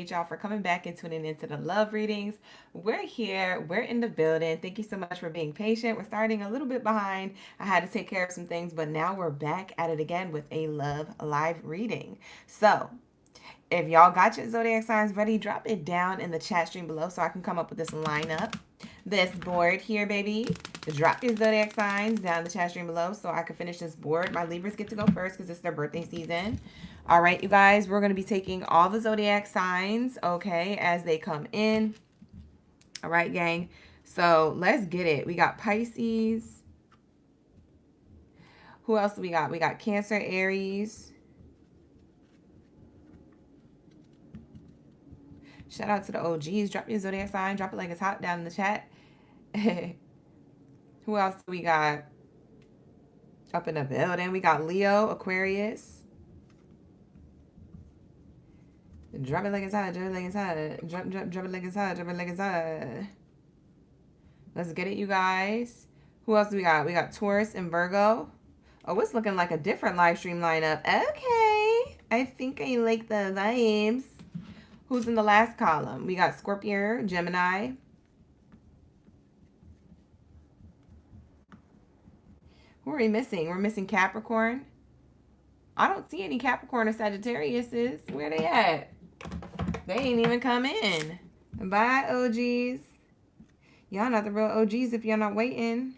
appreciate y'all for coming back and tuning into the love readings. We're here. We're in the building. Thank you so much for being patient. We're starting a little bit behind. I had to take care of some things, but now we're back at it again with a love live reading. So, if y'all got your zodiac signs ready, drop it down in the chat stream below so I can come up with this lineup. This board here, baby. Drop your zodiac signs down in the chat stream below so I can finish this board. My Libras get to go first because it's their birthday season. All right, you guys, we're going to be taking all the zodiac signs, okay, as they come in. All right, gang. So let's get it. We got Pisces. Who else do we got? We got Cancer, Aries. Shout out to the OGs. Drop your zodiac sign. Drop it like it's hot down in the chat. Who else do we got up in the building? We got Leo, Aquarius. Drop it like it's hot. Drop it like it's hot. Drop it like it's hot. Drop it like it's hot. Let's get it, you guys. Who else do we got? We got Taurus and Virgo. Oh, it's looking like a different live stream lineup. Okay. I think I like the vibes. Who's in the last column? We got Scorpio, Gemini. Who are we missing? We're missing Capricorn. I don't see any Capricorn or Sagittariuses. Where they at? They ain't even come in. Bye, OGs. Y'all not the real OGs if y'all not waiting.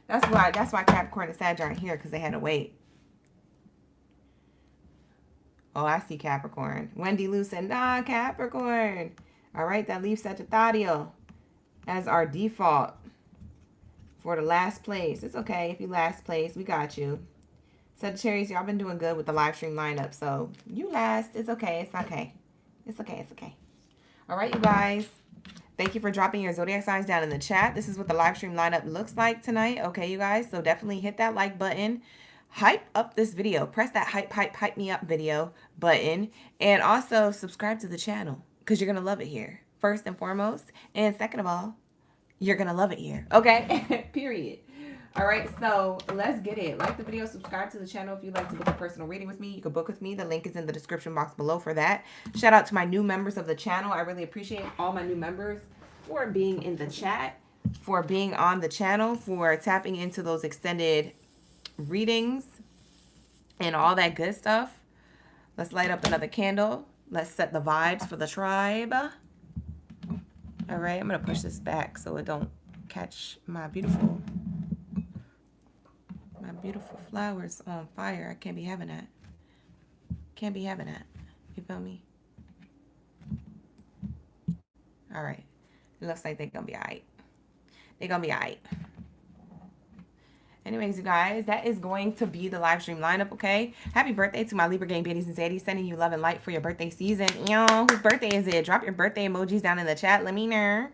That's why Capricorn and Sag aren't here, because they had to wait. Oh, I see Capricorn. Wendy Lou said, nah, Capricorn. All right, that leaves Sagittario as our default for the last place. It's okay if you last place. We got you. Sagittarius, y'all been doing good with the live stream lineup. So you last. It's okay. It's okay. It's okay. It's okay. All right, you guys. Thank you for dropping your zodiac signs down in the chat. This is what the live stream lineup looks like tonight. Okay, you guys. So definitely hit that like button. Hype up this video. Press that hype me up video button. And also subscribe to the channel because you're going to love it here. First and foremost. And second of all, you're going to love it here. Okay? Period. All right, so let's get it. Like the video, subscribe to the channel if you'd like to book a personal reading with me. You can book with me. The link is in the description box below for that. Shout out to my new members of the channel. I really appreciate all my new members for being in the chat, for being on the channel, for tapping into those extended readings and all that good stuff. Let's light up another candle. Let's set the vibes for the tribe. All right, I'm going to push this back so it don't catch my beautiful flowers on fire. I can't be having that. Can't be having that. You feel me? All right. It looks like they're going to be all right. They're going to be all right. Anyways, you guys, that is going to be the live stream lineup, okay? Happy birthday to my Libra gang Baddies and Zaddies. Sending you love and light for your birthday season. Whose birthday is it? Drop your birthday emojis down in the chat. Let me know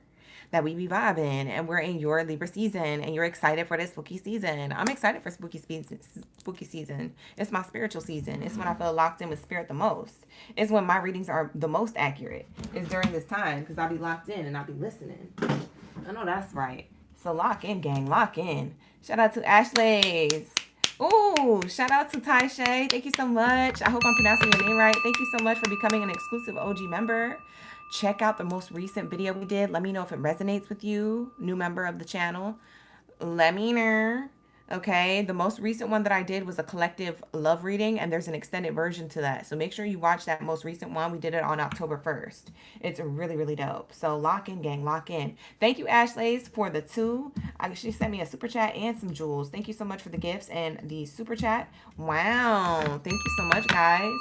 that we be vibing and we're in your Libra season and you're excited for this spooky season. I'm excited for spooky season. It's my spiritual season. It's when I feel locked in with spirit the most. It's when my readings are the most accurate. It's during this time because I'll be locked in and I'll be listening. I know that's right. So lock in, gang. Lock in. Shout out to Ashley's. Ooh, shout out to Taishay. Thank you so much. I hope I'm pronouncing your name right. Thank you so much for becoming an exclusive OG member. Check out the most recent video we did. Let me know if it resonates with you, new member of the channel. Let me know. Okay, the most recent one that I did was a collective love reading, and there's an extended version to that. So make sure you watch that most recent one. We did it on October 1st. It's really, really dope. So lock in, gang, lock in. Thank you, Ashley's, for the 2. She sent me a super chat and some jewels. Thank you so much for the gifts and the super chat. Wow, thank you so much, guys.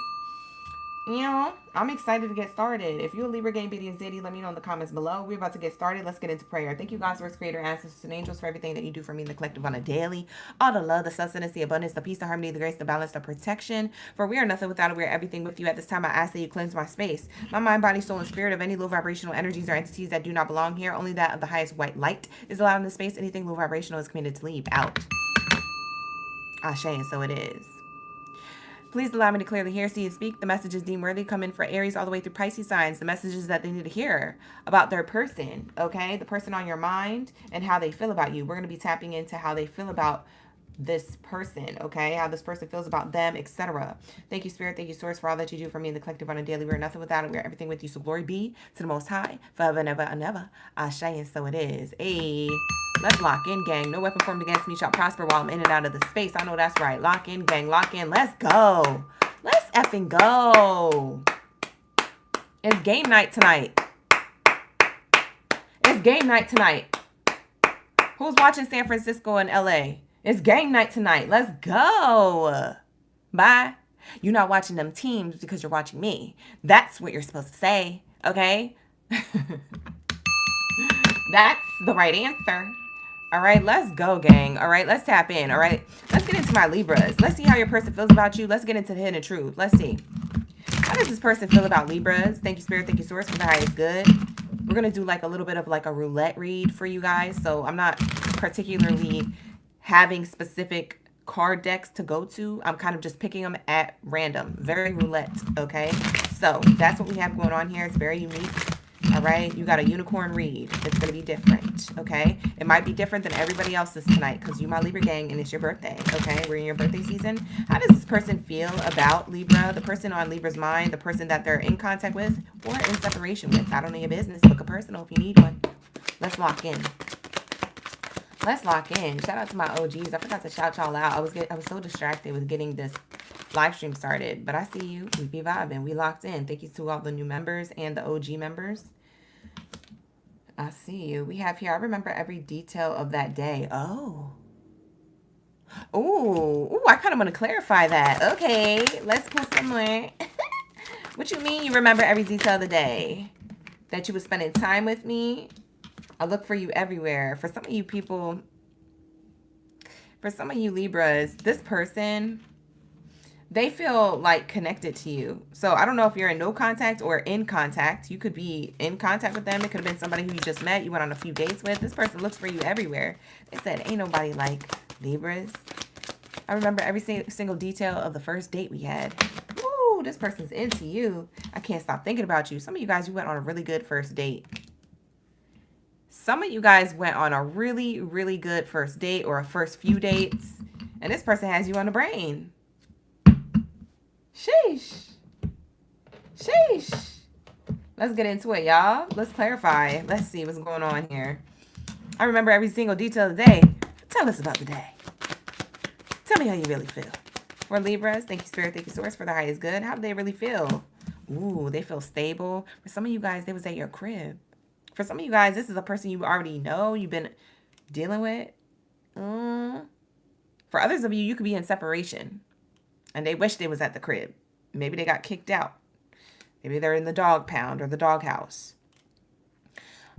I'm excited to get started. If you're a Libra gang, Baddie and Zaddy, let me know in the comments below. We're about to get started. Let's get into prayer. Thank you, God, source, creator, ancestors, and angels for everything that you do for me in the collective on a daily. All the love, the sustenance, the abundance, the peace, the harmony, the grace, the balance, the protection. For we are nothing without it. We are everything with you. At this time, I ask that you cleanse my space, my mind, body, soul, and spirit of any low vibrational energies or entities that do not belong here. Only that of the highest white light is allowed in this space. Anything low vibrational is commanded to leave out. Ashe, and so it is. Please allow me to clearly hear, see, and speak the messages deemed worthy. Come in for Aries all the way through Pisces signs. The messages that they need to hear about their person, okay? The person on your mind and how they feel about you. We're going to be tapping into how they feel about this person, okay? How this person feels about them, etc. Thank you, Spirit. Thank you, Source, for all that you do for me in the collective on a daily. We are nothing without it. We are everything with you. So glory be to the Most High, forever and ever and ever. Ashe, and so it is. Hey, let's lock in, gang. No weapon formed against me shall prosper while I'm in and out of the space. I know that's right. Lock in, gang. Lock in. Let's go. Let's effing go. It's game night tonight. It's game night tonight. Who's watching San Francisco and LA? It's game night tonight. Let's go. Bye. You're not watching them teams because you're watching me. That's what you're supposed to say. Okay? That's the right answer. All right, let's go, gang. All right, let's tap in. All right, let's get into my Libras. Let's see how your person feels about you. Let's get into the hidden truth. Let's see. How does this person feel about Libras? Thank you, Spirit. Thank you, Source, for the highest good. We're going to do like a little bit of like a roulette read for you guys. So I'm not particularly having specific card decks to go to. I'm kind of just picking them at random. Very roulette, okay? So that's what we have going on here. It's very unique. All right, you got a unicorn read. It's going to be different, okay? It might be different than everybody else's tonight because you my Libra gang and it's your birthday, okay? We're in your birthday season. How does this person feel about Libra? The person on Libra's mind, the person that they're in contact with or in separation with. I don't know your business. Book a personal if you need one. Let's lock in. Let's lock in. Shout out to my OGs. I forgot to shout y'all out. I was so distracted with getting this live stream started, but I see you. We be vibing. We locked in. Thank you to all the new members and the OG members. I see you. We have here, I remember every detail of that day. Oh. Ooh, I kind of want to clarify that. Okay, let's put some more. What you mean you remember every detail of the day? That you were spending time with me? I look for you everywhere. For some of you people, for some of you Libras, this person, they feel like connected to you. So I don't know if you're in no contact or in contact. You could be in contact with them. It could have been somebody who you just met. You went on a few dates with. This person looks for you everywhere. They said, ain't nobody like Libras. I remember every single detail of the first date we had. Ooh, this person's into you. I can't stop thinking about you. Some of you guys, you went on a really good first date. Some of you guys went on a really, really good first date or a first few dates. And this person has you on the brain. Sheesh. Sheesh. Let's get into it, y'all. Let's clarify. Let's see what's going on here. I remember every single detail of the day. Tell us about the day. Tell me how you really feel. For Libras, thank you, Spirit. Thank you, Source, for the highest good. How do they really feel? Ooh, they feel stable. For some of you guys, they was at your crib. For some of you guys, this is a person you already know, you've been dealing with. For others of you, you could be in separation. And they wish they was at the crib. Maybe they got kicked out. Maybe they're in the dog pound or the dog house.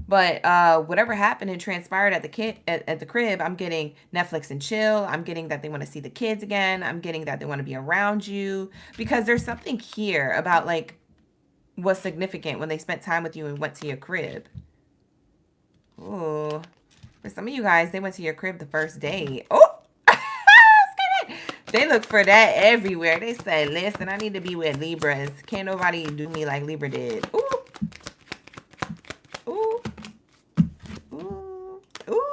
But whatever happened and transpired at the crib, I'm getting Netflix and chill. I'm getting that they want to see the kids again. I'm getting that they want to be around you. Because there's something here about like what's significant when they spent time with you and went to your crib. Ooh. For some of you guys, they went to your crib the first day. Oh! They look for that everywhere. They said, listen, I need to be with Libras. Can't nobody do me like Libra did. Ooh. Ooh. Ooh. Ooh.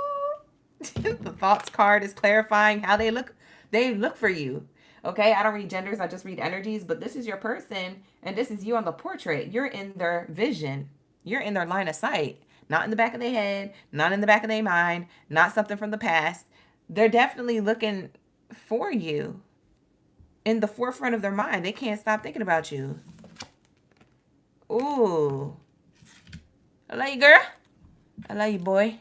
The thoughts card is clarifying how they look. They look for you. Okay, I don't read genders. I just read energies. But this is your person. And this is you on the portrait. You're in their vision. You're in their line of sight. Not in the back of their head. Not in the back of their mind. Not something from the past. They're definitely looking for you in the forefront of their mind. They can't stop thinking about you. Ooh. I love you, girl. I love you, boy.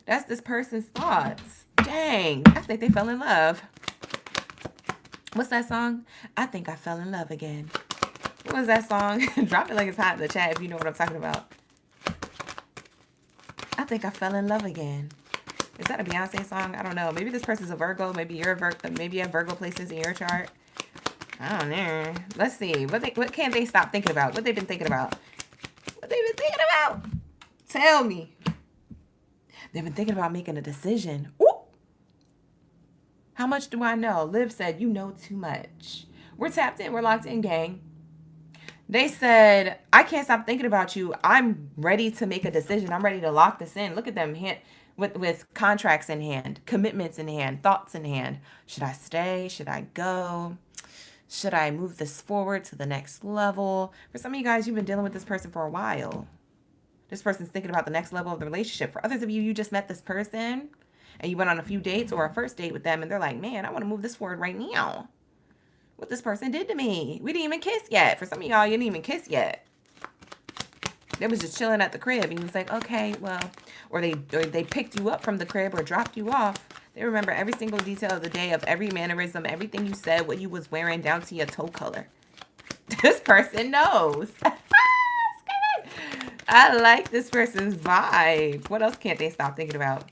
That's this person's thoughts. Dang. I think they fell in love. What's that song? I think I fell in love again. What was that song? Drop it like it's hot in the chat if you know what I'm talking about. I think I fell in love again. Is that a Beyonce song? I don't know. Maybe this person's a Virgo. Maybe you're a Virgo. Maybe you have Virgo places in your chart. I don't know. Let's see. What can't they stop thinking about? What they've been thinking about? What they've been thinking about? Tell me. They've been thinking about making a decision. Ooh. How much do I know? Liv said, you know too much. We're tapped in. We're locked in, gang. They said, I can't stop thinking about you. I'm ready to make a decision. I'm ready to lock this in. Look at them. with contracts in hand, commitments in hand, thoughts in hand. Should I stay? Should I go? Should I move this forward to the next level? For some of you guys, you've been dealing with this person for a while. This person's thinking about the next level of the relationship. For others of you, you just met this person and you went on a few dates or a first date with them and they're like, man, I want to move this forward right now. What this person did to me. We didn't even kiss yet. For some of y'all, you didn't even kiss yet. They was just chilling at the crib and he was like, okay, well, or they picked you up from the crib or dropped you off. They remember every single detail of the day, of every mannerism, everything you said, what you was wearing, down to your toe color. This person knows. I like this person's vibe. What else can't they stop thinking about?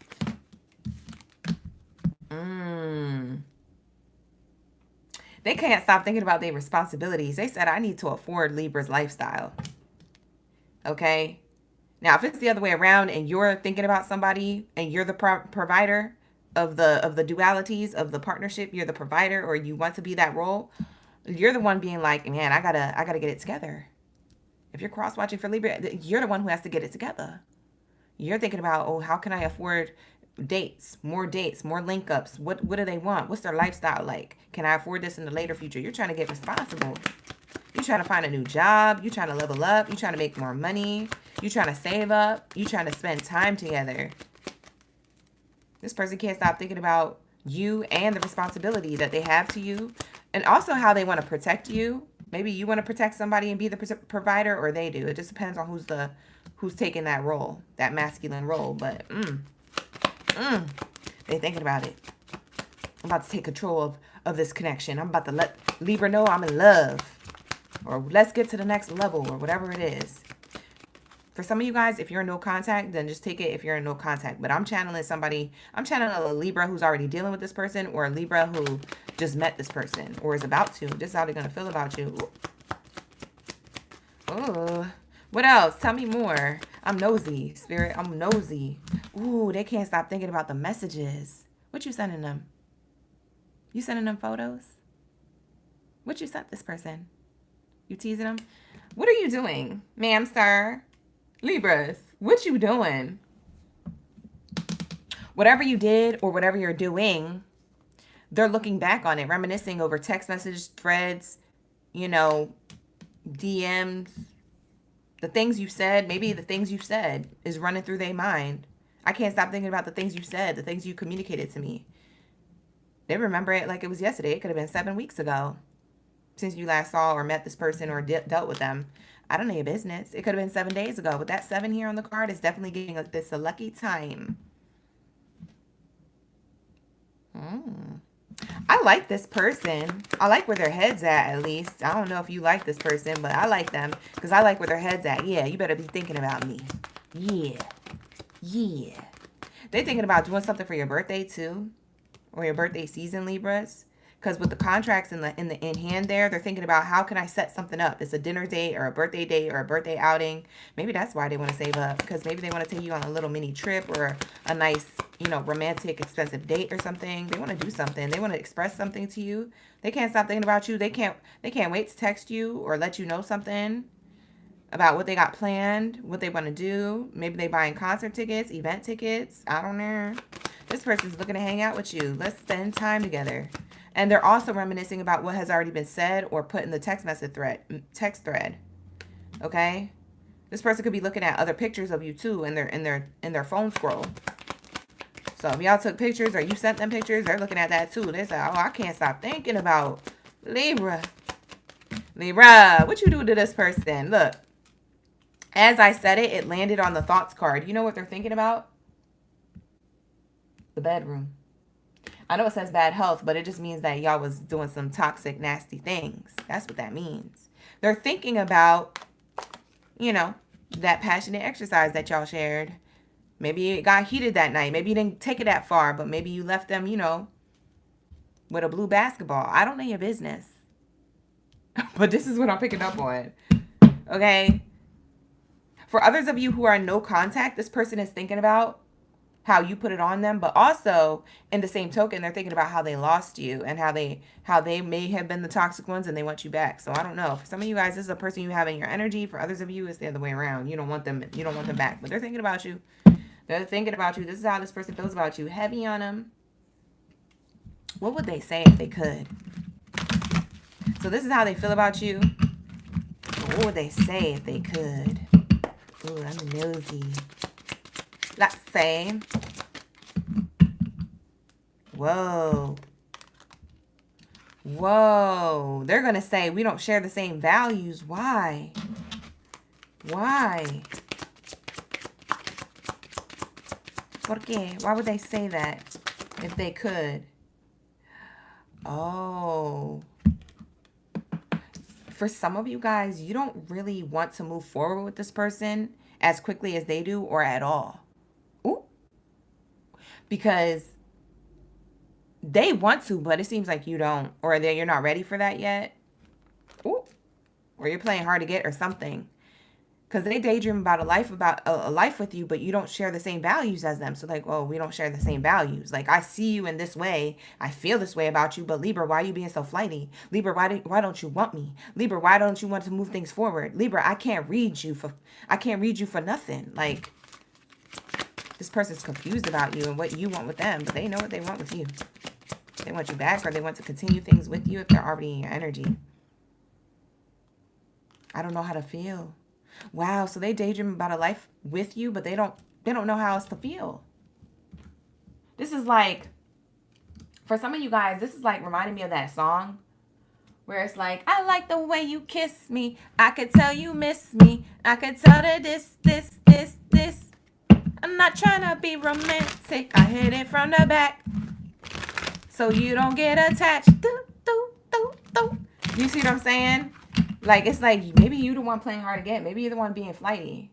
They can't stop thinking about their responsibilities. They said, I need to afford Libra's lifestyle. Okay? Now, if it's the other way around and you're thinking about somebody and you're the provider of the dualities of the partnership, you're the provider or you want to be that role, you're the one being like, man, I gotta get it together. If you're cross-watching for Libra, you're the one who has to get it together. You're thinking about, oh, how can I afford dates, more link-ups? What do they want? What's their lifestyle like? Can I afford this in the later future? You're trying to get responsible. You're trying to find a new job. You're trying to level up. You're trying to make more money. You're trying to save up. You're trying to spend time together. This person can't stop thinking about you and the responsibility that they have to you, and also how they want to protect you. Maybe you want to protect somebody and be the provider, or they do. It just depends on who's taking that role, that masculine role. But they thinking about it. I'm about to take control of this connection. I'm about to let Libra know I'm in love, or let's get to the next level, or whatever it is. For some of you guys, if you're in no contact, then just take it if you're in no contact. But I'm channeling somebody. I'm channeling a Libra who's already dealing with this person, or a Libra who just met this person or is about to. This is how they're going to feel about you. Oh, what else? Tell me more. I'm nosy, Spirit. I'm nosy. Ooh, they can't stop thinking about the messages. What you sending them? You sending them photos? What you sent this person? You teasing them? What are you doing, ma'am, sir? Libras, what you doing? Whatever you did or whatever you're doing, they're looking back on it, reminiscing over text message threads, DMs, the things you said. Maybe the things you said is running through their mind. I can't stop thinking about the things you said, the things you communicated to me. They remember it like it was yesterday. It could have been 7 weeks ago since you last saw or met this person or dealt with them. I don't know your business. It could have been 7 days ago, but that 7 here on the card is definitely giving this a lucky time. I like this person. I like where their head's at least. I don't know if you like this person, but I like them because I like where their head's at. Yeah, you better be thinking about me. Yeah. They're thinking about doing something for your birthday too, or your birthday season, Libras. Because with the contracts in hand there, they're thinking about how can I set something up. It's a dinner date or a birthday outing. Maybe that's why they want to save up. Because maybe they want to take you on a little mini trip or a nice, romantic, expensive date or something. They want to do something. They want to express something to you. They can't stop thinking about you. They can't wait to text you or let you know something about what they got planned, what they want to do. Maybe they buying concert tickets, event tickets. I don't know. This person's looking to hang out with you. Let's spend time together. And they're also reminiscing about what has already been said or put in the text thread. Okay? This person could be looking at other pictures of you too in their phone scroll. So if y'all took pictures or you sent them pictures, they're looking at that too. They say, oh, I can't stop thinking about Libra. Libra, what you do to this person? Look, as I said it, it landed on the thoughts card. You know what they're thinking about? The bedroom. I know it says bad health, but it just means that y'all was doing some toxic, nasty things. That's what that means. They're thinking about, that passionate exercise that y'all shared. Maybe it got heated that night. Maybe you didn't take it that far, but maybe you left them, with a blue basketball. I don't know your business. But this is what I'm picking up on. Okay? For others of you who are in no contact, this person is thinking about how you put it on them, but also in the same token, they're thinking about how they lost you and how they may have been the toxic ones and they want you back. So I don't know. For some of you guys, this is a person you have in your energy. For others of you, it's the other way around. You don't want them back, but they're thinking about you. They're thinking about you. This is how this person feels about you. Heavy on them. What would they say if they could? So this is how they feel about you. What would they say if they could? Ooh, I'm nosy. Let's say. Whoa. Whoa. They're going to say, we don't share the same values. Why? Why? ¿Por qué? Why would they say that if they could? Oh. For some of you guys, you don't really want to move forward with this person as quickly as they do or at all. Ooh. Because they want to, but it seems like you don't, or that you're not ready for that yet. Ooh. Or you're playing hard to get or something. Because they daydream about a life with you, but you don't share the same values as them. So like, oh, we don't share the same values. Like, I see you in this way. I feel this way about you. But Libra, why are you being so flighty? Libra, why don't you want me? Libra, why don't you want to move things forward? Libra, I can't read you for nothing. Like, this person's confused about you and what you want with them, but they know what they want with you. They want you back, or they want to continue things with you if they're already in your energy. I don't know how to feel. Wow, so they daydream about a life with you, but they don't know how else to feel. This is like, for some of you guys, this is like reminding me of that song where it's like, I like the way you kiss me. I could tell you miss me. I could tell that this. I'm not trying to be romantic. I hit it from the back so you don't get attached. You see what I'm saying? Like, it's like, maybe you're the one playing hard to get. Maybe you're the one being flighty.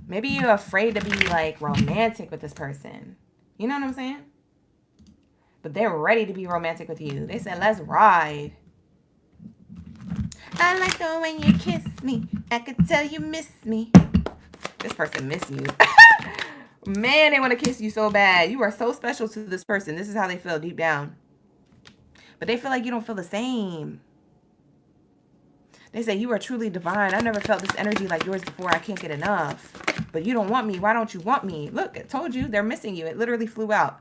Maybe you're afraid to be, like, romantic with this person. You know what I'm saying? But they're ready to be romantic with you. They said, let's ride. I like the way you kiss me. I could tell you miss me. This person miss you. Man, they want to kiss you so bad. You are so special to this person. This is how they feel deep down. But they feel like you don't feel the same. They say, you are truly divine. I never felt this energy like yours before. I can't get enough. But you don't want me. Why don't you want me? Look, I told you. They're missing you. It literally flew out.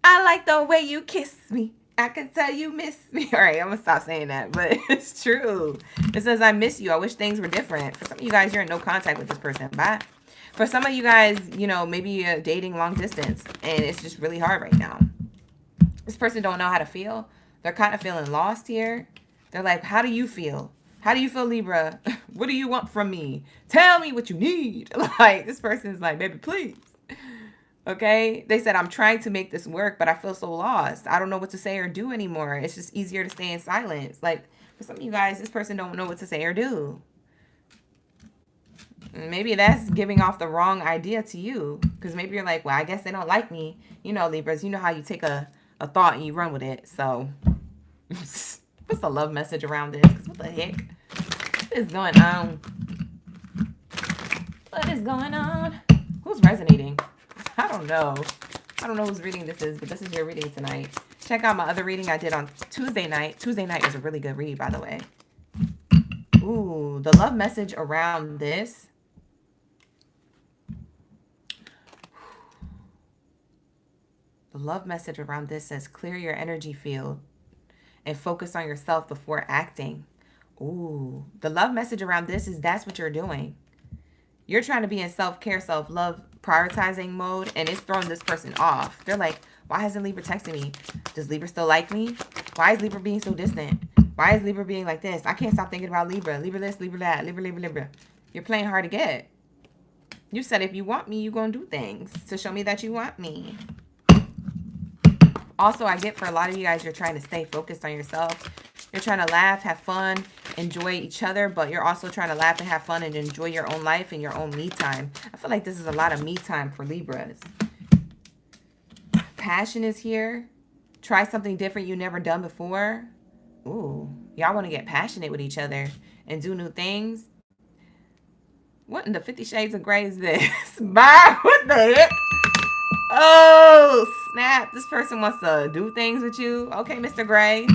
I like the way you kiss me. I can tell you miss me. All right, I'm going to stop saying that. But it's true. It says, I miss you. I wish things were different. For some of you guys, you're in no contact with this person. Bye. For some of you guys, you know, maybe you're dating long distance. And it's just really hard right now. This person don't know how to feel. They're kind of feeling lost here. They're like, how do you feel? How do you feel, Libra? What do you want from me? Tell me what you need. Like, this person is like, baby, please. Okay? They said, I'm trying to make this work, but I feel so lost. I don't know what to say or do anymore. It's just easier to stay in silence. Like, for some of you guys, this person don't know what to say or do. Maybe that's giving off the wrong idea to you. Because maybe you're like, well, I guess they don't like me. You know, Libras, you know how you take a thought and you run with it. So what's the love message around this? Because what the heck? What is going on? What is going on? Who's resonating? I don't know. I don't know whose reading this is, but this is your reading tonight. Check out my other reading I did on Tuesday night. Tuesday night was a really good read, by the way. Ooh, the love message around this. The love message around this says, clear your energy field and focus on yourself before acting. Ooh, the love message around this is that's what you're doing. You're trying to be in self-care, self-love, prioritizing mode, and it's throwing this person off. They're like, why hasn't Libra texted me? Does Libra still like me? Why is Libra being so distant? Why is Libra being like this? I can't stop thinking about Libra. Libra this, Libra that, Libra. You're playing hard to get. You said if you want me, you're going to do things to show me that you want me. Also, I get for a lot of you guys, you're trying to stay focused on yourself. You're trying to laugh, have fun, enjoy each other, but you're also trying to laugh and have fun and enjoy your own life and your own me time. I feel like this is a lot of me time for Libras. Passion is here. Try something different you never done before. Ooh, y'all want to get passionate with each other and do new things. What in the 50 Shades of Grey is this? Bye. What the heck? Oh, snap. This person wants to do things with you. Okay, Mr. Gray.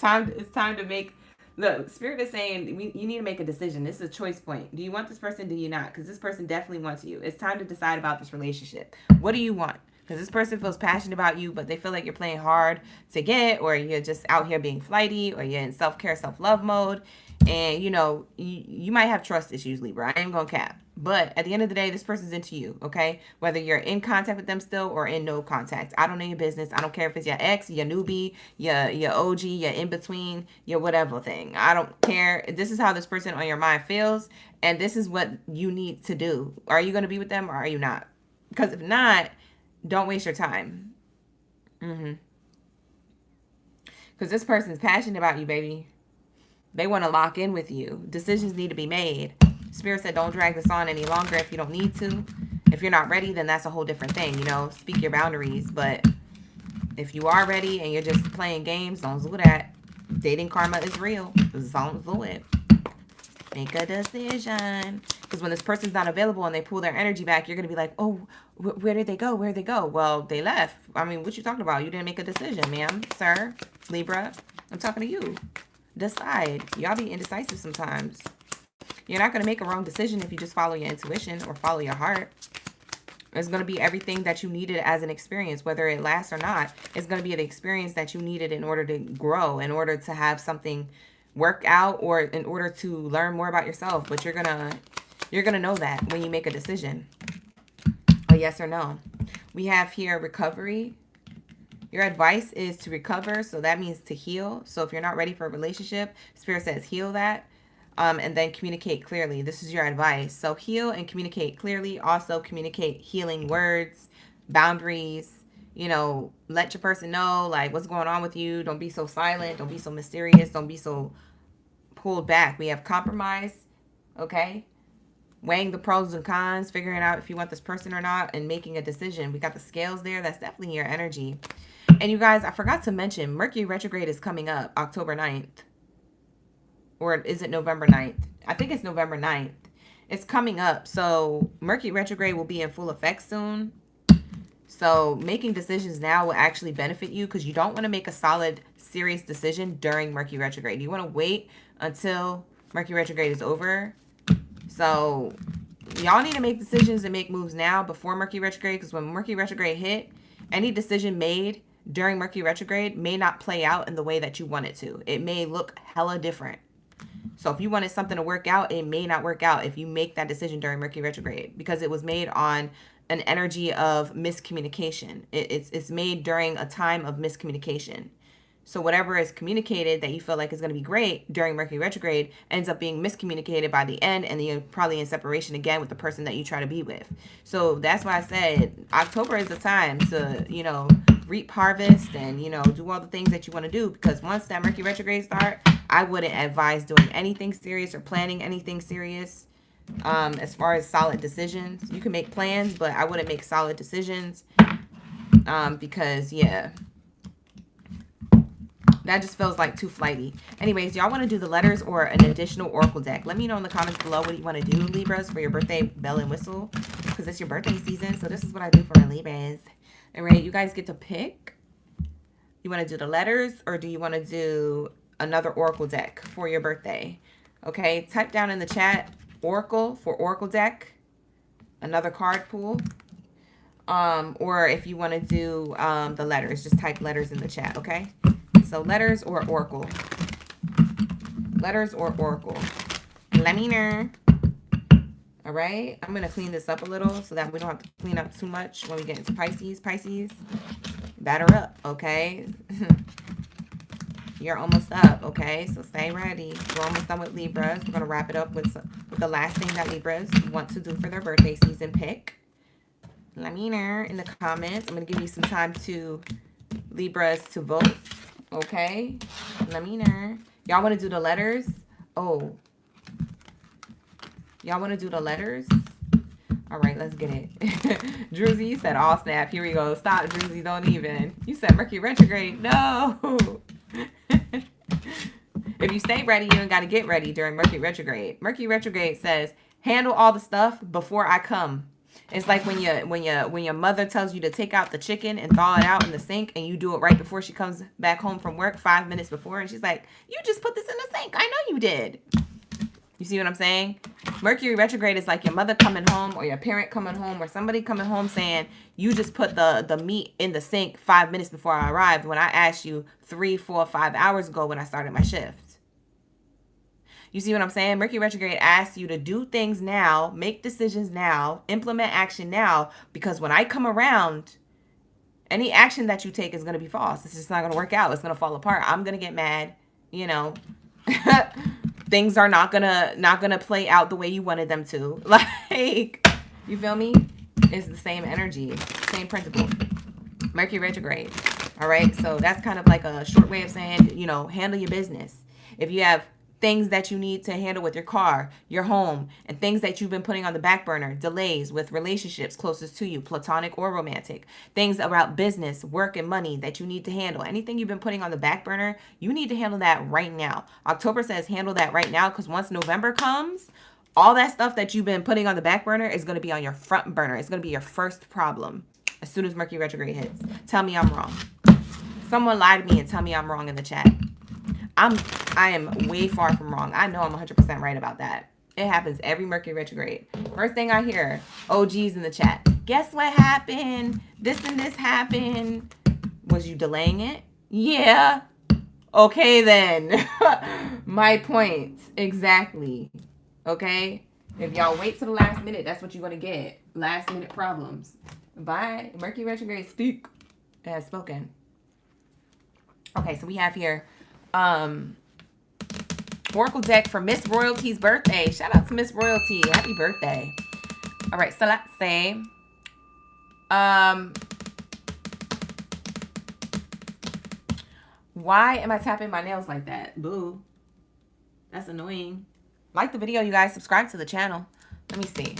It's time to make Look, Spirit is saying you need to make a decision. This is a choice point. Do you want this person? Do you not? Because this person definitely wants you. It's time to decide about this relationship. What do you want? Because this person feels passionate about you, but they feel like you're playing hard to get, or you're just out here being flighty, or you're in self-care, self-love mode. And, you know, you might have trust issues, Libra. I ain't gonna cap. But at the end of the day, this person's into you, okay? Whether you're in contact with them still or in no contact. I don't know your business. I don't care if it's your ex, your newbie, your OG, your in-between, your whatever thing. I don't care. This is how this person on your mind feels, and this is what you need to do. Are you going to be with them or are you not? Because if not, don't waste your time. Because this person's passionate about you, baby. They want to lock in with you. Decisions need to be made. Spirit said don't drag this on any longer if you don't need to. If you're not ready, then that's a whole different thing. You know, speak your boundaries. But if you are ready and you're just playing games, don't do that. Dating karma is real. Don't do it. Make a decision. Because when this person's not available and they pull their energy back, you're going to be like, oh, where did they go? Where did they go? Well, they left. I mean, what you talking about? You didn't make a decision, ma'am, sir, Libra. I'm talking to you. Decide. Y'all be indecisive sometimes. You're not going to make a wrong decision if you just follow your intuition or follow your heart. It's going to be everything that you needed as an experience, whether it lasts or not. It's going to be the experience that you needed in order to grow, in order to have something work out, or in order to learn more about yourself. But you're gonna know that when you make a decision. A yes or no. We have here recovery. Your advice is to recover, so that means to heal. So if you're not ready for a relationship, Spirit says heal that. And then communicate clearly. This is your advice. So heal and communicate clearly. Also communicate healing words, boundaries. You know, let your person know like what's going on with you. Don't be so silent. Don't be so mysterious. Don't be so pulled back. We have compromise. Okay. Weighing the pros and cons, figuring out if you want this person or not, and making a decision. We got the scales there. That's definitely your energy. And you guys, I forgot to mention, Mercury retrograde is coming up October 9th. Or is it November 9th? I think it's November 9th. It's coming up. So Mercury retrograde will be in full effect soon. So making decisions now will actually benefit you, because you don't want to make a solid, serious decision during Mercury retrograde. You want to wait until Mercury retrograde is over. So y'all need to make decisions and make moves now before Mercury retrograde, because when Mercury retrograde hit, any decision made during Mercury retrograde may not play out in the way that you want it to. It may look hella different. So if you wanted something to work out, it may not work out if you make that decision during Mercury retrograde, because it was made on an energy of miscommunication. It's made during a time of miscommunication. So whatever is communicated that you feel like is going to be great during Mercury retrograde ends up being miscommunicated by the end, and then you're probably in separation again with the person that you try to be with. So that's why I said October is the time to, you know, reap harvest and, you know, do all the things that you want to do, because once that Mercury retrograde starts, I wouldn't advise doing anything serious or planning anything serious. As far as solid decisions, you can make plans, but I wouldn't make solid decisions. Because yeah, that just feels like too flighty. Anyways, y'all want to do the letters or an additional oracle deck? Let me know in the comments below what you want to do, Libras, for your birthday bell and whistle, because it's your birthday season. So this is what I do for my Libras. All right, you guys get to pick. You want to do the letters, or do you want to do another oracle deck for your birthday? Okay, type down in the chat oracle for oracle deck, another card pool, or if you want to do the letters, just type letters in the chat. Okay, so letters or oracle. Letters or oracle. Let me know. All right, I'm gonna clean this up a little so that we don't have to clean up too much when we get into Pisces. Pisces, batter up. Okay. You're almost up, okay? So stay ready. We're almost done with Libras. We're going to wrap it up with the last thing that Libras want to do for their birthday season pick. Let me know in the comments. I'm going to give you some time to Libras to vote, okay? Let me know. Y'all want to do the letters? Oh. Y'all want to do the letters? All right, let's get it. Druzy, you said all snap. Here we go. Stop, Druzy. Don't even. You said Mercury retrograde. No. If you stay ready, you ain't got to get ready during Mercury retrograde. Mercury retrograde says, handle all the stuff before I come. It's like when your mother tells you to take out the chicken and thaw it out in the sink, and you do it right before she comes back home from work, 5 minutes before, and she's like, "You just put this in the sink. I know you did." You see what I'm saying? Mercury retrograde is like your mother coming home, or your parent coming home, or somebody coming home saying, "You just put the meat in the sink 5 minutes before I arrived when I asked you 3, 4, 5 hours ago when I started my shift." You see what I'm saying? Mercury retrograde asks you to do things now, make decisions now, implement action now, because when I come around, any action that you take is going to be false. It's just not going to work out. It's going to fall apart. I'm going to get mad. You know, things are not gonna play out the way you wanted them to. Like, you feel me? It's the same energy, same principle. Mercury retrograde. All right. So that's kind of like a short way of saying, you know, handle your business. If you have things that you need to handle with your car, your home, and things that you've been putting on the back burner, delays with relationships closest to you, platonic or romantic, things about business, work, and money that you need to handle, anything you've been putting on the back burner, you need to handle that right now. October says handle that right now, because once November comes, all that stuff that you've been putting on the back burner is going to be on your front burner. It's going to be your first problem as soon as Mercury retrograde hits. Tell me I'm wrong. Someone lie to me and tell me I'm wrong in the chat. I am way far from wrong. I know I'm 100% right about that. It happens every Mercury retrograde. First thing I hear, OGs in the chat. Guess what happened? This and this happened. Was you delaying it? Yeah. Okay then. My point. Exactly. Okay? If y'all wait till the last minute, that's what you're going to get. Last minute problems. Bye. Mercury retrograde speak. It has spoken. Okay, so we have here Oracle deck for Miss Royalty's birthday. Shout out to Miss Royalty. Happy birthday. All right, so let's say why am I tapping my nails like that? Boo. That's annoying. Like the video, you guys. Subscribe to the channel. Let me see.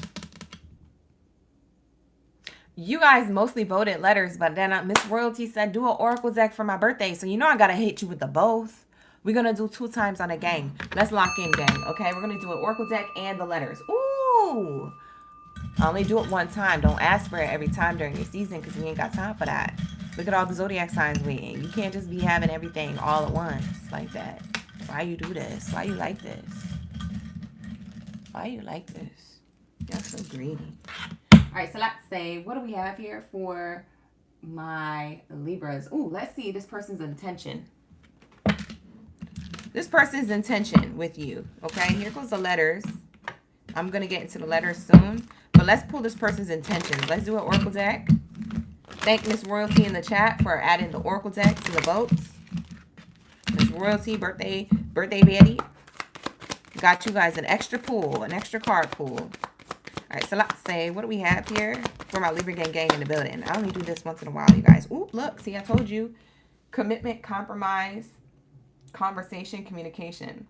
You guys mostly voted letters, but then Miss Royalty said do an Oracle deck for my birthday. So you know I got to hit you with the both. We're going to do 2 times on a gang. Let's lock in, gang. Okay, we're going to do an Oracle deck and the letters. Ooh. Only do it 1 time. Don't ask for it every time during your season, because we ain't got time for that. Look at all the Zodiac signs waiting. You can't just be having everything all at once like that. Why you do this? Why you like this? Why you like this? You're so greedy. All right, so let's say, what do we have here for my Libras? Ooh, let's see this person's intention. This person's intention with you, okay? Here goes the letters. I'm going to get into the letters soon, but let's pull this person's intentions. Let's do an Oracle deck. Thank Miss Royalty in the chat for adding the Oracle deck to the votes. Miss Royalty, birthday Baddie. Got you guys an extra pool, an extra card pool. All right, so let's say, what do we have here for my Libra gang in the building? I only do this once in a while, you guys. Ooh, look, see, I told you. Commitment, compromise, conversation, communication.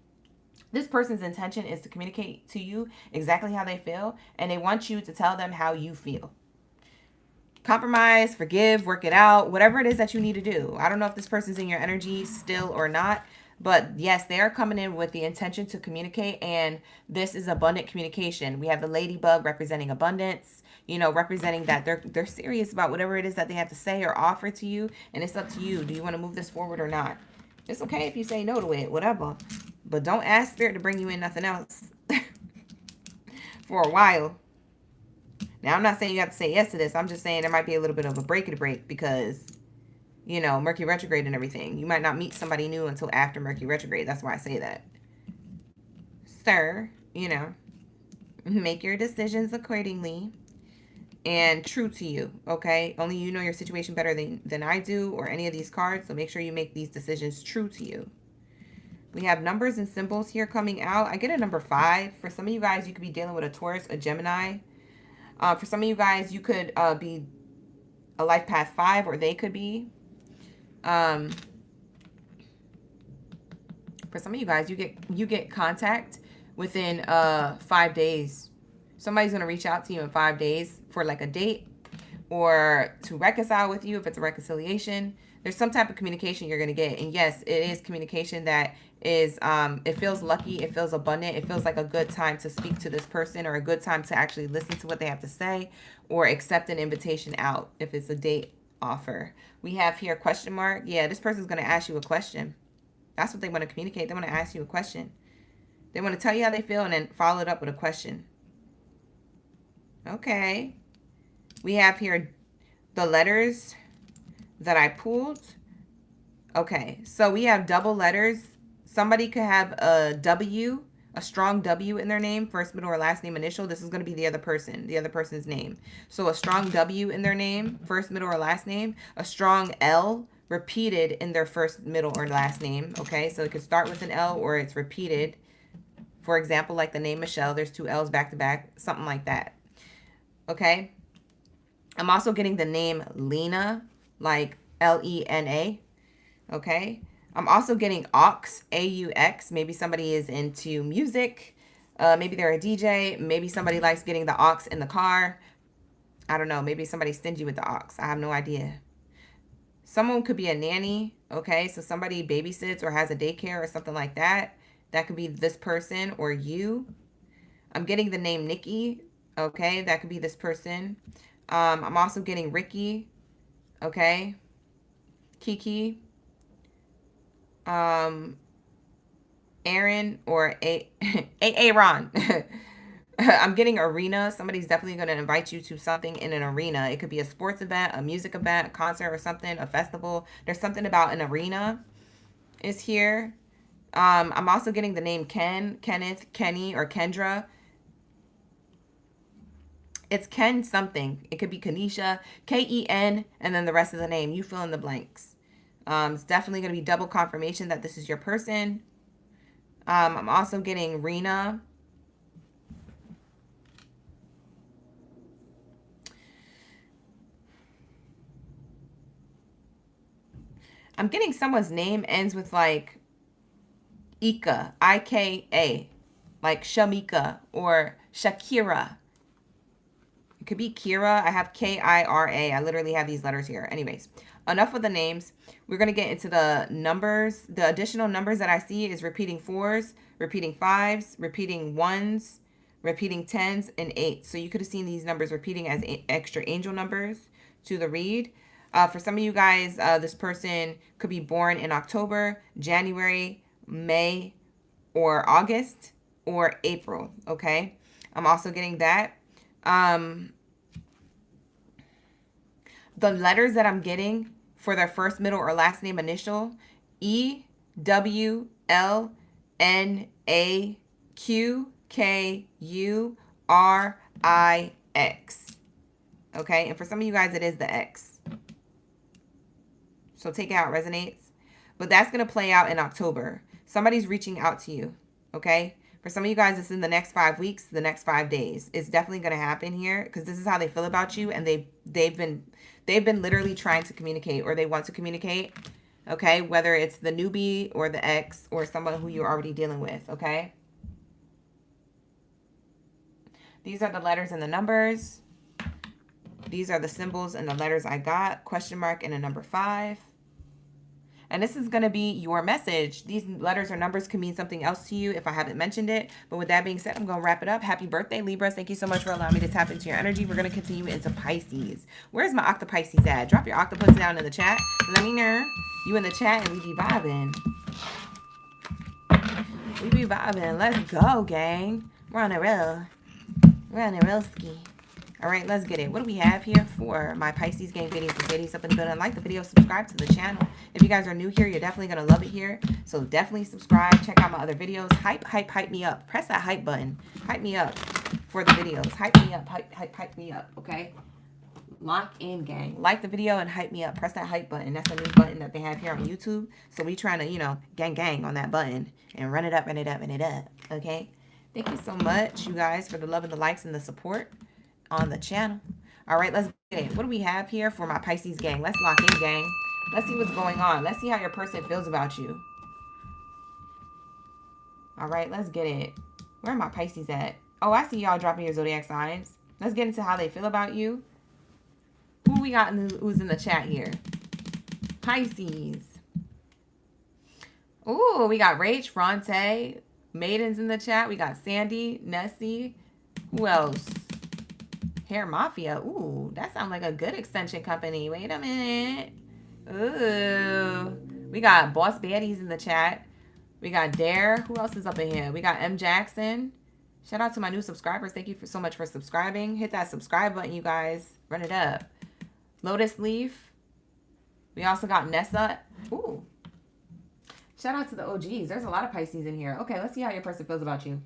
This person's intention is to communicate to you exactly how they feel, and they want you to tell them how you feel. Compromise, forgive, work it out, whatever it is that you need to do. I don't know if this person's in your energy still or not, but yes, they are coming in with the intention to communicate, and this is abundant communication. We have the ladybug representing abundance, you know, representing that they're serious about whatever it is that they have to say or offer to you, and it's up to you. Do you want to move this forward or not? It's okay if you say no to it, whatever. But don't ask Spirit to bring you in nothing else for a while. Now, I'm not saying you have to say yes to this. I'm just saying there might be a little bit of a break because, you know, Mercury retrograde and everything. You might not meet somebody new until after Mercury retrograde. That's why I say that. Sir, you know, make your decisions accordingly and true to you, okay? Only you know your situation better than I do or any of these cards, so make sure you make these decisions true to you. We have numbers and symbols here coming out. I get a number 5. For some of you guys, you could be dealing with a Taurus, a Gemini. For some of you guys, you could be a life path 5, or they could be. For some of you guys, you get contact within 5 days. Somebody's going to reach out to you in 5 days for like a date or to reconcile with you if it's a reconciliation. There's some type of communication you're going to get. And yes, it is communication that is, it feels lucky. It feels abundant. It feels like a good time to speak to this person, or a good time to actually listen to what they have to say, or accept an invitation out if it's a date offer. We have here question mark. Yeah, this person's going to ask you a question. That's what they want to communicate. They want to ask you a question. They want to tell you how they feel and then follow it up with a question. Okay. We have here the letters that I pulled. Okay, so we have double letters. Somebody could have a W, a strong W in their name, first, middle, or last name initial. This is going to be the other person's name. So a strong W in their name, first, middle, or last name. A strong L repeated in their first, middle, or last name. Okay, so it could start with an L or it's repeated. For example, like the name Michelle, there's 2 L's back to back, something like that. Okay, I'm also getting the name Lena, like Lena. Okay, I'm also getting aux, AUX. Maybe somebody is into music. Maybe they're a DJ. Maybe somebody likes getting the aux in the car. I don't know. Maybe somebody's stingy with the aux. I have no idea. Someone could be a nanny. Okay, so somebody babysits or has a daycare or something like that. That could be this person or you. I'm getting the name Nikki. Okay, that could be this person. I'm also getting Ricky. Okay, Kiki. Aaron or Aaron. I'm getting arena. Somebody's definitely going to invite you to something in an arena. It could be a sports event, a music event, a concert or something, a festival. There's something about an arena is here. I'm also getting the name Ken, Kenneth, Kenny, or Kendra. It's Ken something. It could be Kenisha, Ken, and then the rest of the name. You fill in the blanks. It's definitely going to be double confirmation that this is your person. I'm also getting Rena. I'm getting someone's name ends with like Ika, I-K-A, like Shamika or Shakira. It could be Kira. I have K-I-R-A. I literally have these letters here. Anyways, enough with the names. We're going to get into the numbers. The additional numbers that I see is repeating 4s, repeating 5s, repeating 1s, repeating 10s, and 8s. So you could have seen these numbers repeating as extra angel numbers to the read. For some of you guys, this person could be born in October, January, May, or August, or April. Okay? I'm also getting that. The letters that I'm getting for their first, middle, or last name initial, E, W, L, N, A, Q, K, U, R, I, X. Okay, and for some of you guys, it is the X. So take it how it resonates. But that's going to play out in October. Somebody's reaching out to you. Okay. For some of you guys, it's in the next 5 weeks, the next 5 days. It's definitely going to happen here because this is how they feel about you, and they've been literally trying to communicate, or they want to communicate. Okay, whether it's the newbie or the ex or someone who you're already dealing with. Okay, these are the letters and the numbers. These are the symbols and the letters I got. Question mark and a number 5. And this is going to be your message. These letters or numbers can mean something else to you if I haven't mentioned it. But with that being said, I'm going to wrap it up. Happy birthday, Libras. Thank you so much for allowing me to tap into your energy. We're going to continue into Pisces. Where's my Octopisces at? Drop your octopus down in the chat. Let me know. You in the chat and we be vibing. We be vibing. Let's go, gang. We're on a roll. We're on a roll ski. All right, let's get it. What do we have here for my Pisces gang videos and ladies up in the building? Like the video, subscribe to the channel. If you guys are new here, you're definitely going to love it here. So definitely subscribe. Check out my other videos. Hype me up. Press that hype button. Hype me up for the videos. Hype me up. Hype me up. Okay? Lock in, gang. Like the video and hype me up. Press that hype button. That's a new button that they have here on YouTube. So we trying to, you know, gang on that button and run it up. Okay? Thank you so much, you guys, for the love and the likes and the support on the channel. All right, let's get it. What do we have here for my Pisces gang? Let's lock in, gang. Let's see what's going on. Let's see how your person feels about you. All right, let's get it. Where are my Pisces at? Oh, I see y'all dropping your zodiac signs. Let's get into how they feel about you. Who we got who's in the chat here? Pisces. Ooh, we got Rach, Ronte, Maidens in the chat. We got Sandy, Nessie. Who else? Hair Mafia. Ooh, that sounds like a good extension company. Wait a minute. Ooh. We got Boss Baddies in the chat. We got Dare. Who else is up in here? We got M. Jackson. Shout out to my new subscribers. Thank you so much for subscribing. Hit that subscribe button, you guys. Run it up. Lotus Leaf. We also got Nessa. Ooh. Shout out to the OGs. There's a lot of Pisces in here. Okay, let's see how your person feels about you.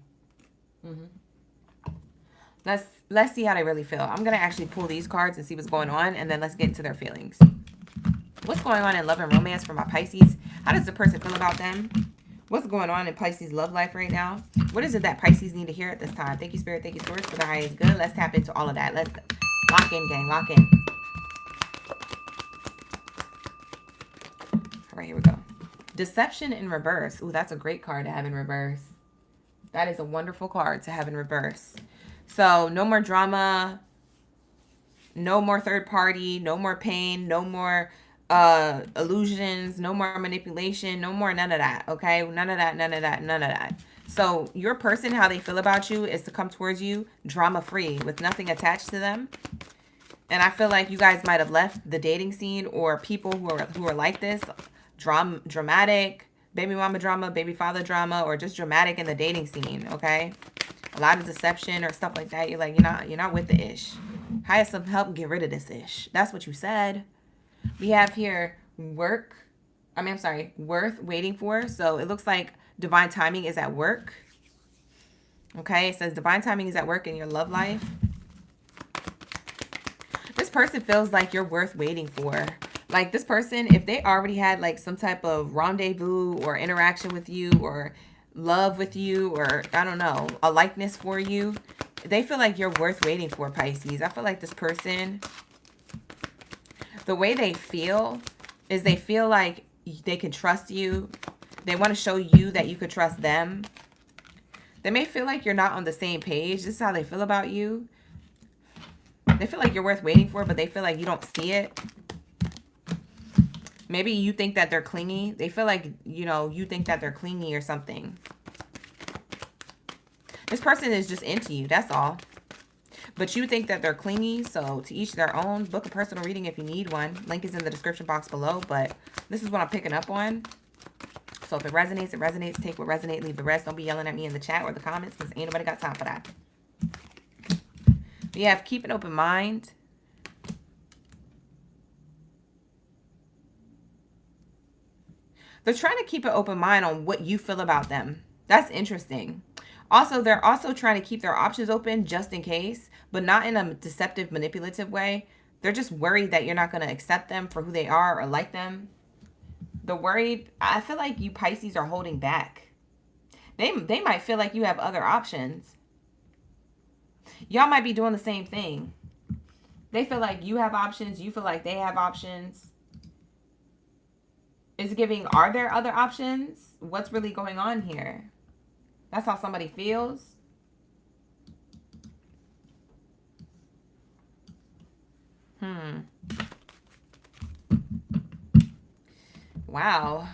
Let's see how they really feel. I'm going to actually pull these cards and see what's going on, and then let's get into their feelings. What's going on in love and romance for my Pisces? How does the person feel about them? What's going on in Pisces' love life right now? What is it that Pisces need to hear at this time? Thank you, Spirit. Thank you, Source, for the highest good. Let's tap into all of that. Let's lock in, gang. Lock in. All right, here we go. Deception in reverse. Ooh, that's a great card to have in reverse. That is a wonderful card to have in reverse. So no more drama, no more third party, no more pain, no more illusions, no more manipulation, no more none of that, okay? None of that, none of that, none of that. So your person, how they feel about you is to come towards you drama-free with nothing attached to them. And I feel like you guys might have left the dating scene, or people who are like this, dramatic, baby mama drama, baby father drama, or just dramatic in the dating scene, okay? A lot of deception or stuff like that. You're like, you're not with the ish. Hire some help, get rid of this ish. That's what you said. We have here worth waiting for. So it looks like divine timing is at work. Okay, it says divine timing is at work in your love life. This person feels like you're worth waiting for. Like this person, if they already had like some type of rendezvous or interaction with you or love with you, or I don't know, a likeness for you, they feel like you're worth waiting for, Pisces. I feel like this person, the way they feel is they feel like they can trust you. They want to show you that you could trust them. They may feel like you're not on the same page. This is how they feel about you. They feel like you're worth waiting for, but they feel like you don't see it. Maybe you think that they're clingy. They feel like, you think that they're clingy or something. This person is just into you. That's all. But you think that they're clingy. So to each their own. Book a personal reading if you need one. Link is in the description box below. But this is what I'm picking up on. So if it resonates, it resonates. Take what resonates. Leave the rest. Don't be yelling at me in the chat or the comments, because ain't nobody got time for that. We have keep an open mind. They're trying to keep an open mind on what you feel about them. That's interesting. Also, they're also trying to keep their options open just in case, but not in a deceptive, manipulative way. They're just worried that you're not going to accept them for who they are or like them. They're worried. I feel like you Pisces are holding back. They might feel like you have other options. Y'all might be doing the same thing. They feel like you have options. You feel like they have options. Is giving, are there other options? What's really going on here? That's how somebody feels. Wow.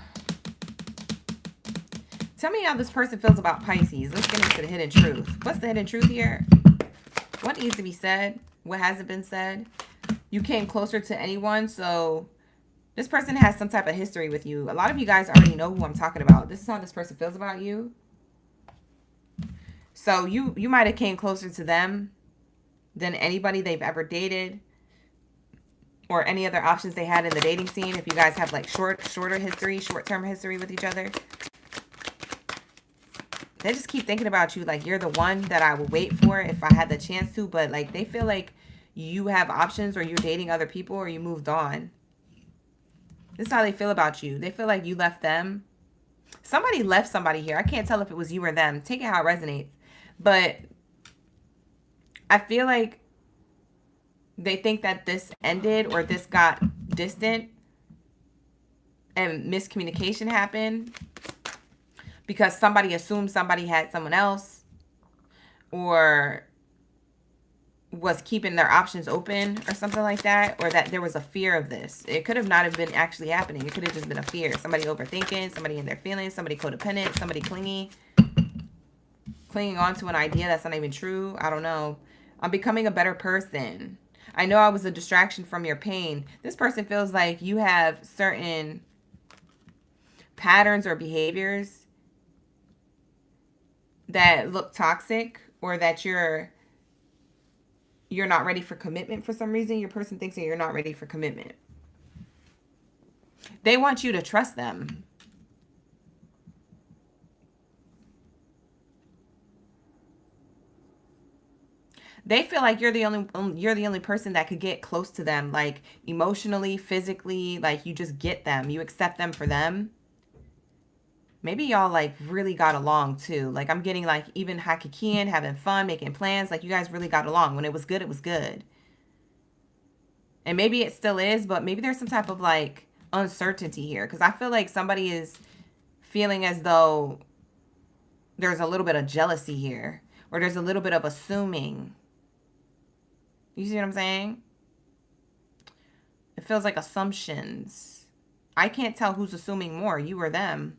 Tell me how this person feels about Pisces. Let's get into the hidden truth. What's the hidden truth here? What needs to be said? What hasn't been said? You came closer to anyone, so this person has some type of history with you. A lot of you guys already know who I'm talking about. This is how this person feels about you. So you might have came closer to them than anybody they've ever dated, or any other options they had in the dating scene. If you guys have like short-term history with each other. They just keep thinking about you like you're the one that I would wait for if I had the chance to. But like they feel like you have options, or you're dating other people, or you moved on. This is how they feel about you. They feel like you left them. Somebody left somebody here. I can't tell if it was you or them. Take it how it resonates. But I feel like they think that this ended, or this got distant and miscommunication happened because somebody assumed somebody had someone else, or was keeping their options open or something like that, or that there was a fear of this. It could have not have been actually happening. It could have just been a fear. Somebody overthinking, somebody in their feelings, somebody codependent, somebody clinging on to an idea that's not even true. I don't know. I'm becoming a better person. I know I was a distraction from your pain. This person feels like you have certain patterns or behaviors that look toxic, or that you're not ready for commitment for some reason. Your person thinks that you're not ready for commitment. They want you to trust them. They feel like you're the only person that could get close to them, like emotionally, physically, like you just get them. You accept them for them. Maybe y'all like really got along too. Like I'm getting like even hakikian, having fun, making plans. Like you guys really got along. When it was good, it was good. And maybe it still is, but maybe there's some type of like uncertainty here. Because I feel like somebody is feeling as though there's a little bit of jealousy here. Or there's a little bit of assuming. You see what I'm saying? It feels like assumptions. I can't tell who's assuming more, you or them.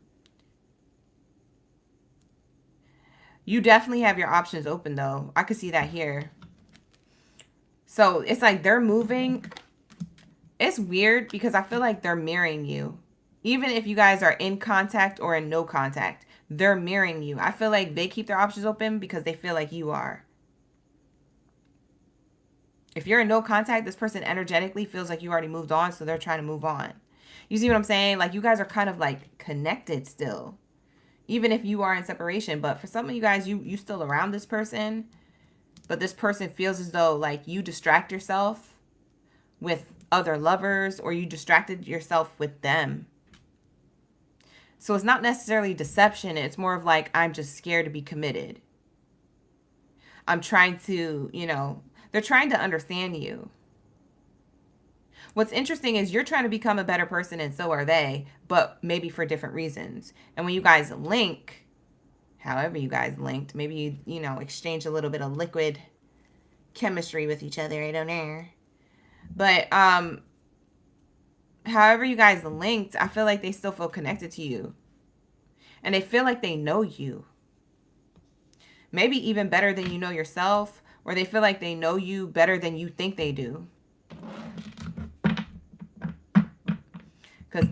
You definitely have your options open, though. I could see that here. So it's like they're moving. It's weird because I feel like they're mirroring you. Even if you guys are in contact or in no contact, they're mirroring you. I feel like they keep their options open because they feel like you are. If you're in no contact, this person energetically feels like you already moved on, so they're trying to move on. You see what I'm saying? Like you guys are kind of like connected still. Even if you are in separation. But for some of you guys, you still around this person. But this person feels as though like you distract yourself with other lovers, or you distracted yourself with them. So it's not necessarily deception. It's more of like, I'm just scared to be committed. I'm trying to, they're trying to understand you. What's interesting is you're trying to become a better person, and so are they, but maybe for different reasons. And when you guys link, however you guys linked, maybe you exchange a little bit of liquid chemistry with each other. I don't know. But however you guys linked, I feel like they still feel connected to you. And they feel like they know you. Maybe even better than you know yourself, or they feel like they know you better than you think they do. Because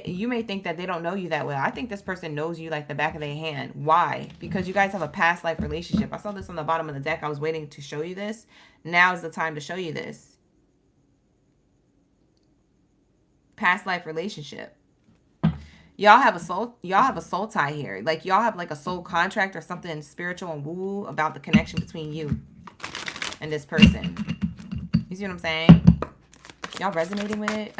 you may think that they don't know you that well. I think this person knows you like the back of their hand. Why? Because you guys have a past life relationship. I saw this on the bottom of the deck. I was waiting to show you this. Now is the time to show you this. Past life relationship. Y'all have a soul tie here. Like y'all have like a soul contract or something spiritual and woo about the connection between you and this person. You see what I'm saying? Y'all resonating with it?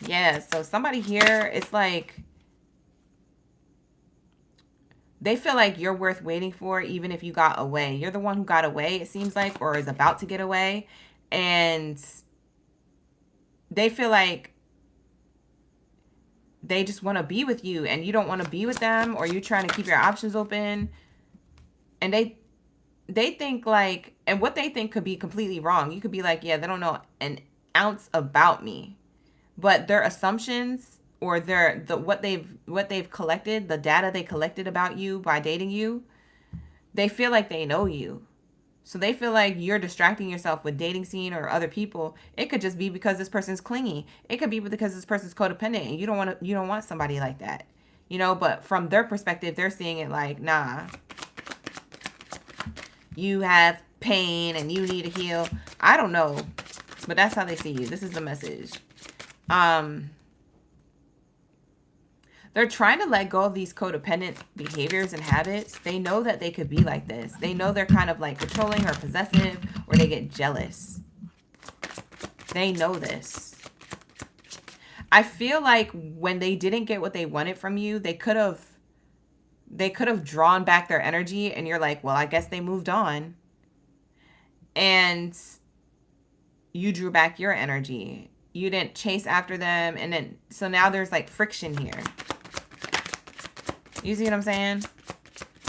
Yeah, so somebody here, it's like they feel like you're worth waiting for even if you got away. You're the one who got away, it seems like, or is about to get away. And they feel like they just want to be with you and you don't want to be with them, or you're trying to keep your options open. And they think like, and what they think could be completely wrong. You could be like, yeah, they don't know an ounce about me. But their assumptions, or what they've collected, the data they collected about you by dating you, they feel like they know you. So they feel like you're distracting yourself with dating scene or other people. It could just be because this person's clingy. It could be because this person's codependent and you don't want somebody like that. But from their perspective, they're seeing it like, nah, you have pain and you need to heal. I don't know, but that's how they see you. This is the message. They're trying to let go of these codependent behaviors and habits. They know that they could be like this. They know they're kind of like controlling or possessive, or they get jealous. They know this. I feel like when they didn't get what they wanted from you, they could have drawn back their energy, and you're like, well, I guess they moved on. And you drew back your energy. You didn't chase after them. And then, so now there's like friction here. You see what I'm saying?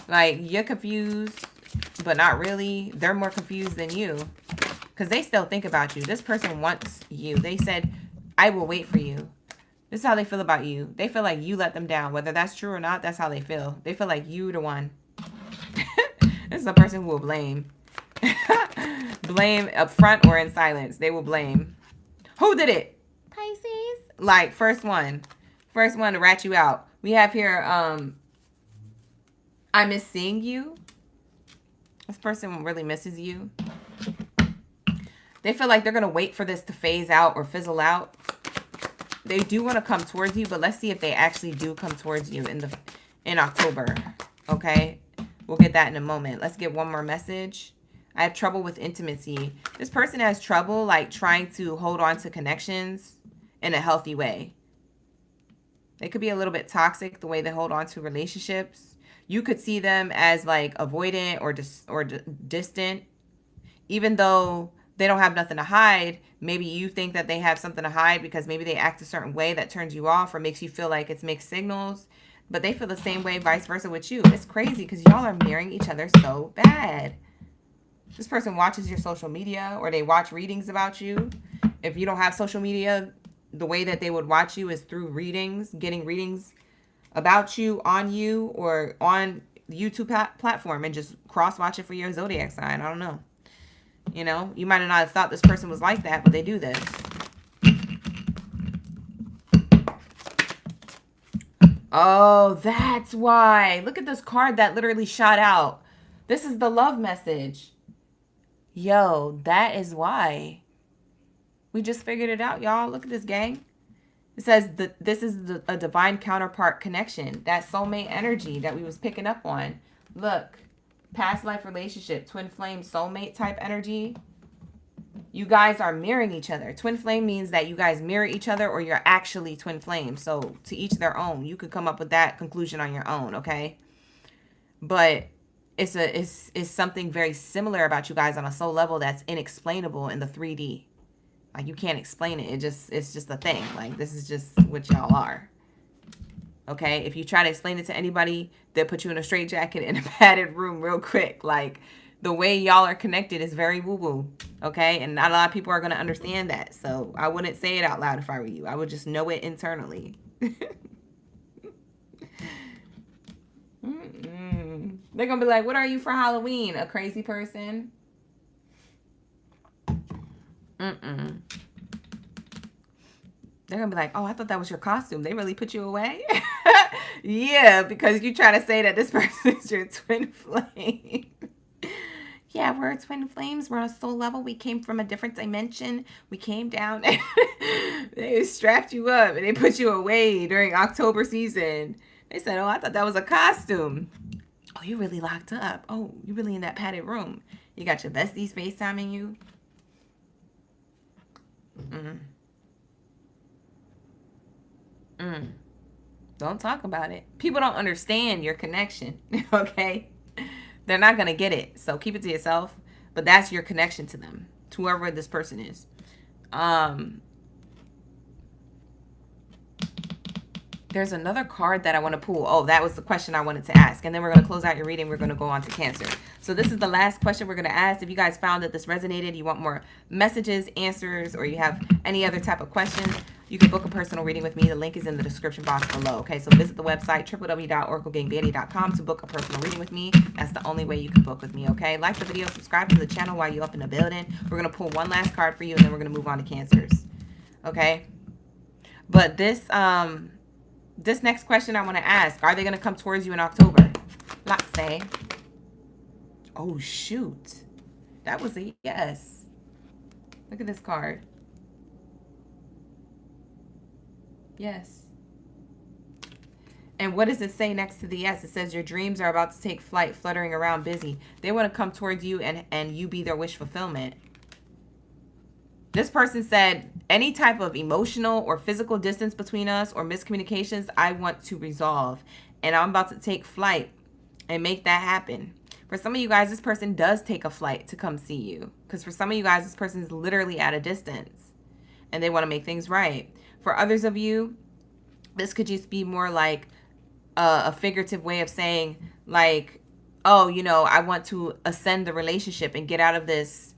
Like, you're confused. but not really. They're more confused than you because they still think about you. This person wants you. They said, I will wait for you. This is how they feel about you. They feel like you let them down. Whether that's true or not, that's how they feel. They feel like you the one. This is a person who will blame. Blame up front or in silence. They will blame. Who did it? Pisces. Like, first one to rat you out. We have here, I miss seeing you. This person really misses you. They feel like they're going to wait for this to phase out or fizzle out. They do want to come towards you, but let's see if they actually do come towards you in October. Okay? We'll get that in a moment. Let's get one more message. I have trouble with intimacy. This person has trouble like trying to hold on to connections in a healthy way. They could be a little bit toxic the way they hold on to relationships. You could see them as like avoidant or distant. Even though they don't have nothing to hide, maybe you think that they have something to hide because maybe they act a certain way that turns you off or makes you feel like it's mixed signals. But they feel the same way vice versa with you. It's crazy because y'all are mirroring each other so bad. This person watches your social media or they watch readings about you. If you don't have social media, the way that they would watch you is through readings, getting readings about you on you or on the YouTube platform and just cross-watch it for your zodiac sign. I don't know. You know, you might have not thought this person was like that, but they do this. Oh, that's why. Look at this card that literally shot out. This is the love message. Yo, that is why. We just figured it out, y'all. Look at this, gang. It says that this is a divine counterpart connection. That soulmate energy that we was picking up on. Look. Past life relationship. Twin flame soulmate type energy. You guys are mirroring each other. Twin flame means that you guys mirror each other or you're actually twin flames. So to each their own. You could come up with that conclusion on your own, okay? But it's something very similar about you guys on a soul level that's inexplainable in the 3D. Like you can't explain it. It's just a thing. Like this is just what y'all are. Okay? If you try to explain it to anybody, they'll put you in a straitjacket in a padded room real quick. Like the way y'all are connected is very woo-woo. Okay? And not a lot of people are going to understand that. So I wouldn't say it out loud if I were you. I would just know it internally. They're going to be like, what are you for Halloween? A crazy person? They're going to be like, oh, I thought that was your costume. They really put you away? Yeah, because you try to say that this person is your twin flame. Yeah, we're twin flames. We're on a soul level. We came from a different dimension. We came down. They strapped you up and they put you away during October season. They said, oh, I thought that was a costume. Oh, you really locked up. Oh, you really in that padded room. You got your besties FaceTiming you. Don't talk about it. People don't understand your connection, okay? They're not going to get it. So keep it to yourself. But that's your connection to them, to whoever this person is. There's another card that I want to pull. Oh, that was the question I wanted to ask. And then we're going to close out your reading. We're going to go on to Cancer. So this is the last question we're going to ask. If you guys found that this resonated, you want more messages, answers, or you have any other type of questions, you can book a personal reading with me. The link is in the description box below. Okay, so visit the website, www.oraclegangbaddie.com to book a personal reading with me. That's the only way you can book with me, okay? Like the video, subscribe to the channel while you're up in the building. We're going to pull one last card for you, and then we're going to move on to Cancers, okay? But this next question I want to ask, are they going to come towards you in October? Let's say. Oh, shoot. That was a yes. Look at this card. Yes. And what does it say next to the yes? It says your dreams are about to take flight, fluttering around busy. They want to come towards you and you be their wish fulfillment. This person said, any type of emotional or physical distance between us or miscommunications, I want to resolve. And I'm about to take flight and make that happen. For some of you guys, this person does take a flight to come see you. Because for some of you guys, this person is literally at a distance. And they want to make things right. For others of you, this could just be more like a figurative way of saying, like, oh, you know, I want to ascend the relationship and get out of this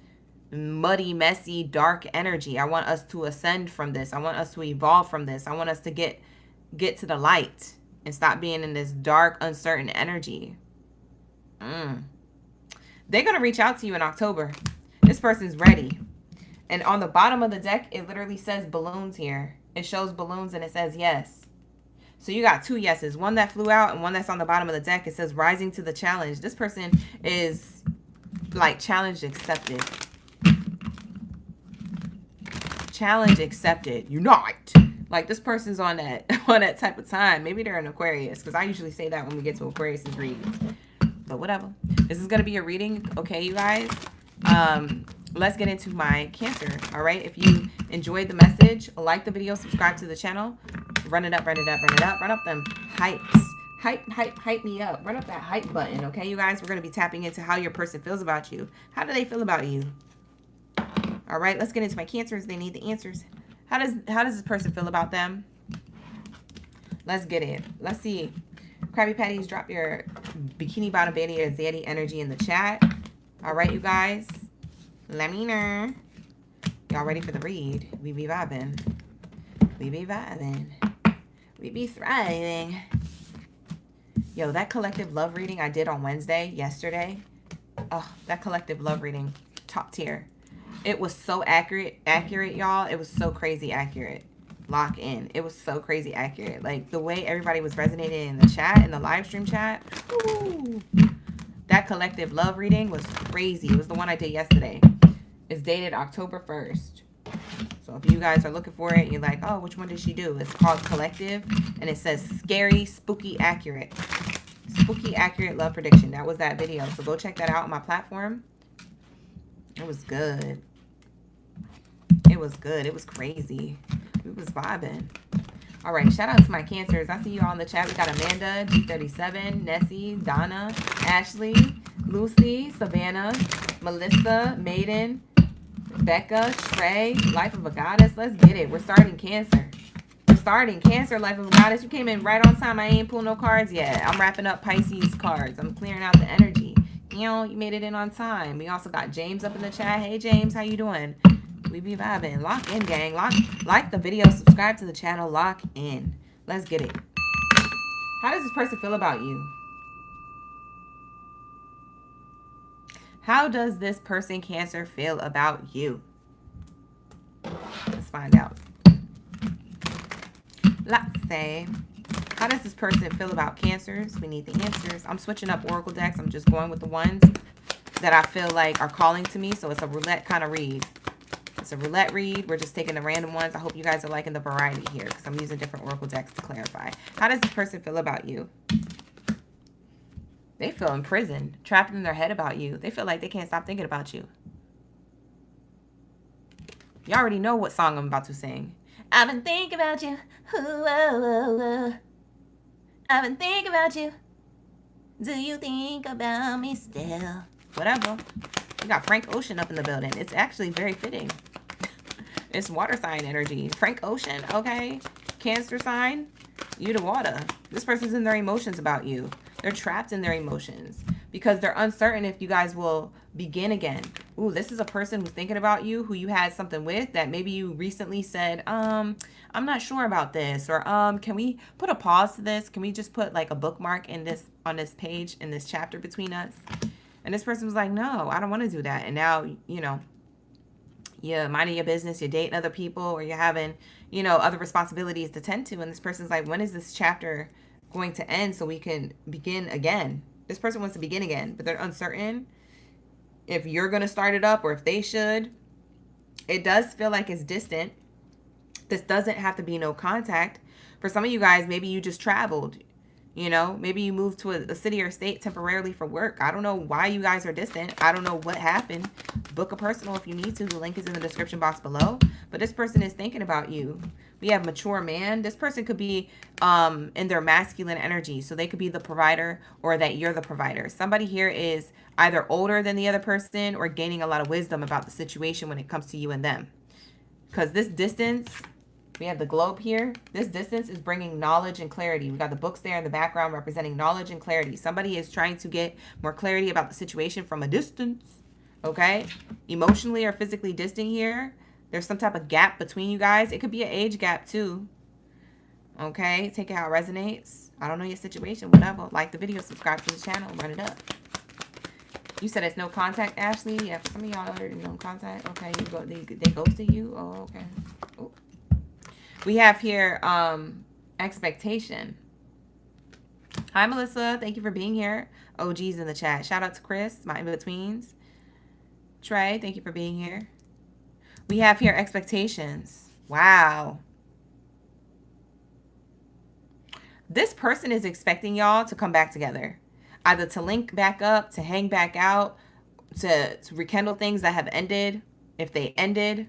muddy, messy, dark energy. I want us to ascend from this. I want us to evolve from this. I want us to get to the light and stop being in this dark, uncertain energy. They're going to reach out to you in October. This person's ready. And on the bottom of the deck, it literally says balloons here. It shows balloons and it says yes. So you got 2 yeses. One that flew out and one that's on the bottom of the deck. It says rising to the challenge. This person is like challenge accepted. Challenge accepted. Unite. Like this person's on that type of time. Maybe they're an Aquarius, because I usually say that when we get to Aquarius's readings. But whatever. This is going to be a reading, okay, you guys? Let's get into my Cancer, all right? If you enjoyed the message, like the video, subscribe to the channel. Run it up, run it up, run it up. Run up them hypes. Hype me up. Run up that hype button, okay, you guys? We're going to be tapping into how your person feels about you. How do they feel about you? All right, let's get into my Cancers. They need the answers. How does this person feel about them? Let's get it. Let's see. Krabby Patties, drop your Bikini Bottom Baddie or Zaddy energy in the chat. All right, you guys. Let me know. Y'all ready for the read? We be vibing. We be vibing. We be thriving. Yo, that collective love reading I did on Wednesday, yesterday. Oh, that collective love reading, top tier. It was so accurate, y'all. It was so crazy accurate. Lock in. It was so crazy accurate. Like the way everybody was resonating in the chat, in the live stream chat. Ooh. That collective love reading was crazy. It was the one I did yesterday. It's dated October 1st. So if you guys are looking for it, you're like, oh, which one did she do? It's called Collective, and it says scary, spooky, accurate. Spooky, accurate love prediction. That was that video. So go check that out on my platform. It was good. It was good. It was crazy. We was vibing. All right, shout out to my Cancers. I see you all in the chat. We got Amanda, G37, Nessie, Donna, Ashley, Lucy, Savannah, Melissa, Maiden, Becca, Trey, Life of a Goddess. Let's get it. We're starting Cancer. We're starting Cancer, Life of a Goddess. You came in right on time. I ain't pulled no cards yet. I'm wrapping up Pisces cards. I'm clearing out the energy. You know, you made it in on time. We also got James up in the chat. Hey, James, how you doing? We be vibing. Lock in, gang. Like the video. Subscribe to the channel. Lock in. Let's get it. How does this person feel about you? How does this person, Cancer, feel about you? Let's find out. Let's say, how does this person feel about Cancers? We need the answers. I'm switching up Oracle decks. I'm just going with the ones that I feel like are calling to me. So it's a roulette kind of read. It's a roulette read. We're just taking the random ones. I hope you guys are liking the variety here because I'm using different Oracle decks to clarify. How does this person feel about you? They feel imprisoned, trapped in their head about you. They feel like they can't stop thinking about you. You already know what song I'm about to sing. I've been thinking about you. Ooh, oh, oh. I've been thinking about you. Do you think about me still? Whatever. We got Frank Ocean up in the building. It's actually very fitting. It's water sign energy. Frank Ocean, okay. Cancer sign, you the water. This person's in their emotions about you. They're trapped in their emotions because they're uncertain if you guys will begin again. Ooh, this is a person who's thinking about you, who you had something with that maybe you recently said, I'm not sure about this, or can we put a pause to this? Can we just put like a bookmark in this on this page in this chapter between us? And this person was like, no, I don't want to do that. And now, you know, you're minding your business, you're dating other people, or you're having, you know, other responsibilities to tend to. And this person's like, when is this chapter going to end so we can begin again? This person wants to begin again, but they're uncertain if you're going to start it up or if they should. It does feel like it's distant. This doesn't have to be no contact. For some of you guys, maybe you just traveled. You know, maybe you moved to a city or state temporarily for work. I don't know why you guys are distant. I don't know what happened. Book a personal if you need to. The link is in the description box below. But this person is thinking about you. We have mature man. This person could be in their masculine energy. So they could be the provider or that you're the provider. Somebody here is either older than the other person or gaining a lot of wisdom about the situation when it comes to you and them. Because this distance We have the globe here. This distance is bringing knowledge and clarity. We got the books there in the background representing knowledge and clarity. Somebody is trying to get more clarity about the situation from a distance. Okay? Emotionally or physically distant here. There's some type of gap between you guys. It could be an age gap too. Okay? Take it how it resonates. I don't know your situation. Whatever. Like the video. Subscribe to the channel. Run it up. You said it's no contact, Ashley. Yeah, for some of y'all already no contact. Okay, they ghosted you. Oh, okay. Ooh. We have here expectation. Hi, Melissa. Thank you for being here. OG's in the chat. Shout out to Chris, my in-betweens. Trey, thank you for being here. We have here expectations. Wow. This person is expecting y'all to come back together. Either to link back up, to hang back out, to rekindle things that have ended, if they ended,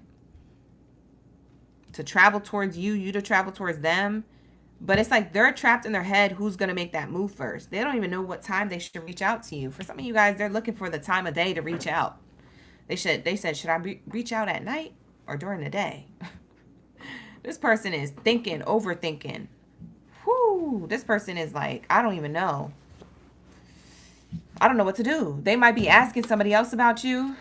to travel towards you, you to travel towards them. But it's like they're trapped in their head who's going to make that move first. They don't even know what time they should reach out to you. For some of you guys, they're looking for the time of day to reach out. They said, should I reach out at night or during the day? This person is thinking, overthinking. Whoo, this person is like, I don't even know. I don't know what to do. They might be asking somebody else about you,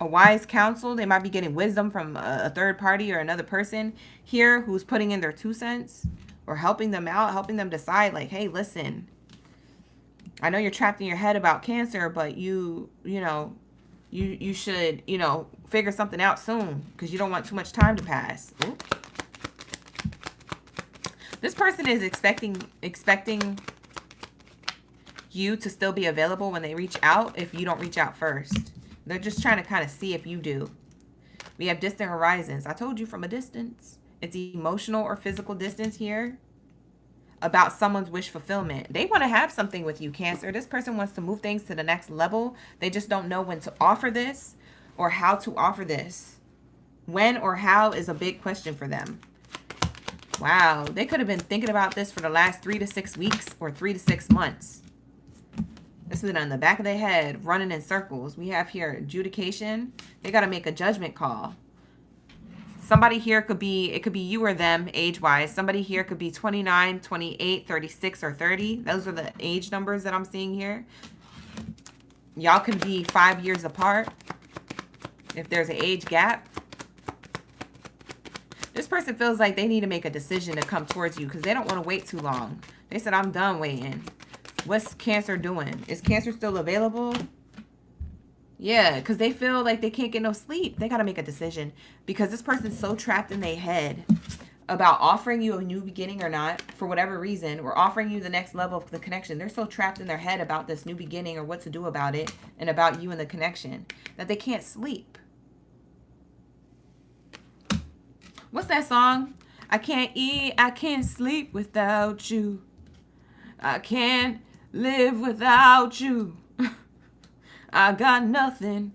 a wise counsel. They might be getting wisdom from a third party or another person here who's putting in their 2 cents or helping them out, helping them decide like, hey, listen, I know you're trapped in your head about Cancer, but you should, figure something out soon because you don't want too much time to pass. Ooh. This person is expecting you to still be available when they reach out if you don't reach out first. They're just trying to kind of see if you do. We have distant horizons. I told you from a distance. It's emotional or physical distance here about someone's wish fulfillment. They want to have something with you, Cancer. This person wants to move things to the next level. They just don't know when to offer this or how to offer this. When or how is a big question for them. Wow. They could have been thinking about this for the last 3 to 6 weeks or 3 to 6 months. This is on the back of their head, running in circles. We have here adjudication. They got to make a judgment call. Somebody here could be, it could be you or them age-wise. Somebody here could be 29, 28, 36, or 30. Those are the age numbers that I'm seeing here. Y'all could be 5 years apart if there's an age gap. This person feels like they need to make a decision to come towards you because they don't want to wait too long. They said, I'm done waiting. What's Cancer doing? Is Cancer still available? Yeah, because they feel like they can't get no sleep. They got to make a decision because this person's so trapped in their head about offering you a new beginning or not for whatever reason, or offering you the next level of the connection. They're so trapped in their head about this new beginning or what to do about it and about you and the connection that they can't sleep. What's that song? I can't eat, I can't sleep without you. I can't live without you. I got nothing.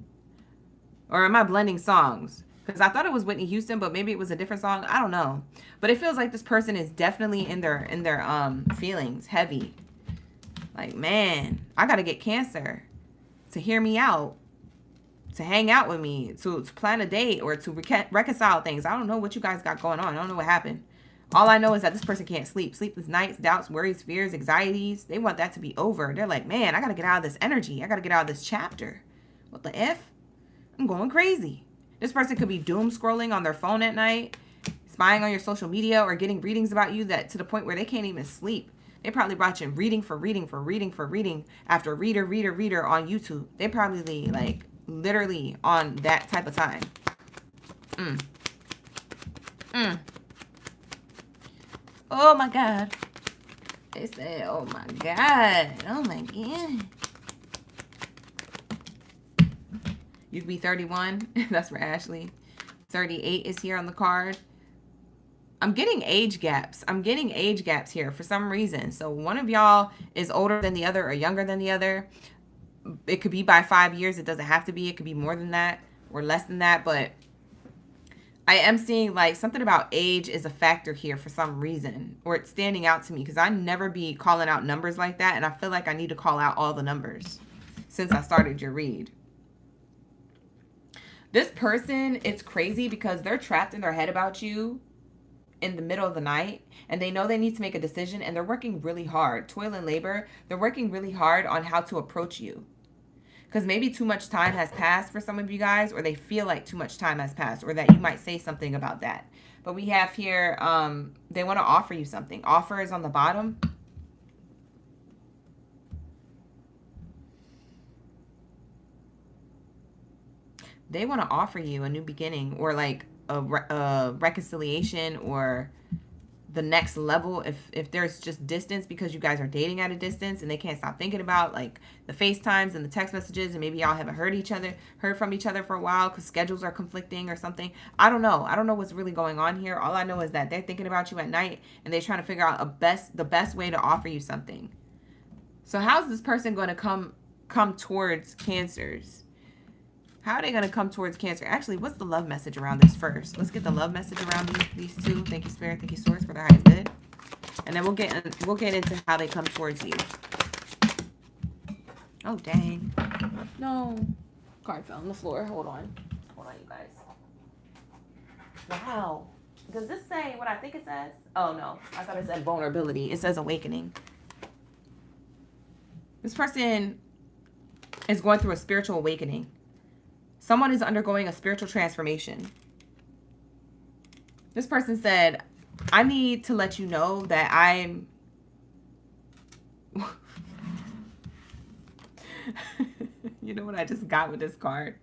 Or am I blending songs? Because I thought it was Whitney Houston, but maybe it was a different song. I don't know. But it feels like this person is definitely in their feelings, heavy. Like, man, I got to get Cancer to hear me out, to hang out with me, to plan a date, or to reconcile things. I don't know what you guys got going on. I don't know what happened. All I know is that this person can't sleep. Sleepless nights, doubts, worries, fears, anxieties. They want that to be over. They're like, man, I got to get out of this energy. I got to get out of this chapter. What the F? I'm going crazy. This person could be doom scrolling on their phone at night, spying on your social media, or getting readings about you that to the point where they can't even sleep. They probably watching reading for reading for reading for reading after reader on YouTube. They probably like literally on that type of time. Oh my God. They say, oh my God. Oh my God. You could be 31. That's for Ashley. 38 is here on the card. I'm getting age gaps. I'm getting age gaps here for some reason. So one of y'all is older than the other or younger than the other. It could be by 5 years. It doesn't have to be. It could be more than that or less than that. But I am seeing like something about age is a factor here for some reason, or it's standing out to me because I never be calling out numbers like that. And I feel like I need to call out all the numbers since I started your read. This person, it's crazy because they're trapped in their head about you in the middle of the night and they know they need to make a decision and they're working really hard, toil and labor. They're working really hard on how to approach you. Because maybe too much time has passed for some of you guys, or they feel like too much time has passed, or that you might say something about that. But we have here, they want to offer you something. Offer is on the bottom. They want to offer you a new beginning, or like a reconciliation, or the next level. If there's just distance because you guys are dating at a distance and they can't stop thinking about like the FaceTimes and the text messages, and maybe y'all haven't heard from each other for a while because schedules are conflicting or something. I don't know what's really going on here. All I know is that they're thinking about you at night and they're trying to figure out the best way to offer you something. So how's this person going to come towards Cancers? How are they going to come towards Cancer? Actually, what's the love message around this first? Let's get the love message around these two. Thank you, Spirit. Thank you, Source, for the highest good. And then we'll get into how they come towards you. Oh, dang. No. Card fell on the floor. Hold on. Hold on, you guys. Wow. Does this say what I think it says? Oh, no. I thought it said vulnerability. It says awakening. This person is going through a spiritual awakening. Someone is undergoing a spiritual transformation. This person said, I need to let you know that I'm... You know what I just got with this card?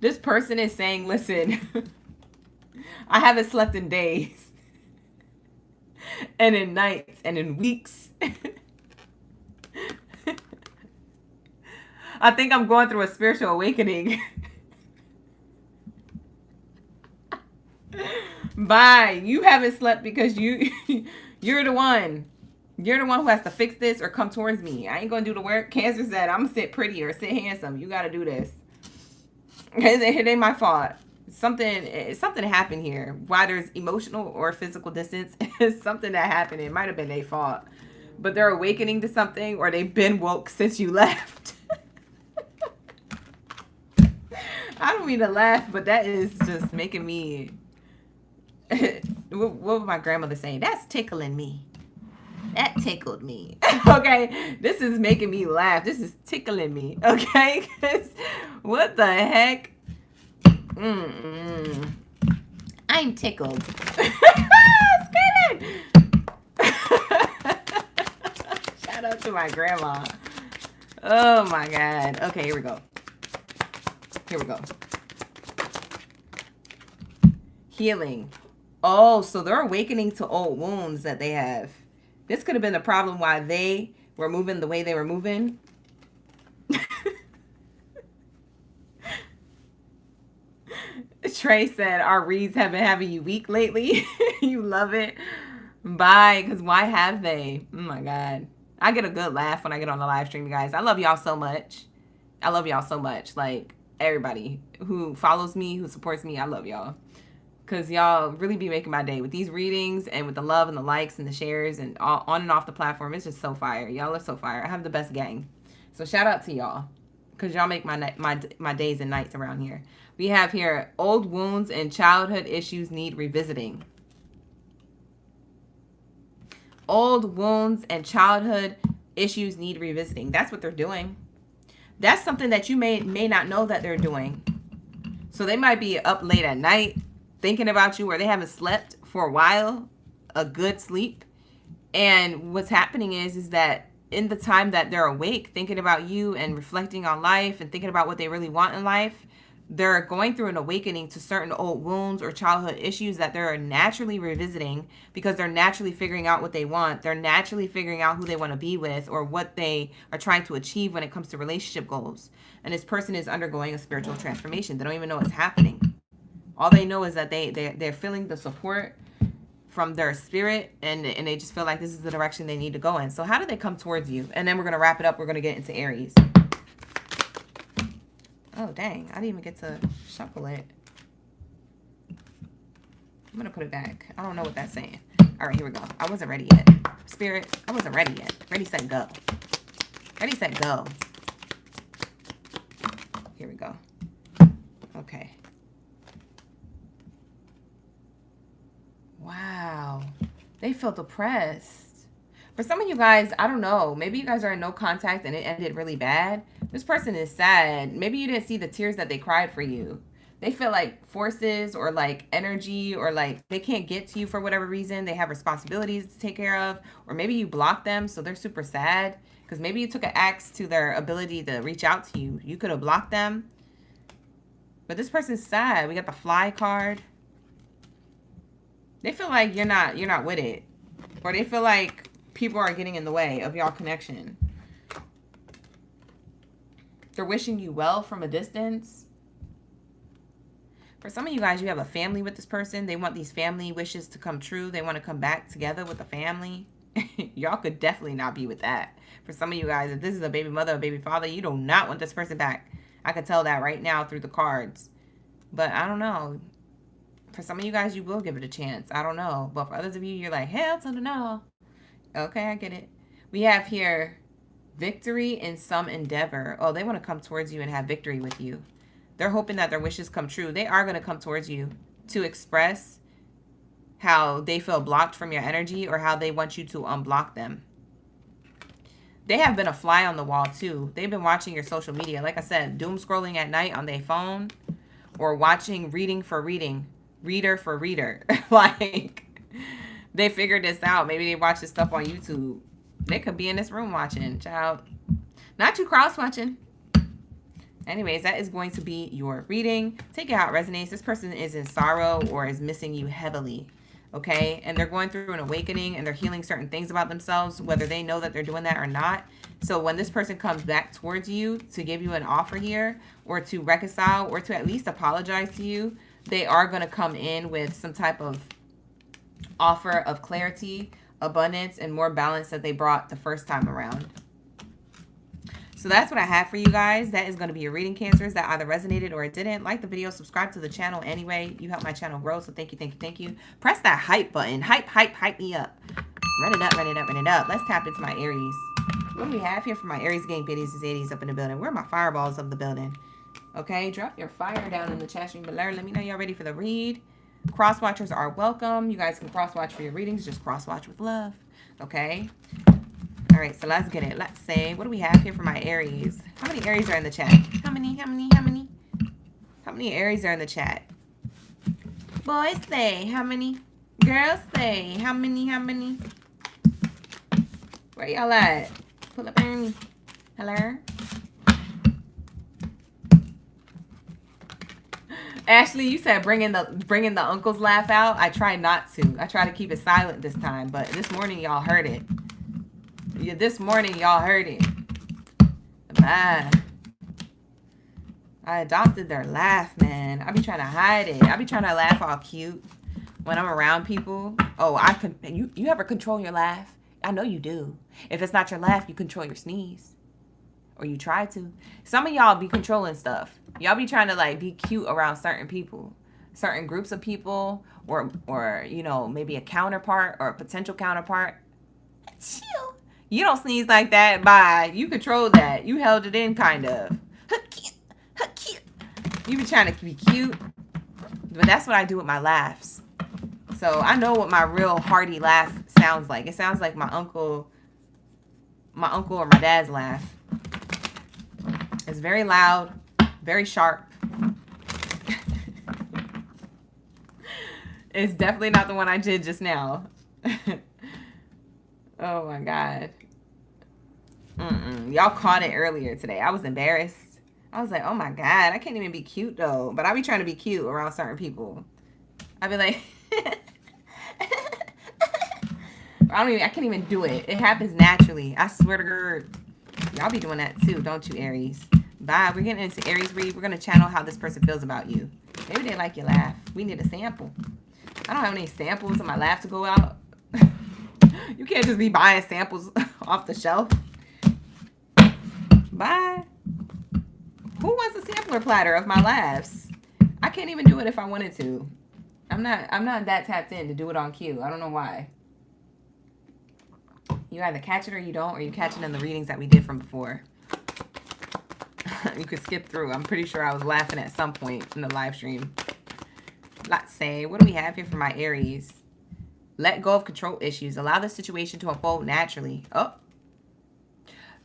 This person is saying, listen, I haven't slept in days and in nights and in weeks. I think I'm going through a spiritual awakening. Bye. You haven't slept because you're the one. You're the one who has to fix this or come towards me. I ain't going to do the work. Cancer said, I'm going to sit pretty or sit handsome. You got to do this. It ain't my fault. Something happened here. Why there's emotional or physical distance is something that happened. It might have been their fault. But they're awakening to something, or they've been woke since you left. I don't mean to laugh, but that is just making me... What would my grandmother say? That's tickling me. That tickled me. Okay? This is making me laugh. This is tickling me. Okay? What the heck? I'm tickled. Screaming! Shout out to my grandma. Oh my God. Okay, here we go. Here we go. Healing. Oh, so they're awakening to old wounds that they have. This could have been the problem why they were moving the way they were moving. Trey said, our reads have been having you weak lately. You love it. Bye. Because why have they? Oh my God. I get a good laugh when I get on the live stream, you guys. I love y'all so much. I love y'all so much. Like, everybody who follows me, who supports me, I love y'all. Because y'all really be making my day with these readings and with the love and the likes and the shares and all, on and off the platform. It's just so fire. Y'all are so fire. I have the best gang. So shout out to y'all. Because y'all make my days and nights around here. We have here, old wounds and childhood issues need revisiting. Old wounds and childhood issues need revisiting. That's what they're doing. That's something that you may not know that they're doing. So they might be up late at night thinking about you, or they haven't slept for a while, a good sleep. And what's happening is that in the time that they're awake, thinking about you and reflecting on life and thinking about what they really want in life, they're going through an awakening to certain old wounds or childhood issues that they're naturally revisiting because they're naturally figuring out what they want. They're naturally figuring out who they want to be with or what they are trying to achieve when it comes to relationship goals. And this person is undergoing a spiritual transformation. They don't even know what's happening. All they know is that they're feeling the support from their spirit, and they just feel like this is the direction they need to go in. So how do they come towards you? And then we're going to wrap it up. We're going to get into Aries. Oh, dang. I didn't even get to shuffle it. I'm going to put it back. I don't know what that's saying. All right, here we go. I wasn't ready yet. Spirit, I wasn't ready yet. Ready, set, go. Ready, set, go. Here we go. Okay. Wow. They feel depressed. For some of you guys, I don't know. Maybe you guys are in no contact and it ended really bad. This person is sad. Maybe you didn't see the tears that they cried for you. They feel like forces or like energy or like they can't get to you for whatever reason. They have responsibilities to take care of. Or maybe you blocked them, so they're super sad. Because maybe you took an axe to their ability to reach out to you. You could have blocked them. But this person's sad. We got the fly card. They feel like you're not with it. Or they feel like people are getting in the way of y'all connection. They're wishing you well from a distance. For some of you guys, you have a family with this person. They want these family wishes to come true. They want to come back together with a family. Y'all could definitely not be with that. For some of you guys, if this is a baby mother or baby father, you do not want this person back. I can tell that right now through the cards. But I don't know. For some of you guys, you will give it a chance. I don't know. But for others of you, you're like, hell to the no. Okay, I get it. We have here victory in some endeavor. Oh, they want to come towards you and have victory with you. They're hoping that their wishes come true. They are going to come towards you to express how they feel blocked from your energy or how they want you to unblock them. They have been a fly on the wall too. They've been watching your social media. Like I said, doom scrolling at night on their phone or watching reading for reading, reader for reader. Like they figured this out. Maybe they watch this stuff on YouTube. They could be in this room watching, child. Not you cross-watching. Anyways, that is going to be your reading. Take it how it resonates. This person is in sorrow or is missing you heavily, okay? And they're going through an awakening and they're healing certain things about themselves, whether they know that they're doing that or not. So when this person comes back towards you to give you an offer here or to reconcile or to at least apologize to you, they are going to come in with some type of offer of clarity, abundance, and more balance that they brought the first time around. So that's what I have for you guys. That is going to be your reading, Cancers, that either resonated or it didn't. Like the video, subscribe to the channel anyway. You help my channel grow, so thank you, thank you, thank you. Press that hype button. Hype, hype, hype me up. Run it up, run it up, run it up. Let's tap into my Aries. What do we have here for my Aries gang biddies and zadies up in the building? Where are my fireballs of the building? Okay, drop your fire down in the chat stream below. Let me know y'all ready for the read. Cross watchers are welcome. You guys can cross watch for your readings. Just cross watch with love. Okay. All right, so let's get it. Let's say, what do we have here for my Aries? How many Aries are in the chat? How many? How many Aries are in the chat? Boys say, how many? Girls say, how many? Where y'all at? Pull up on me. Hello? Ashley, you said bringing the uncle's laugh out. I try not to. I try to keep it silent this time, but this morning y'all heard it. Yeah, this morning y'all heard it. Bye. I adopted their laugh, man. I be trying to hide it. I be trying to laugh all cute when I'm around people. Oh, you ever control your laugh? I know you do. If it's not your laugh, you control your sneeze. Or you try to. Some of y'all be controlling stuff. Y'all be trying to like be cute around certain people, certain groups of people, or you know, maybe a counterpart or a potential counterpart. Chill. You don't sneeze like that. Bye. You controlled that. You held it in, kind of. You be trying to be cute. But that's what I do with my laughs. So I know what my real hearty laugh sounds like. It sounds like my uncle or my dad's laugh. It's very loud, very sharp. It's definitely not the one I did just now. Oh my God. Y'all caught it earlier today. I was embarrassed. I was like, oh my God, I can't even be cute though. But I be trying to be cute around certain people. I be like, I can't even do it. It happens naturally. I swear to God. Y'all be doing that too, don't you, Aries? Bye. We're getting into Aries read. We're going to channel how this person feels about you. Maybe they like your laugh. We need a sample. I don't have any samples of my laugh to go out. You can't just be buying samples off the shelf. Bye. Who wants a sampler platter of my laughs? I can't even do it if I wanted to. I'm not that tapped in to do it on cue. I don't know why. You either catch it or you don't, or you catch it in the readings that we did from before. You could skip through. I'm pretty sure I was laughing at some point in the live stream. Let's say, what do we have here for my Aries? Let go of control issues. Allow the situation to unfold naturally. Oh.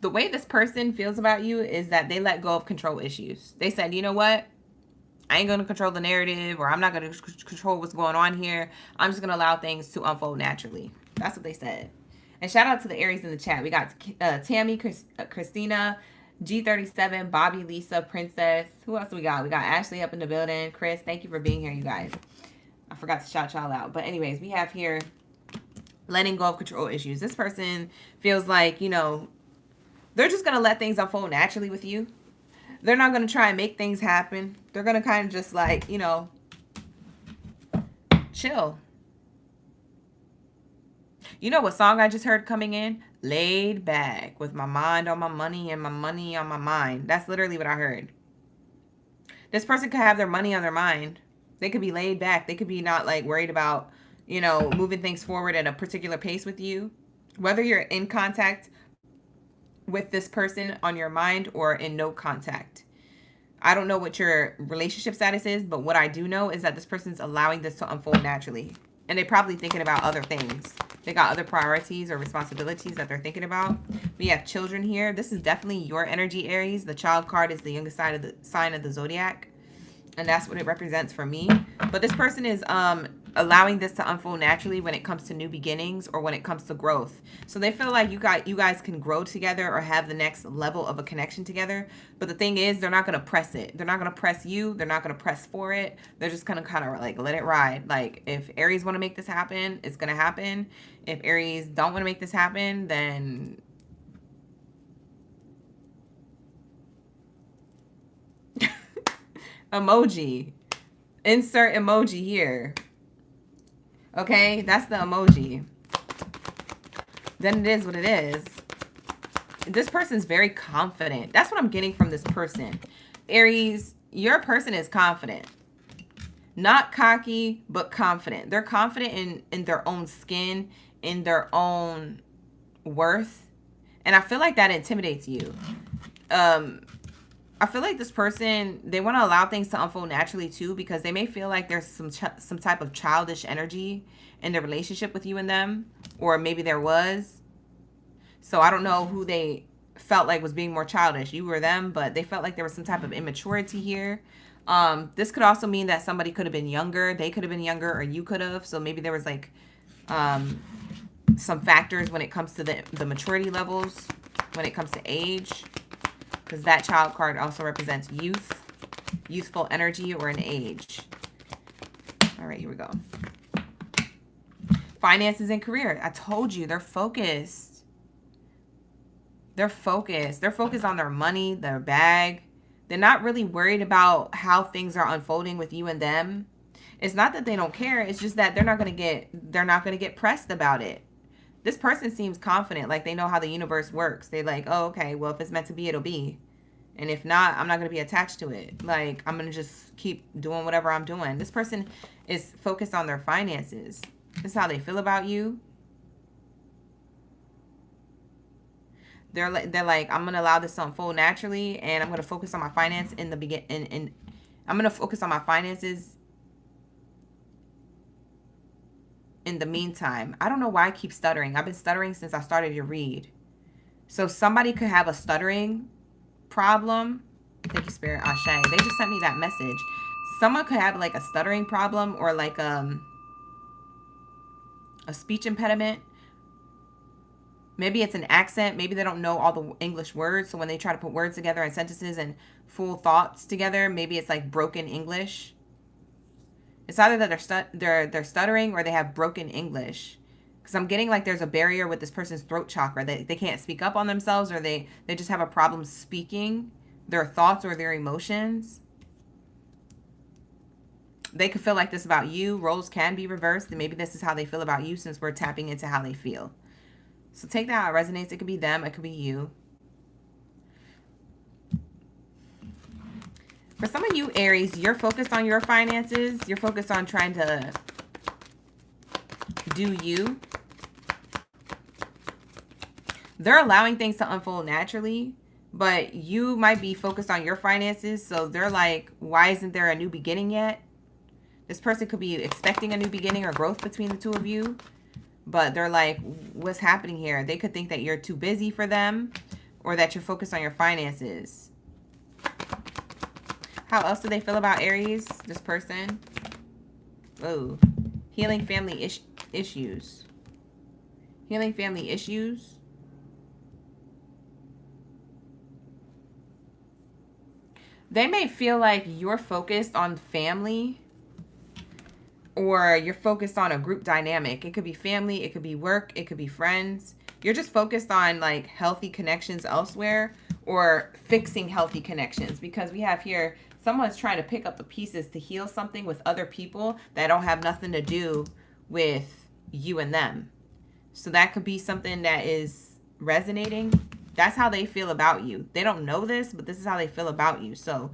The way this person feels about you is that they let go of control issues. They said, you know what? I ain't going to control the narrative, or I'm not going to control what's going on here. I'm just going to allow things to unfold naturally. That's what they said. And shout out to the Aries in the chat. We got Tammy, Christina, G37, Bobby, Lisa, Princess. Who else we got? We got Ashley up in the building. Chris, thank you for being here, you guys. I forgot to shout y'all out. But anyways, we have here letting go of control issues. This person feels like, you know, they're just going to let things unfold naturally with you. They're not going to try and make things happen. They're going to kind of just like, you know, chill. You know what song I just heard coming in? Laid back with my mind on my money and my money on my mind. That's literally what I heard. This person could have their money on their mind. They could be laid back. They could be not like worried about, you know, moving things forward at a particular pace with you. Whether you're in contact with this person on your mind or in no contact. I don't know what your relationship status is, but what I do know is that this person's allowing this to unfold naturally. And they're probably thinking about other things. They got other priorities or responsibilities that they're thinking about. We have children here. This is definitely your energy, Aries. The child card is the youngest sign of the Zodiac. And that's what it represents for me. But this person is allowing this to unfold naturally when it comes to new beginnings or when it comes to growth. So they feel like you guys can grow together or have the next level of a connection together. But the thing is, they're not going to press it. They're not going to press you. They're not going to press for it. They're just going to kind of like let it ride. Like if Aries want to make this happen, it's going to happen. If Aries don't want to make this happen, then emoji. Insert emoji here. Okay, that's the emoji. Then it is what it is. This person's very confident. That's what I'm getting from this person. Aries, your person is confident. Not cocky, but confident. They're confident in their own skin, in their own worth. And I feel like that intimidates you. I feel like this person, they want to allow things to unfold naturally too, because they may feel like there's some type of childish energy in their relationship with you and them, or maybe there was. So I don't know who they felt like was being more childish, you or them, but they felt like there was some type of immaturity here. This could also mean that somebody could have been younger, they could have been younger, or you could have. So maybe there was like some factors when it comes to the maturity levels, when it comes to age. Because that child card also represents youth, youthful energy, or an age. All right, here we go. Finances and career. I told you, they're focused. They're focused. They're focused on their money, their bag. They're not really worried about how things are unfolding with you and them. It's not that they don't care. It's just that they're not going to get pressed about it. This person seems confident, like they know how the universe works. They're like, oh, okay, well, if it's meant to be, it'll be. And if not, I'm not going to be attached to it. Like, I'm going to just keep doing whatever I'm doing. This person is focused on their finances. This is how they feel about you. They're like, I'm going to allow this to unfold naturally, and I'm going to focus on my finance in the beginning. I'm going to focus on my finances in the meantime. I don't know why I keep stuttering. I've been stuttering since I started to read. So somebody could have a stuttering problem. Thank you, Spirit. Ashe. They just sent me that message. Someone could have like a stuttering problem or like a speech impediment. Maybe it's an accent. Maybe they don't know all the English words. So when they try to put words together and sentences and full thoughts together, maybe it's like broken English. It's either that they're stuttering or they have broken English. Because I'm getting like there's a barrier with this person's throat chakra. They can't speak up on themselves, or they just have a problem speaking their thoughts or their emotions. They could feel like this about you. Roles can be reversed, and maybe this is how they feel about you, since we're tapping into how they feel. So take that how it resonates. It could be them. It could be you. For some of you, Aries, you're focused on your finances. You're focused on trying to do you. They're allowing things to unfold naturally, but you might be focused on your finances. So they're like, why isn't there a new beginning yet? This person could be expecting a new beginning or growth between the two of you. But they're like, what's happening here? They could think that you're too busy for them or that you're focused on your finances. How else do they feel about Aries, this person? Oh, healing family issues. Healing family issues. They may feel like you're focused on family or you're focused on a group dynamic. It could be family, it could be work, it could be friends. You're just focused on like healthy connections elsewhere or fixing healthy connections, because we have here someone's trying to pick up the pieces to heal something with other people that don't have nothing to do with you and them. So that could be something that is resonating. That's how they feel about you. They don't know this, but this is how they feel about you. So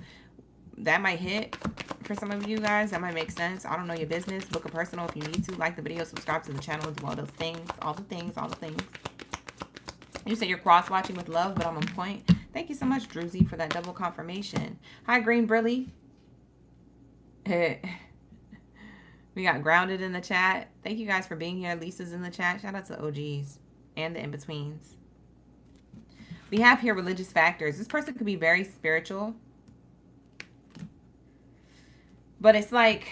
that might hit for some of you guys. That might make sense. I don't know your business. Book a personal if you need to. Like the video, subscribe to the channel, do all those things. All the things, all the things. You say you're cross-watching with love, but I'm on point. Thank you so much, Druzy, for that double confirmation. Hi, Green Brilly. We got Grounded in the chat. Thank you guys for being here. Lisa's in the chat. Shout out to OGs and the in-betweens. We have here religious factors. This person could be very spiritual. But it's like,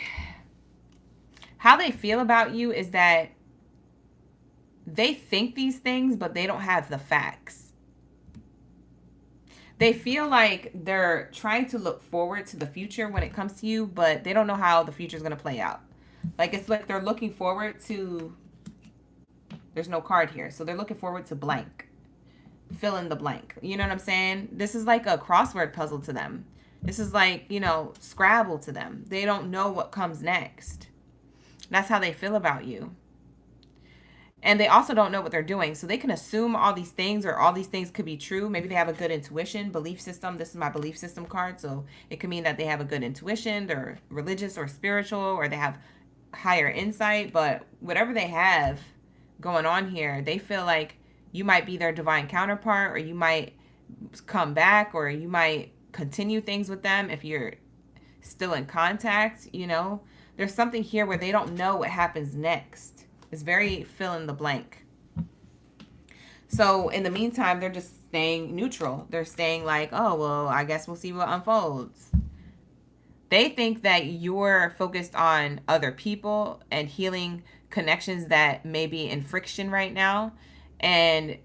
how they feel about you is that they think these things, but they don't have the facts. They feel like they're trying to look forward to the future when it comes to you, but they don't know how the future is going to play out. Like, it's like they're looking forward to, there's no card here, so they're looking forward to blank. Fill in the blank. You know what I'm saying? This is like a crossword puzzle to them. This is like, you know, Scrabble to them. They don't know what comes next. That's how they feel about you. And they also don't know what they're doing. So they can assume all these things, or all these things could be true. Maybe they have a good intuition, belief system. This is my belief system card. So it could mean that they have a good intuition. They're religious or spiritual, or they have higher insight. But whatever they have going on here, they feel like you might be their divine counterpart, or you might come back, or you might continue things with them if you're still in contact. You know, there's something here where they don't know what happens next. It's very fill in the blank. So in the meantime, they're just staying neutral. They're staying like, oh, well, I guess we'll see what unfolds. They think that you're focused on other people and healing connections that may be in friction right now. And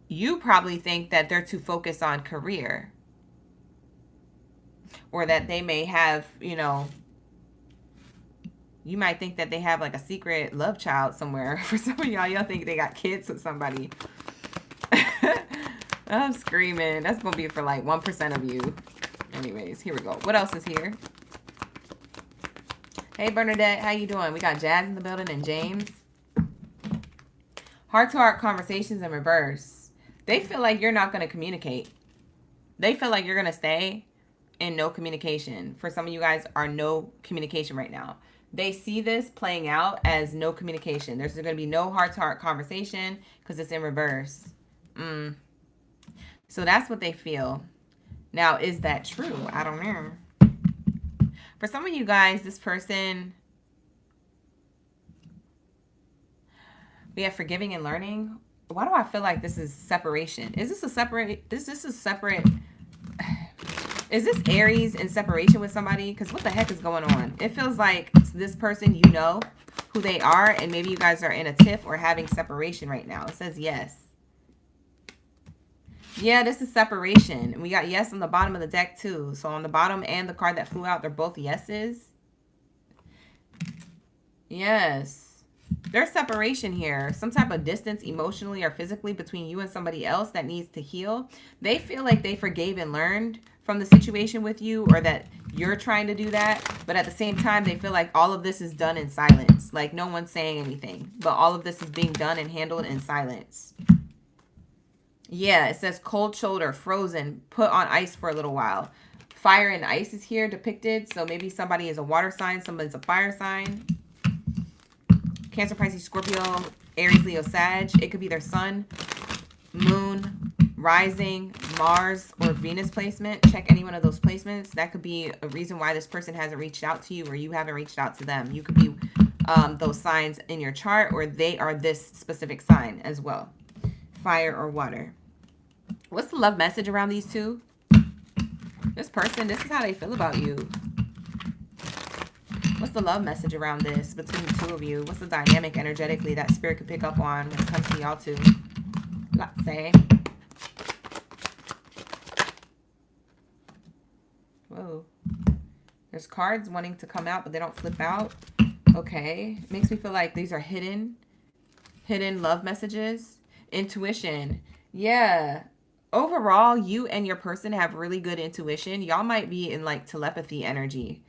you probably think that they're too focused on career, or that they may have, you know, you might think that they have like a secret love child somewhere. For some of y'all think they got kids with somebody. I'm screaming. That's going to be for like 1% of you. Anyways, here we go. What else is here? Hey, Bernadette. How you doing? We got Jazz in the building and James. Heart-to-heart conversations in reverse. They feel like you're not going to communicate. They feel like you're going to stay in no communication. For some of you guys are no communication right now. They see this playing out as no communication. There's going to be no heart-to-heart conversation because it's in reverse. So that's what they feel. Now, is that true? I don't know. For some of you guys, this person, we have forgiving and learning. Why do I feel like this is separation? Is this a separate? Is this a separate? Is this Aries in separation with somebody? Because what the heck is going on? It feels like this person, you know who they are, and maybe you guys are in a tiff or having separation right now. It says yes. Yeah, this is separation. And we got yes on the bottom of the deck too. So on the bottom and the card that flew out, they're both yeses. Yes. There's separation here. Some type of distance emotionally or physically between you and somebody else that needs to heal. They feel like they forgave and learned from the situation with you, or that you're trying to do that. But at the same time, they feel like all of this is done in silence. Like no one's saying anything. But all of this is being done and handled in silence. Yeah, it says cold shoulder, frozen, put on ice for a little while. Fire and ice is here depicted. So maybe somebody is a water sign, somebody's a fire sign. Cancer, Pisces, Scorpio, Aries, Leo, Sag. It could be their sun, moon, rising, Mars or Venus placement. Check any one of those placements. That could be a reason why this person hasn't reached out to you, or you haven't reached out to them. You could be those signs in your chart, or they are this specific sign as well. Fire or water. What's the love message around these two? This person, this is how they feel about you. What's the love message around this between the two of you? What's the dynamic energetically that spirit could pick up on when it comes to y'all two? Let's say. Whoa. There's cards wanting to come out, but they don't flip out. Okay. Makes me feel like these are hidden love messages. Intuition. Yeah. Overall, you and your person have really good intuition. Y'all might be in like telepathy energy.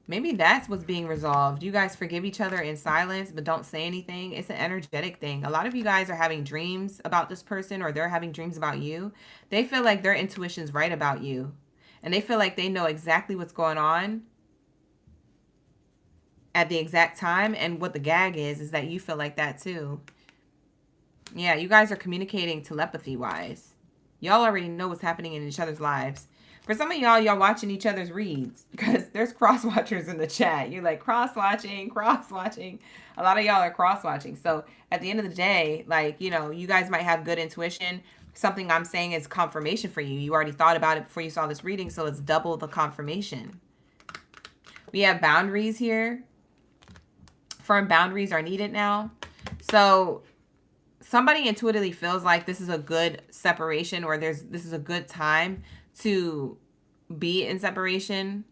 Maybe that's what's being resolved. You guys forgive each other in silence, but don't say anything. It's an energetic thing. A lot of you guys are having dreams about this person, or they're having dreams about you. They feel like their intuition's right about you. And they feel like they know exactly what's going on at the exact time. And what the gag is that you feel like that too. Yeah, you guys are communicating telepathy-wise. Y'all already know what's happening in each other's lives. For some of y'all watching each other's reads, because there's cross-watchers in the chat. You're like, cross-watching. A lot of y'all are cross-watching. So at the end of the day, like, you know, you guys might have good intuition. Something I'm saying is confirmation for you. You already thought about it before you saw this reading, so it's double the confirmation. We have boundaries here. Firm boundaries are needed now. So somebody intuitively feels like this is a good separation, or this is a good time to be in separation,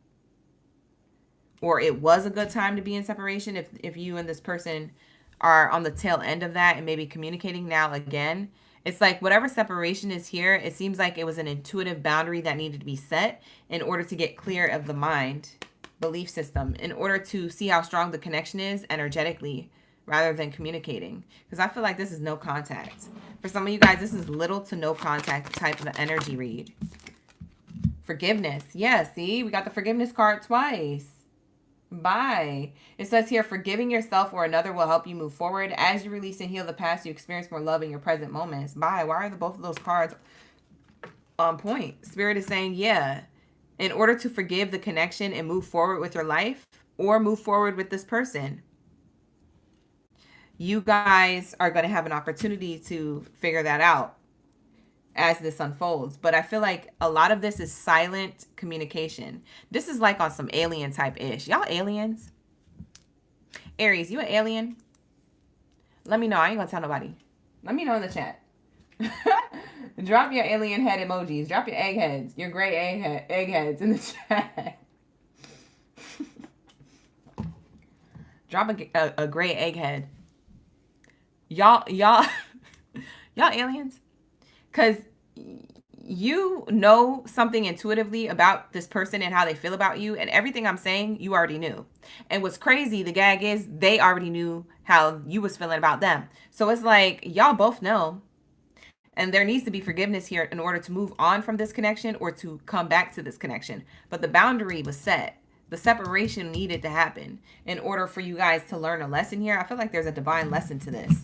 or it was a good time to be in separation if you and this person are on the tail end of that and maybe communicating now again. It's like whatever separation is here, it seems like it was an intuitive boundary that needed to be set in order to get clear of the mind belief system, in order to see how strong the connection is energetically, rather than communicating. Because I feel like this is no contact. For some of you guys, this is little to no contact type of energy read. Forgiveness. Yeah, see? We got the forgiveness card twice. Bye. It says here, forgiving yourself or another will help you move forward. As you release and heal the past, you experience more love in your present moments. Bye. Why are both of those cards on point? Spirit is saying, yeah, in order to forgive the connection and move forward with your life, or move forward with this person, you guys are going to have an opportunity to figure that out as this unfolds. But I feel like a lot of this is silent communication. This is like on some alien type ish. Y'all aliens? Aries, you an alien? Let me know. I ain't gonna tell nobody. Let me know in the chat. Drop your alien head emojis. Drop your egg heads. Your gray egg heads in the chat. Drop a gray egg head. Y'all aliens? Because you know something intuitively about this person and how they feel about you, and everything I'm saying, you already knew. And what's crazy, the gag is, they already knew how you was feeling about them. So it's like, y'all both know. And there needs to be forgiveness here in order to move on from this connection, or to come back to this connection. But the boundary was set. The separation needed to happen in order for you guys to learn a lesson here. I feel like there's a divine lesson to this.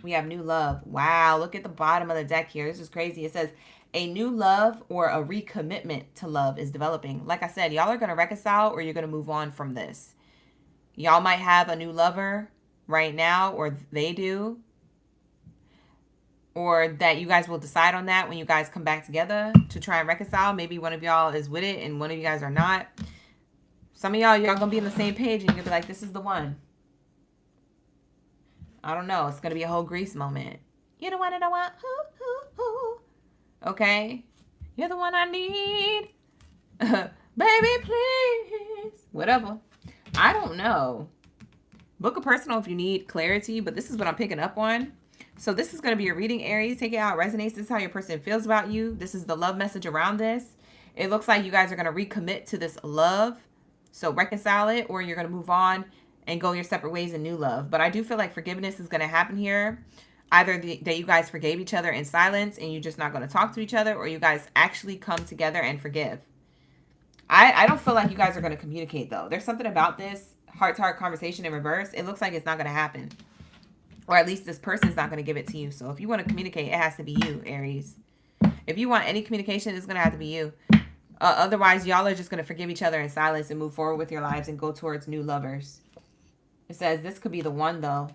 We have new love. Wow, look at the bottom of the deck here. This is crazy. It says a new love or a recommitment to love is developing. Like I said, y'all are going to reconcile, or you're going to move on from this. Y'all might have a new lover right now, or they do. Or that you guys will decide on that when you guys come back together to try and reconcile. Maybe one of y'all is with it and one of you guys are not. Some of y'all going to be on the same page, and you're going to be like, this is the one. I don't know. It's going to be a whole Grease moment. You're the one that I want. Okay? You're the one I need. Baby, please. Whatever. I don't know. Book a personal if you need clarity, but this is what I'm picking up on. So this is going to be a reading, Aries. Take it out. Resonates. This is how your person feels about you. This is the love message around this. It looks like you guys are going to recommit to this love. So reconcile it, or you're going to move on and go your separate ways in new love. But I do feel like forgiveness is going to happen here. Either that you guys forgave each other in silence and you're just not going to talk to each other, or you guys actually come together and forgive. I don't feel like you guys are going to communicate, though. There's something about this heart-to-heart conversation in reverse. It looks like it's not going to happen. Or at least this person's not going to give it to you. So if you want to communicate, it has to be you, Aries. If you want any communication, it's going to have to be you. Otherwise, y'all are just going to forgive each other in silence and move forward with your lives and go towards new lovers. It says this could be the one, though.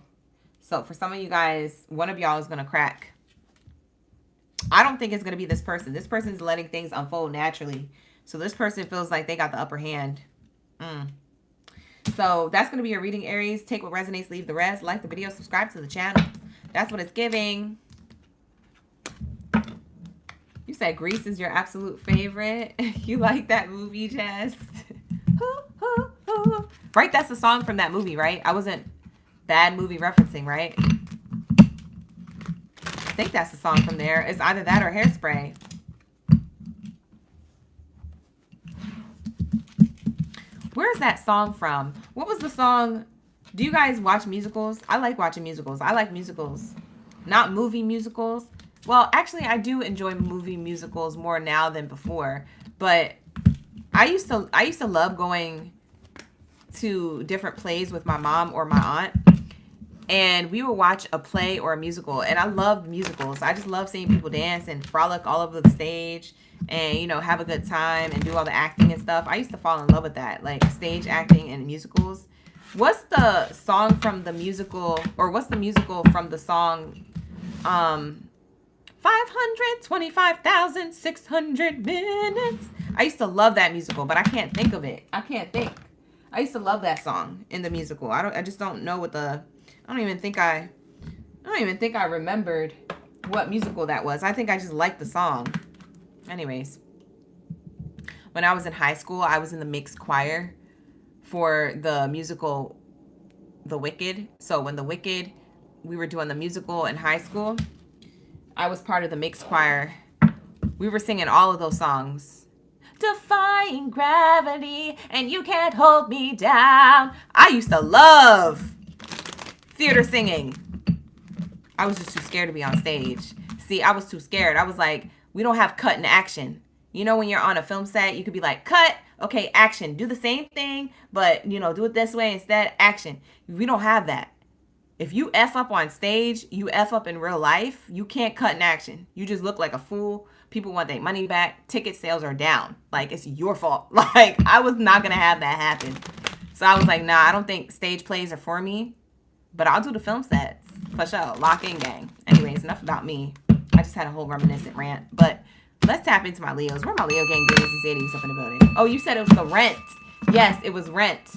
So for some of you guys, one of y'all is going to crack. I don't think it's going to be this person. This person is letting things unfold naturally. So this person feels like they got the upper hand. So that's going to be your reading, Aries. Take what resonates, leave the rest. Like the video, subscribe to the channel. That's what it's giving. You said Grease is your absolute favorite. You like that movie, Jess? Right, that's the song from that movie, right? I wasn't bad movie referencing, right? I think that's the song from there. It's either that or Hairspray. Where's that song from? What was the song? Do you guys watch musicals? I like watching musicals. I like musicals. Not movie musicals. Well, actually, I do enjoy movie musicals more now than before. But I used to love going to different plays with my mom or my aunt. And we would watch a play or a musical. And I loved musicals. I just love seeing people dance and frolic all over the stage. And, you know, have a good time and do all the acting and stuff. I used to fall in love with that. Like stage acting and musicals. What's the song from the musical? Or what's the musical from the song 525,600 minutes? I used to love that musical, but I can't think of it. I can't think. I used to love that song in the musical. I just don't know what the... I don't even think I remembered what musical that was. I think I just liked the song. Anyways, when I was in high school, I was in the mixed choir for the musical The Wicked. So when The Wicked, we were doing the musical in high school, I was part of the mixed choir. We were singing all of those songs. Defying gravity and you can't hold me down. I used to love theater singing. I was just too scared to be on stage. See, I was too scared. I was like, we don't have cut and action. You know, when you're on a film set, you could be like, cut, okay, action. Do the same thing, but, you know, do it this way instead, action. We don't have that. If you F up on stage, you F up in real life, you can't cut and action. You just look like a fool. People want their money back. Ticket sales are down. Like, it's your fault. Like, I was not going to have that happen. So I was like, nah, I don't think stage plays are for me. But I'll do the film sets. For sure. Lock in, gang. Anyways, enough about me. I just had a whole reminiscent rant. But let's tap into my Leos. Where are my Leo gang Baddies and Zadies up in the building? Oh, you said it was the Rent. Yes, it was Rent.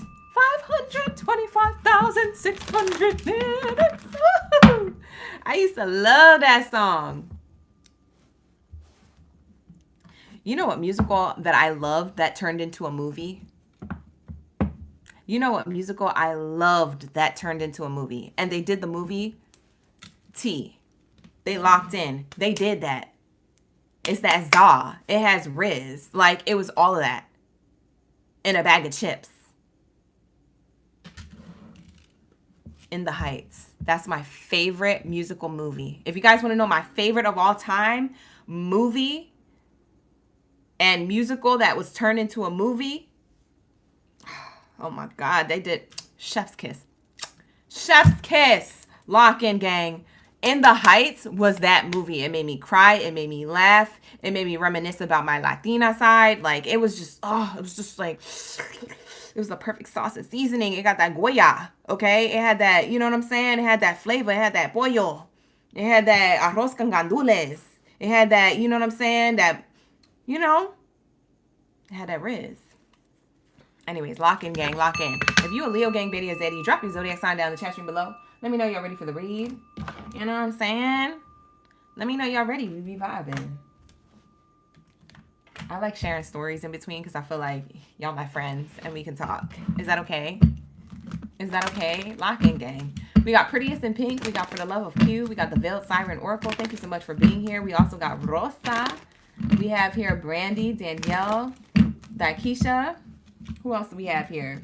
525,600 minutes. Woo! I used to love that song. You know what musical that I loved that turned into a movie? You know what musical I loved that turned into a movie? And they did the movie T. They locked in. They did that. It's that ZA. It has Riz. Like, it was all of that. In a bag of chips. In the Heights. That's my favorite musical movie. If you guys want to know my favorite of all time movie and musical that was turned into a movie, oh my God, they did Chef's Kiss. Chef's Kiss. Lock in, gang. In the Heights was that movie. It made me cry. It made me laugh. It made me reminisce about my Latina side. Like, it was just, oh, it was just like, it was the perfect sauce and seasoning. It got that Goya, okay? It had that, you know what I'm saying? It had that flavor. It had that pollo. It had that arroz con gandules. It had that, you know what I'm saying? That, you know, it had that Riz. Anyways, lock in, gang, lock in. If you a Leo gang, Baddie or Zaddy, drop your zodiac sign down in the chat stream below. Let me know y'all ready for the read. You know what I'm saying? Let me know y'all ready. We be vibing. I like sharing stories in between because I feel like y'all my friends and we can talk. Is that okay? Is that okay? Lock in, gang. We got Prettiest in Pink. We got For the Love of Q. We got the Veiled Siren Oracle. Thank you so much for being here. We also got Rosa. We have here Brandy, Danielle, Daikisha. Who else do we have here?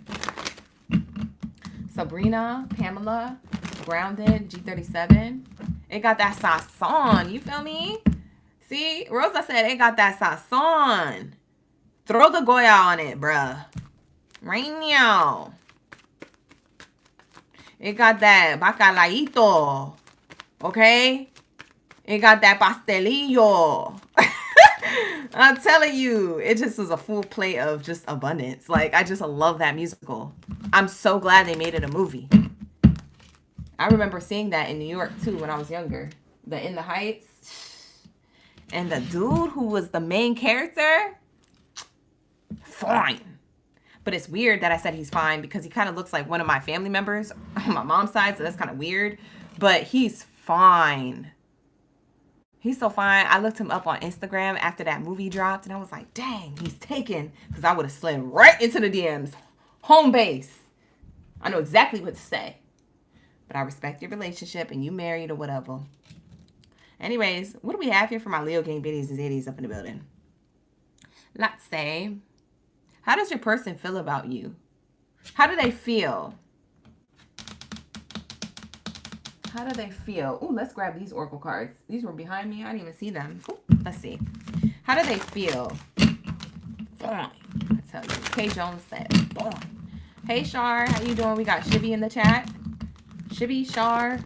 Sabrina, Pamela, Grounded, G37. It got that sazon. You feel me? See, Rosa said it got that sazon. Throw the Goya on it, bruh. Right now. It got that bacalaito. Okay? It got that pastelillo. I'm telling you, it just was a full plate of just abundance. Like, I just love that musical. I'm so glad they made it a movie. I remember seeing that in New York too when I was younger. The In the Heights. And the dude who was the main character, fine. But it's weird that I said he's fine because he kind of looks like one of my family members on my mom's side, so that's kind of weird. But he's fine. He's so fine. I looked him up on Instagram after that movie dropped, and I was like, dang, he's taken. Because I would have slid right into the DMs. Home base. I know exactly what to say. But I respect your relationship, and you married or whatever. Anyways, what do we have here for my Leo gang biddies and zaddies up in the building? Let's say, how does your person feel about you? How do they feel? How do they feel? Ooh, let's grab these oracle cards. These were behind me. I didn't even see them. Ooh, let's see. How do they feel? Fine. I tell you. K. Jones said, fine. Hey, Shar. How you doing? We got Shibby in the chat. Shibby, Shar,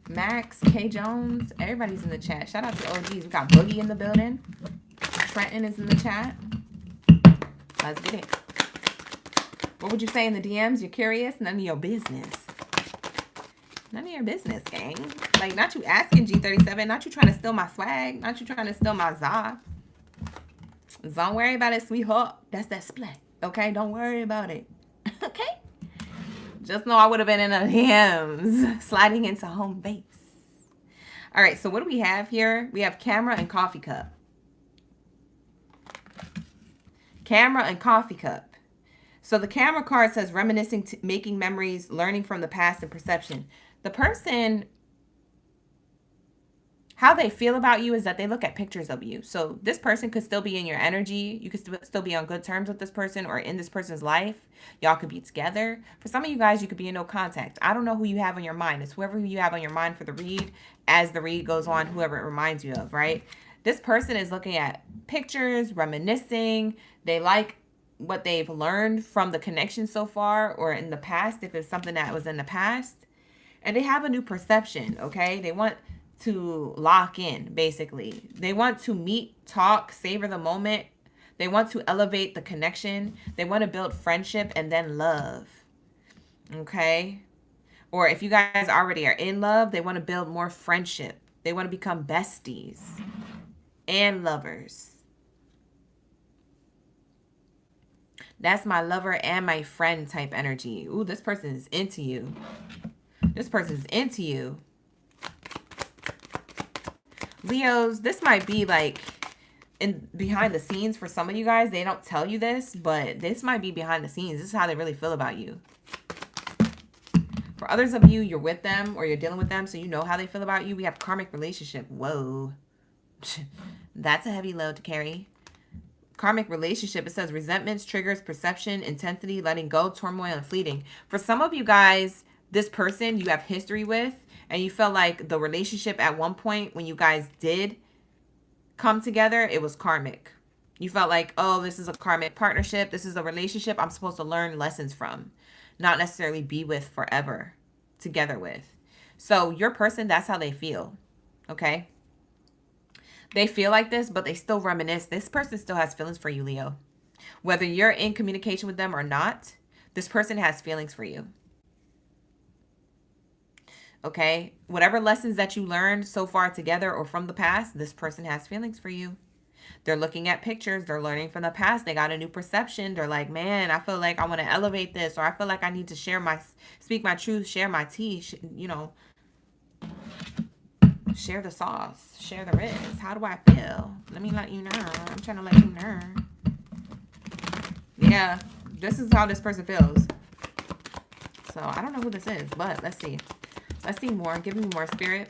Max, K. Jones. Everybody's in the chat. Shout out to OGs. We got Boogie in the building. Trenton is in the chat. Let's get it. What would you say in the DMs? You're curious? None of your business. None of your business, gang. Like, not you asking, G37. Not you trying to steal my swag. Not you trying to steal my za. Don't worry about it, sweetheart. That's that splat. Okay? Don't worry about it. Okay? Just know I would have been in the DMs. Sliding into home base. All right, so what do we have here? We have camera and coffee cup. Camera and coffee cup. So the camera card says reminiscing, making memories, learning from the past, and perception. The person, how they feel about you is that they look at pictures of you. So this person could still be in your energy. You could still be on good terms with this person or in this person's life. Y'all could be together. For some of you guys, you could be in no contact. I don't know who you have on your mind. It's whoever you have on your mind for the read. As the read goes on, whoever it reminds you of, right? This person is looking at pictures, reminiscing. They like what they've learned from the connection so far or in the past, if it's something that was in the past. And they have a new perception, okay? They want to lock in, basically. They want to meet, talk, savor the moment. They want to elevate the connection. They want to build friendship and then love, okay? Or if you guys already are in love, they want to build more friendship. They want to become besties and lovers. That's my lover and my friend type energy. Ooh, this person is into you. This person's into you. Leos, this might be like in behind the scenes for some of you guys. They don't tell you this, but this might be behind the scenes. This is how they really feel about you. For others of you, you're with them or you're dealing with them, so you know how they feel about you. We have karmic relationship. Whoa. That's a heavy load to carry. Karmic relationship, it says resentments, triggers, perception, intensity, letting go, turmoil, and fleeting. For some of you guys, this person you have history with, and you felt like the relationship at one point when you guys did come together, it was karmic. You felt like, oh, this is a karmic partnership. This is a relationship I'm supposed to learn lessons from, not necessarily be with forever, together with. So your person, that's how they feel, okay? They feel like this, but they still reminisce. This person still has feelings for you, Leo. Whether you're in communication with them or not, this person has feelings for you. Okay? Whatever lessons that you learned so far together or from the past, this person has feelings for you. They're looking at pictures. They're learning from the past. They got a new perception. They're like, man, I feel like I want to elevate this, or I feel like I need to speak my truth, share my tea, you know, share the sauce, share the ribs. How do I feel? Let me let you know. I'm trying to let you know. Yeah, this is how this person feels. So I don't know who this is, but let's see. Let's see more. Give me more, spirit.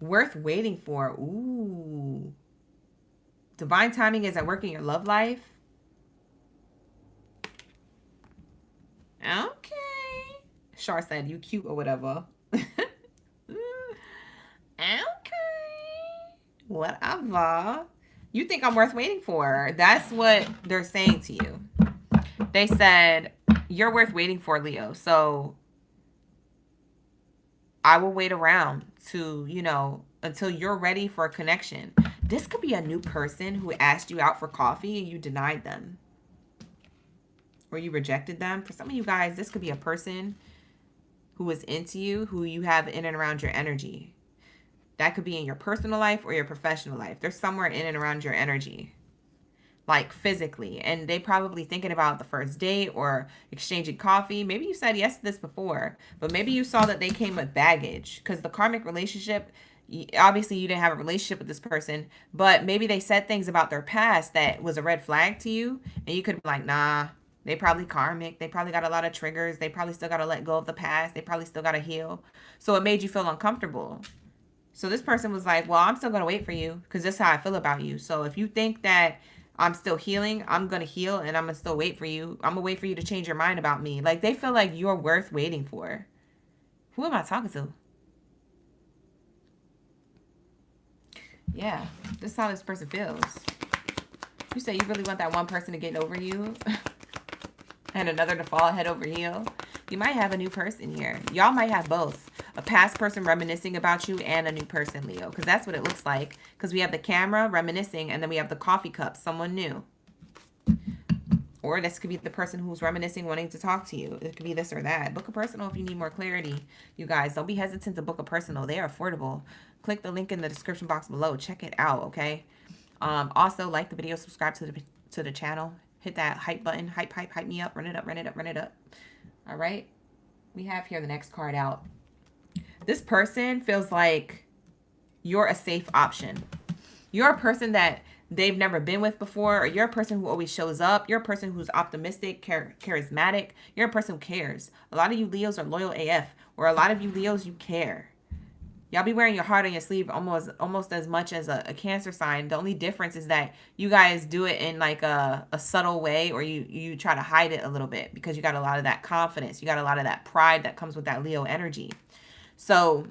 Worth waiting for. Ooh. Divine timing is at work in your love life. Okay. Shar said, you cute or whatever. Okay. Whatever. You think I'm worth waiting for. That's what they're saying to you. They said, you're worth waiting for, Leo. So I will wait around to, you know, until you're ready for a connection. This could be a new person who asked you out for coffee and you denied them. Or you rejected them. For some of you guys, this could be a person who is into you, who you have in and around your energy. That could be in your personal life or your professional life. They're somewhere in and around your energy, like physically. And they probably thinking about the first date or exchanging coffee. Maybe you said yes to this before, but maybe you saw that they came with baggage, because the karmic relationship, obviously you didn't have a relationship with this person, but maybe they said things about their past that was a red flag to you. And you could be like, nah, they probably karmic. They probably got a lot of triggers. They probably still got to let go of the past. They probably still got to heal. So it made you feel uncomfortable. So this person was like, well, I'm still going to wait for you because this is how I feel about you. So if you think that I'm still healing, I'm going to heal and I'm going to still wait for you. I'm going to wait for you to change your mind about me. Like, they feel like you're worth waiting for. Who am I talking to? Yeah, this is how this person feels. You say you really want that one person to get over you and another to fall head over heel. You might have a new person here. Y'all might have both. A past person reminiscing about you and a new person, Leo. Because that's what it looks like. Because we have the camera reminiscing and then we have the coffee cup, someone new. Or this could be the person who's reminiscing, wanting to talk to you. It could be this or that. Book a personal if you need more clarity. You guys, don't be hesitant to book a personal. They are affordable. Click the link in the description box below. Check it out, okay? Also, like the video, subscribe to the channel. Hit that hype button. Hype me up. Run it up, run it up, run it up. All right? We have here the next card out. This person feels like you're a safe option. You're a person that they've never been with before, or you're a person who always shows up. You're a person who's optimistic, charismatic. You're a person who cares. A lot of you Leos are loyal AF, or a lot of you Leos, you care. Y'all be wearing your heart on your sleeve almost as much as a Cancer sign. The only difference is that you guys do it in like a subtle way, or you try to hide it a little bit because you got a lot of that confidence. You got a lot of that pride that comes with that Leo energy. So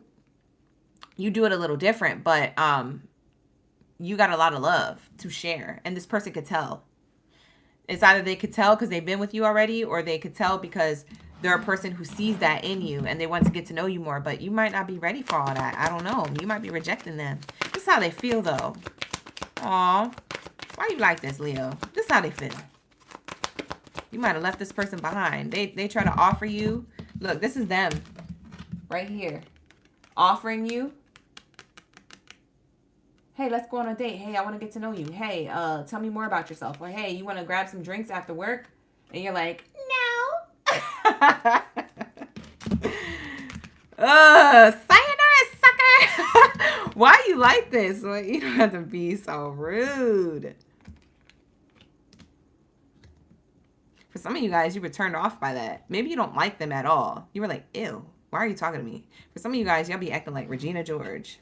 you do it a little different, but you got a lot of love to share. And this person could tell. It's either they could tell because they've been with you already, or they could tell because they're a person who sees that in you and they want to get to know you more, but you might not be ready for all that. I don't know. You might be rejecting them. This is how they feel, though. Aw. Why you like this, Leo? This is how they feel. You might have left this person behind. They try to offer you. Look, this is them right here. Offering you. Hey, let's go on a date. Hey, I want to get to know you. Hey, tell me more about yourself. Or hey, you want to grab some drinks after work? And you're like, no. Sayonara, sucker. Why you like this? Well, you don't have to be so rude. For some of you guys, you were turned off by that. Maybe you don't like them at all. You were like, ew, why are you talking to me? For some of you guys, y'all be acting like Regina George.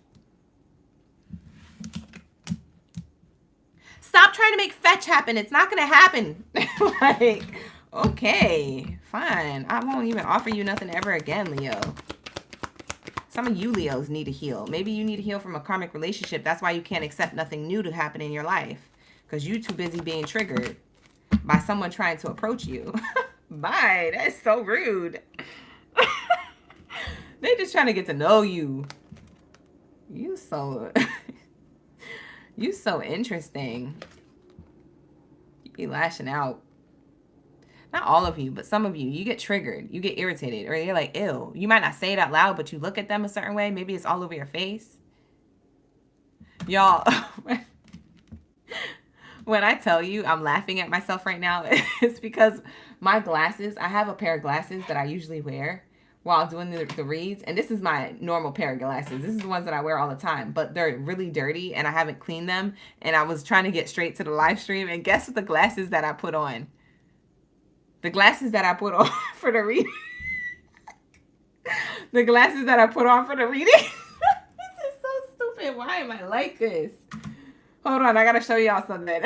Stop trying to make fetch happen. It's not going to happen. Like, okay, fine. I won't even offer you nothing ever again, Leo. Some of you Leos need to heal. Maybe you need to heal from a karmic relationship. That's why you can't accept nothing new to happen in your life. Because you're too busy being triggered by someone trying to approach you. Bye. That's so rude. They just trying to get to know you. You so... You so interesting. You be lashing out. Not all of you, but some of you. You get triggered. You get irritated. Or you're like, ew. You might not say it out loud, but you look at them a certain way. Maybe it's all over your face. Y'all, when I tell you I'm laughing at myself right now, it's because my glasses, I have a pair of glasses that I usually wear while doing the reads. And this is my normal pair of glasses. This is the ones that I wear all the time. But they're really dirty and I haven't cleaned them. And I was trying to get straight to the live stream. And guess what the glasses that I put on? The glasses that I put on for the reading. The glasses that I put on for the reading. This is so stupid. Why am I like this? Hold on. I got to show y'all something.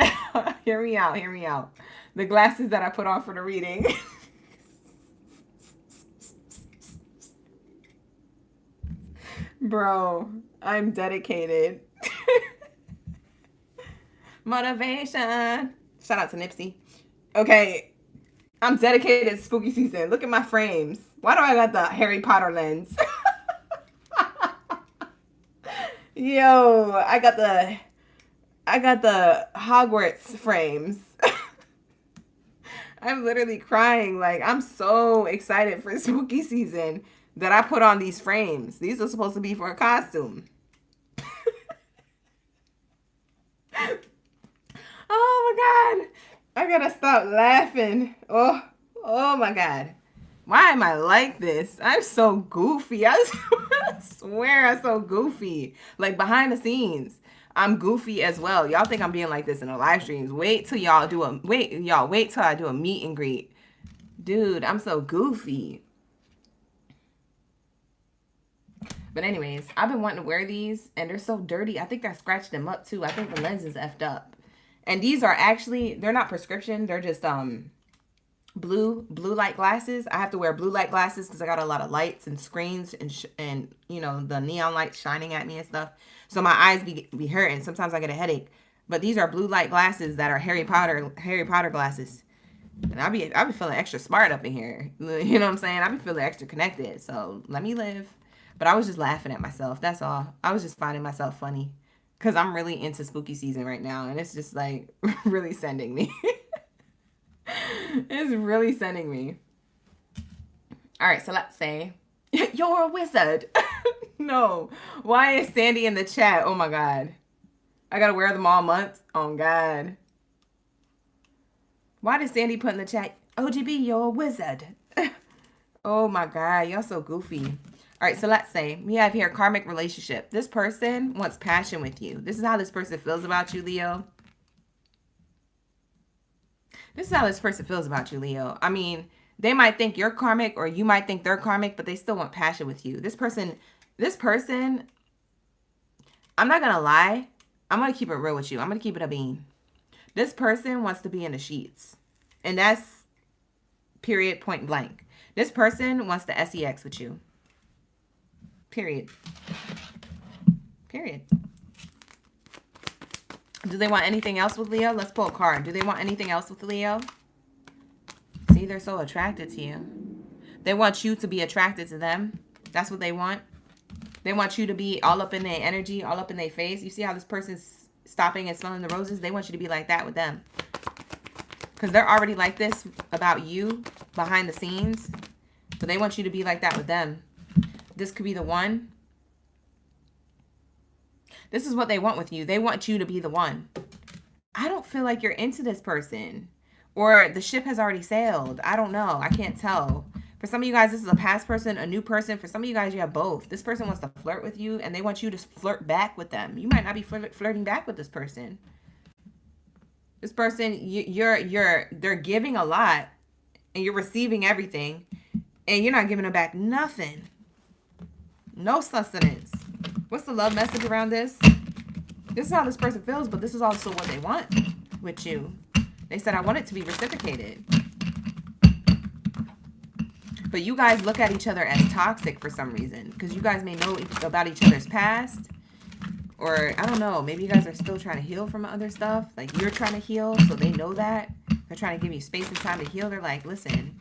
Hear me out. Hear me out. The glasses that I put on for the reading. Bro, I'm dedicated. Motivation. Shout out to Nipsey. Okay, I'm dedicated to spooky season. Look at my frames. Why do I got the Harry Potter lens? Yo, I got the I got the Hogwarts frames. I'm literally crying. Like, I'm so excited for spooky season that I put on these frames. These are supposed to be for a costume. Oh my God. I gotta stop laughing. Oh my God. Why am I like this? I'm so goofy. I swear I'm so goofy. Like behind the scenes, I'm goofy as well. Y'all think I'm being like this in the live streams. Wait till I do a meet and greet. Dude, I'm so goofy. But anyways, I've been wanting to wear these and they're so dirty. I think I scratched them up too. I think the lens is effed up. And these are actually, they're not prescription. They're just blue light glasses. I have to wear blue light glasses because I got a lot of lights and screens and you know, the neon lights shining at me and stuff. So my eyes be hurting. Sometimes I get a headache. But these are blue light glasses that are Harry Potter glasses. And I be feeling extra smart up in here. You know what I'm saying? I be feeling extra connected. So let me live. But I was just laughing at myself. That's all. I was just finding myself funny. Because I'm really into spooky season right now. And it's just like really sending me. It's really sending me. All right. So let's say you're a wizard. No. Why is Sandy in the chat? Oh my God. I got to wear them all month. Oh God. Why did Sandy put in the chat, OGB, you're a wizard? Oh my God. Y'all so goofy. All right, so let's say we have here karmic relationship. This person wants passion with you. This is how this person feels about you, Leo. This is how this person feels about you, Leo. I mean, they might think you're karmic or you might think they're karmic, but they still want passion with you. This person, I'm not going to lie. I'm going to keep it real with you. I'm going to keep it a bean. This person wants to be in the sheets. And that's period, point blank. This person wants to sex with you. Period. Period. Do they want anything else with Leo? Let's pull a card. Do they want anything else with Leo? See, they're so attracted to you. They want you to be attracted to them. That's what they want. They want you to be all up in their energy, all up in their face. You see how this person's stopping and smelling the roses? They want you to be like that with them. Because they're already like this about you behind the scenes. But they want you to be like that with them. This could be the one. This is what they want with you. They want you to be the one. I don't feel like you're into this person. Or the ship has already sailed. I don't know. I can't tell. For some of you guys, this is a past person, a new person. For some of you guys, you have both. This person wants to flirt with you, and they want you to flirt back with them. You might not be flirting back with this person. This person, they're giving a lot, and you're receiving everything, and you're not giving them back nothing. No sustenance. What's the love message around this? This is how this person feels, but this is also what they want with you. They said, I want it to be reciprocated. But you guys look at each other as toxic for some reason. Because you guys may know about each other's past. Or, I don't know, maybe you guys are still trying to heal from other stuff. Like, you're trying to heal, so they know that. They're trying to give you space and time to heal. They're like, listen,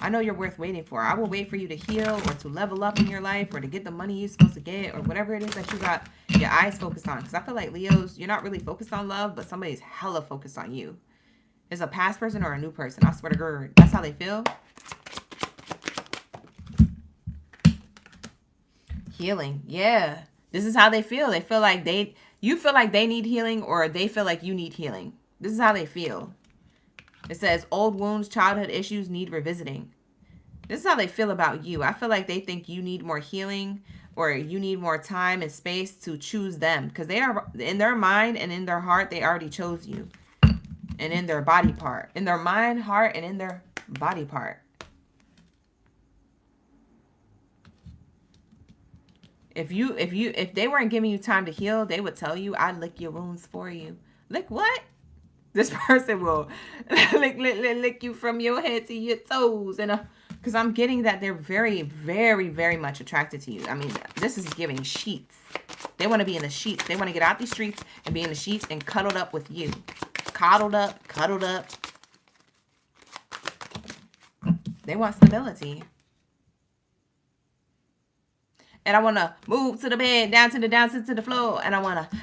I know you're worth waiting for. I will wait for you to heal or to level up in your life or to get the money you're supposed to get or whatever it is that you got your eyes focused on. Because I feel like Leos, you're not really focused on love, but somebody's hella focused on you. It's a past person or a new person. I swear to God, that's how they feel. Healing. Yeah. This is how they feel. They feel like you feel like they need healing or they feel like you need healing. This is how they feel. It says old wounds, childhood issues need revisiting. This is how they feel about you. I feel like they think you need more healing or you need more time and space to choose them. Because they are, in their mind and in their heart, they already chose you. And in their body part. In their mind, heart, and in their body part. If they weren't giving you time to heal, they would tell you, I'd lick your wounds for you. Lick what? This person will lick you from your head to your toes. And because I'm getting that they're very, very, very much attracted to you. I mean, this is giving sheets. They want to be in the sheets. They want to get out these streets and be in the sheets and cuddled up with you. Coddled up, cuddled up. They want stability. And I want to move to the bed, down to the floor. And I want to,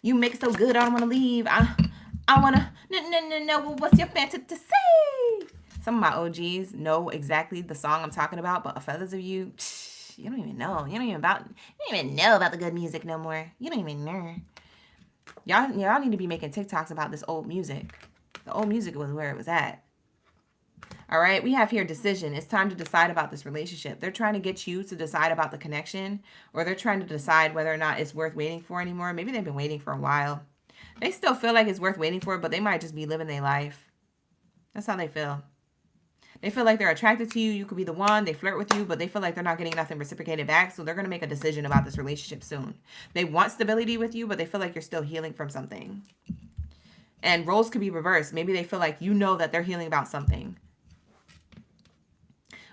you make it so good, I don't want to leave. I want to, no, what's your fantasy to say? Some of my OGs know exactly the song I'm talking about, but for others of you, you don't even know. You don't even know about the good music no more. You don't even know. Y'all need to be making TikToks about this old music. The old music was where it was at. All right, we have here decision. It's time to decide about this relationship. They're trying to get you to decide about the connection, or they're trying to decide whether or not it's worth waiting for anymore. Maybe they've been waiting for a while. They still feel like it's worth waiting for, but they might just be living their life. That's how they feel. They feel like they're attracted to you. You could be the one. They flirt with you, but they feel like they're not getting nothing reciprocated back. So they're going to make a decision about this relationship soon. They want stability with you, but they feel like you're still healing from something. And roles could be reversed. Maybe they feel like you know that they're healing about something.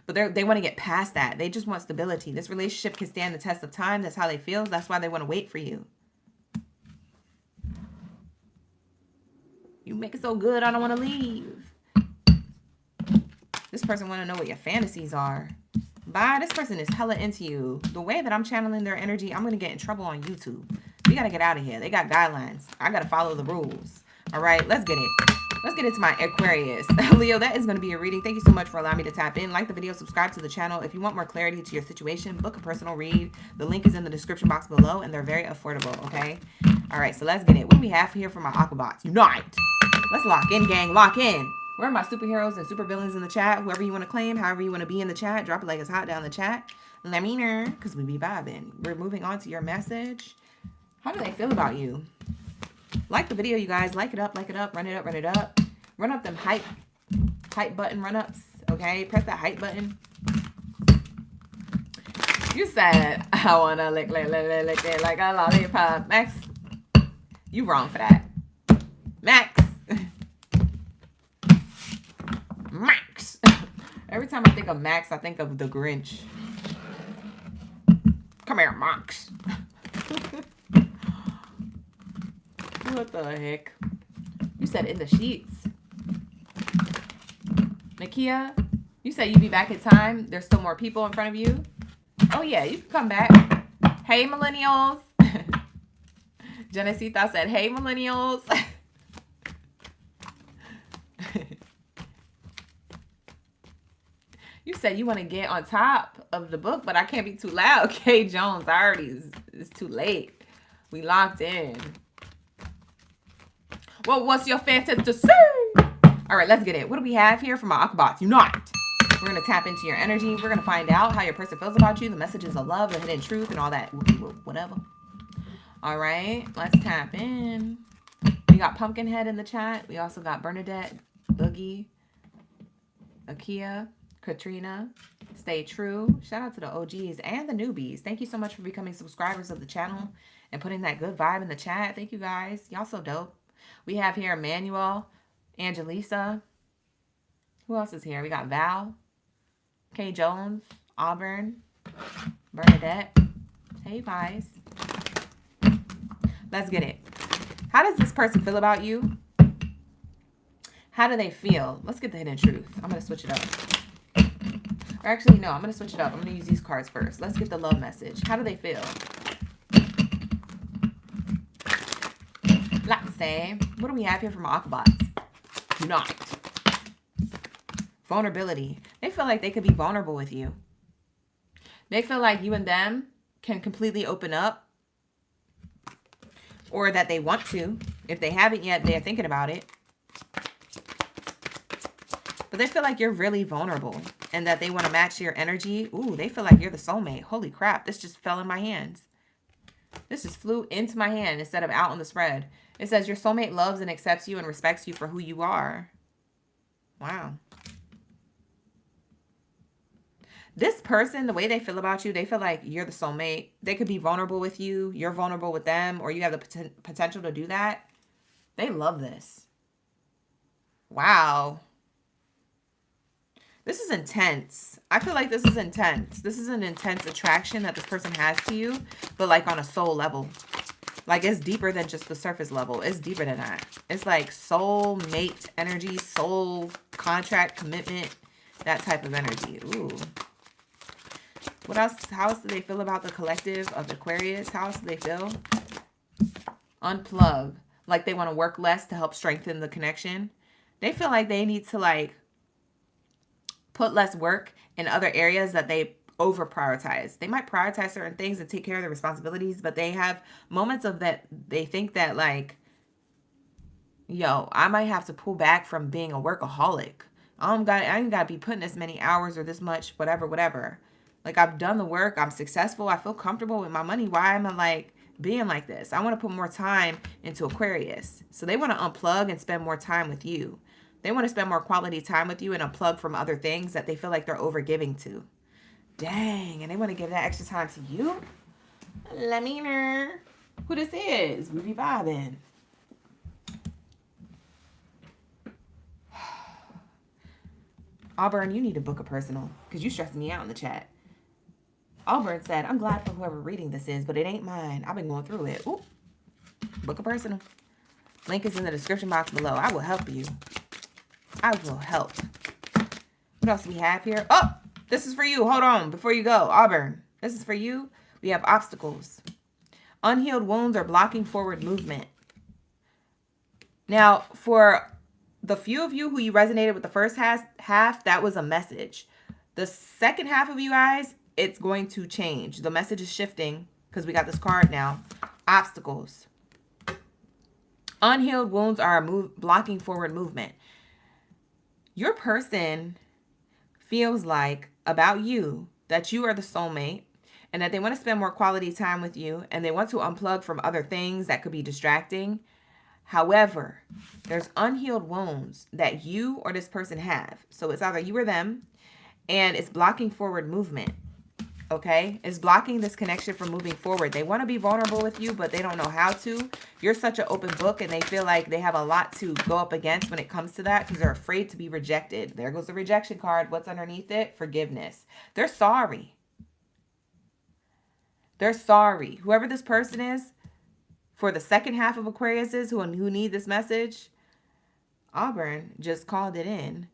But they want to get past that. They just want stability. This relationship can stand the test of time. That's how they feel. That's why they want to wait for you. You make it so good, I don't want to leave. This person want to know what your fantasies are. Bye. This person is hella into you. The way that I'm channeling their energy, I'm going to get in trouble on YouTube. We got to get out of here. They got guidelines. I got to follow the rules. All right, let's get it. Let's get into my Aquarius. Leo, that is going to be a reading. Thank you so much for allowing me to tap in. Like the video, subscribe to the channel. If you want more clarity to your situation, book a personal read. The link is in the description box below, and they're very affordable, okay? All right, so let's get it. What do we have here for my Aquabots? Unite. Let's lock in, gang. Lock in. Where are my superheroes and supervillains in the chat? Whoever you want to claim, however you want to be in the chat, drop it like it's hot down the chat. Let me know, because we be vibing. We're moving on to your message. How do they feel about you? Like the video, you guys. Like it up, run it up, run it up. Run up them hype button run-ups, okay? Press that hype button. You said, I want to lick it like a lollipop. Max, you wrong for that. Max. Max. Every time I think of Max, I think of the Grinch. Come here, Max. What the heck? You said in the sheets. Nakia, you said you'd be back in time. There's still more people in front of you. Oh, yeah, you can come back. Hey, millennials. Genesita said, hey, millennials. You said you want to get on top of the book, but I can't be too loud. Kay Jones, it's too late. We locked in. Well, what's your fantasy to say? All right, let's get it. What do we have here for my Aquabots? Unite. We're going to tap into your energy. We're going to find out how your person feels about you, the messages of love, the hidden truth, and all that. Whatever. All right, let's tap in. We got Pumpkinhead in the chat. We also got Bernadette, Boogie, Akia, Katrina. Stay true. Shout out to the OGs and the newbies. Thank you so much for becoming subscribers of the channel and putting that good vibe in the chat. Thank you, guys. Y'all so dope. We have here Emmanuel, Angelisa. Who else is here? We got Val, Kay Jones, Auburn, Bernadette. Hey, guys. Let's get it. How does this person feel about you? How do they feel? Let's get the hidden truth. I'm going to switch it up. Or actually, no, I'm going to switch it up. I'm going to use these cards first. Let's get the love message. How do they feel? Let's say, what do we have here from Aquabots? Unite. Vulnerability. They feel like they could be vulnerable with you. They feel like you and them can completely open up, or that they want to. If they haven't yet, they're thinking about it. But they feel like you're really vulnerable and that they want to match your energy. Ooh, they feel like you're the soulmate. Holy crap, this just fell in my hands. This just flew into my hand instead of out on the spread. It says your soulmate loves and accepts you and respects you for who you are. Wow. This person, the way they feel about you, they feel like you're the soulmate. They could be vulnerable with you. You're vulnerable with them, or you have the potential to do that. They love this. Wow. This is intense. I feel like this is intense. This is an intense attraction that this person has to you, but like on a soul level. Like it's deeper than just the surface level. It's deeper than that. It's like soul mate energy, soul contract, commitment, that type of energy. Ooh. What else? How else do they feel about the collective of Aquarius? How else do they feel? Unplug. Like they want to work less to help strengthen the connection. They feel like they need to like put less work in other areas that they over prioritize. They might prioritize certain things and take care of their responsibilities, but they have moments of that they think that like, yo, I might have to pull back from being a workaholic. I ain't gotta be putting this many hours or this much, whatever. Like I've done the work, I'm successful, I feel comfortable with my money. Why am I like being like this? I want to put more time into Aquarius. So they want to unplug and spend more time with you. They want to spend more quality time with you and unplug from other things that they feel like they're over giving to. Dang, and they want to give that extra time to you? Let me know who this is. We be vibing. Auburn, you need to book a personal because you stressing me out in the chat. Auburn said, I'm glad for whoever reading this is, but it ain't mine. I've been going through it. Ooh. Book a personal. Link is in the description box below. I will help you. I will help. What else do we have here? Oh, this is for you. Hold on. Before you go, Auburn, this is for you. We have obstacles. Unhealed wounds are blocking forward movement. Now, for the few of you who you resonated with the first half, that was a message. The second half of you guys, it's going to change. The message is shifting because we got this card now. Obstacles. Unhealed wounds are blocking forward movement. Your person feels like about you that you are the soulmate and that they want to spend more quality time with you and they want to unplug from other things that could be distracting. However, there's unhealed wounds that you or this person have. So it's either you or them, and it's blocking forward movement. Okay? It's blocking this connection from moving forward. They want to be vulnerable with you, but they don't know how to. You're such an open book, and they feel like they have a lot to go up against when it comes to that because they're afraid to be rejected. There goes the rejection card. What's underneath it? Forgiveness. They're sorry. They're sorry. Whoever this person is, for the second half of Aquarius is who need this message, Auburn just called it in.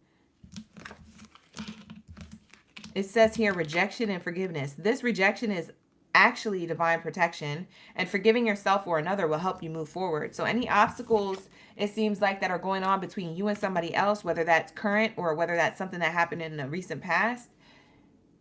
It says here, rejection and forgiveness. This rejection is actually divine protection, and forgiving yourself or another will help you move forward. So any obstacles, it seems like, that are going on between you and somebody else, whether that's current or whether that's something that happened in the recent past,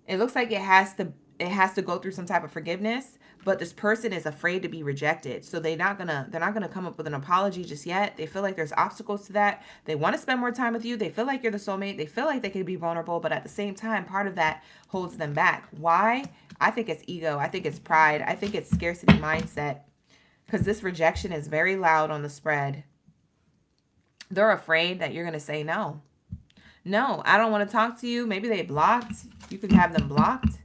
it looks like it has to go through some type of forgiveness. But this person is afraid to be rejected. So they're not gonna come up with an apology just yet. They feel like there's obstacles to that. They want to spend more time with you. They feel like you're the soulmate. They feel like they could be vulnerable, but at the same time, part of that holds them back. Why? I think it's ego. I think it's pride. I think it's scarcity mindset. Because this rejection is very loud on the spread. They're afraid that you're gonna say no. No, I don't want to talk to you. Maybe they blocked. You could have them blocked.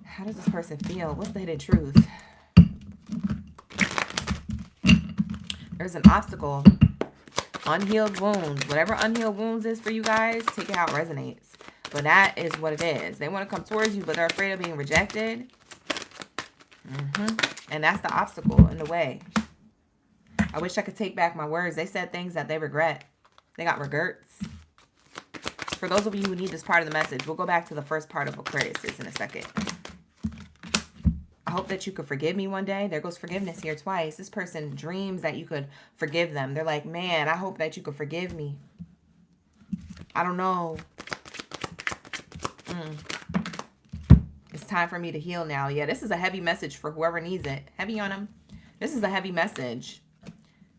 How does this person feel? What's the hidden truth? There's an obstacle. Unhealed wounds. Whatever unhealed wounds is for you guys, take it how it resonates. But that is what it is. They want to come towards you, but they're afraid of being rejected. And that's the obstacle in the way. I wish I could take back my words. They said things that they regret. They got regrets. For those of you who need this part of the message, we'll go back to the first part of Aquarius in a second. I hope that you could forgive me one day. There goes forgiveness here twice. This person dreams that you could forgive them. They're like, man, I hope that you could forgive me. I don't know. It's time for me to heal now. Yeah, this is a heavy message for whoever needs it. Heavy on them. This is a heavy message.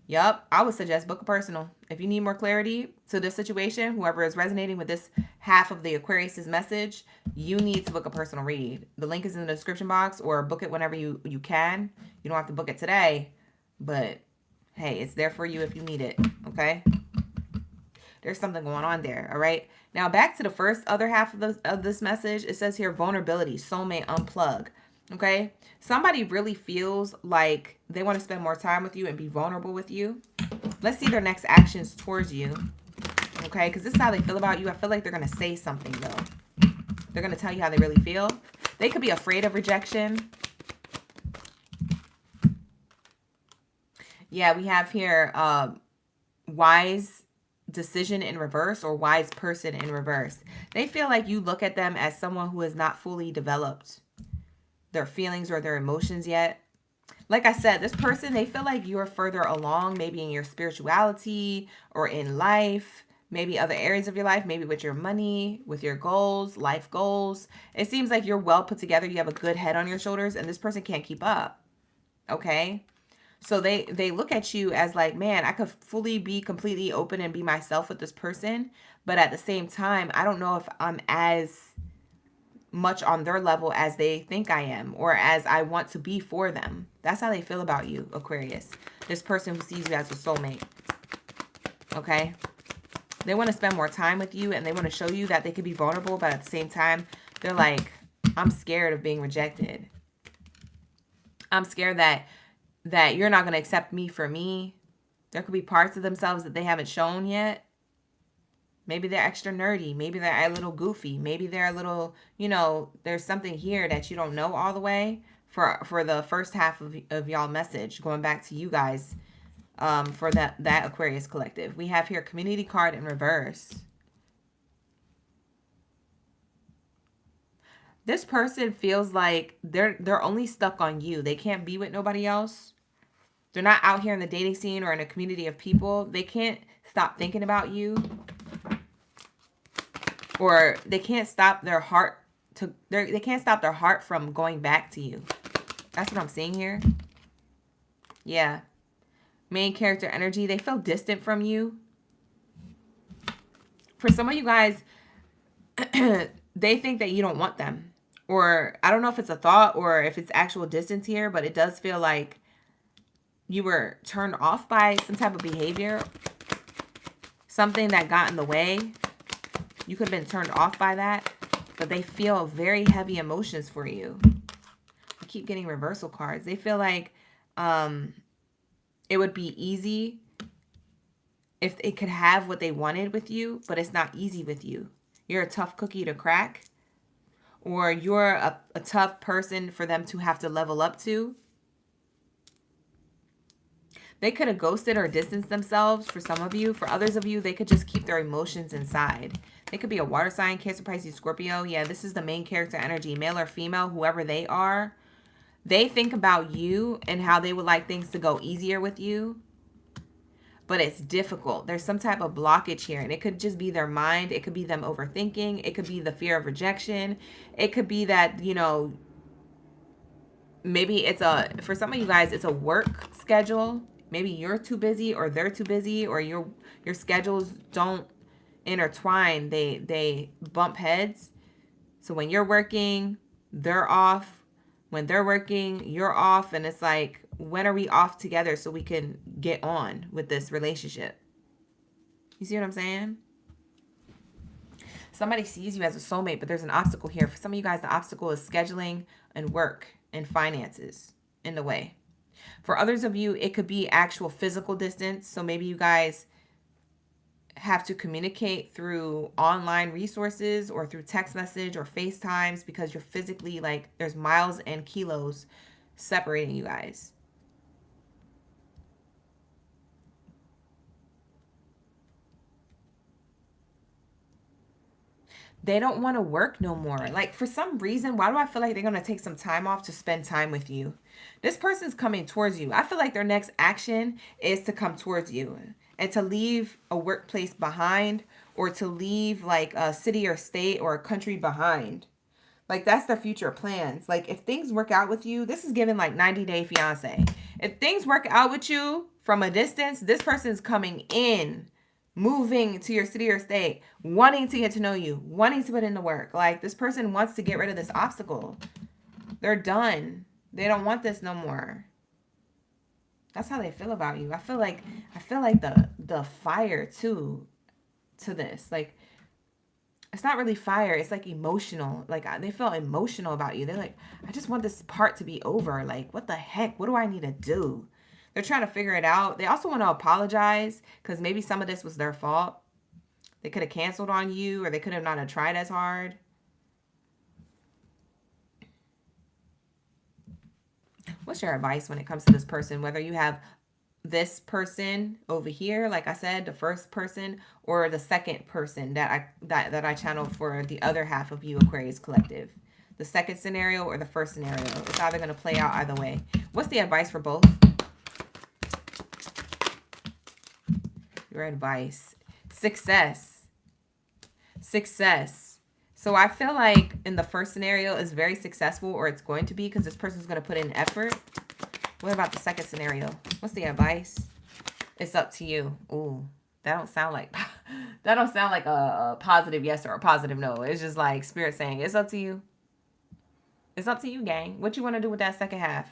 Yup, I would suggest book a personal. If you need more clarity to this situation, whoever is resonating with this half of the Aquarius's message, you need to book a personal read. The link is in the description box, or book it whenever you can. You don't have to book it today, but hey, it's there for you if you need it, okay? There's something going on there, all right? Now back to the first other half of this message. It says here, vulnerability, soulmate, unplug. Okay, somebody really feels like they want to spend more time with you and be vulnerable with you. Let's see their next actions towards you. Okay, because this is how they feel about you. I feel like they're going to say something, though. They're going to tell you how they really feel. They could be afraid of rejection. Yeah, we have here wise decision in reverse or wise person in reverse. They feel like you look at them as someone who has not fully developed their feelings or their emotions yet. Like I said, this person, they feel like you're further along, maybe in your spirituality or in life, maybe other areas of your life, maybe with your money, with your goals, life goals. It seems like you're well put together. You have a good head on your shoulders, and this person can't keep up. Okay? So they look at you as like, man, I could fully be completely open and be myself with this person, but at the same time, I don't know if I'm as much on their level as they think I am or as I want to be for them. That's how they feel about you, Aquarius. This person who sees you as a soulmate. Okay? They want to spend more time with you and they want to show you that they could be vulnerable, but at the same time, they're like, I'm scared of being rejected. I'm scared that you're not going to accept me for me. There could be parts of themselves that they haven't shown yet. Maybe they're extra nerdy. Maybe they're a little goofy. Maybe they're a little, you know, there's something here that you don't know all the way for the first half of y'all message, going back to you guys, for that Aquarius collective. We have here community card in reverse. This person feels like they're only stuck on you. They can't be with nobody else. They're not out here in the dating scene or in a community of people. They can't stop thinking about you. Or they can't stop their heart they can't stop their heart from going back to you. That's what I'm seeing here. Yeah. Main character energy. They feel distant from you. For some of you guys, they think that you don't want them. Or I don't know if it's a thought or if it's actual distance here, but it does feel like you were turned off by some type of behavior. Something that got in the way. You could have been turned off by that. But they feel very heavy emotions for you. I keep getting reversal cards. They feel like it would be easy if they could have what they wanted with you, but it's not easy with you. You're a tough cookie to crack. Or you're a tough person for them to have to level up to. They could have ghosted or distanced themselves for some of you. For others of you, they could just keep their emotions inside. They could be a water sign, Cancer, Pisces, Scorpio. Yeah, this is the main character energy, male or female, whoever they are. They think about you and how they would like things to go easier with you. But it's difficult. There's some type of blockage here. And it could just be their mind. It could be them overthinking. It could be the fear of rejection. It could be that, you know, maybe it's for some of you guys, it's a work schedule. Maybe you're too busy or they're too busy or your schedules don't intertwine. They bump heads. So when you're working, they're off. When they're working, you're off. And it's like, when are we off together so we can get on with this relationship? You see what I'm saying? Somebody sees you as a soulmate, but there's an obstacle here. For some of you guys, the obstacle is scheduling and work and finances in the way. For others of you, it could be actual physical distance. So maybe you guys have to communicate through online resources or through text message or FaceTimes because you're physically, like, there's miles and kilos separating you guys. They don't want to work no more. Like, for some reason, why do I feel like they're going to take some time off to spend time with you? This person's coming towards you. I feel like their next action is to come towards you and to leave a workplace behind or to leave like a city or state or a country behind. Like, that's their future plans. Like, if things work out with you, this is given like 90-day fiance. If things work out with you from a distance, this person's coming in, moving to your city or state, wanting to get to know you, wanting to put in the work. Like, this person wants to get rid of this obstacle. They're done. They don't want this no more. That's how they feel about you. I feel like the fire too to this. Like, it's not really fire. It's like emotional. Like, they feel emotional about you. They're like, I just want this part to be over. Like, what the heck? What do I need to do? They're trying to figure it out. They also want to apologize because maybe some of this was their fault. They could have canceled on you or they could have not have tried as hard. What's your advice when it comes to this person? Whether you have this person over here, like I said, the first person, or the second person that I channeled for the other half of you, Aquarius collective. The second scenario or the first scenario. It's either going to play out either way. What's the advice for both? Your advice. Success. Success. So I feel like in the first scenario is very successful, or it's going to be, because this person's going to put in effort. What about the second scenario? What's the advice? It's up to you. Ooh, that don't sound like a positive yes or a positive no. It's just like Spirit saying it's up to you. It's up to you, gang. What you want to do with that second half?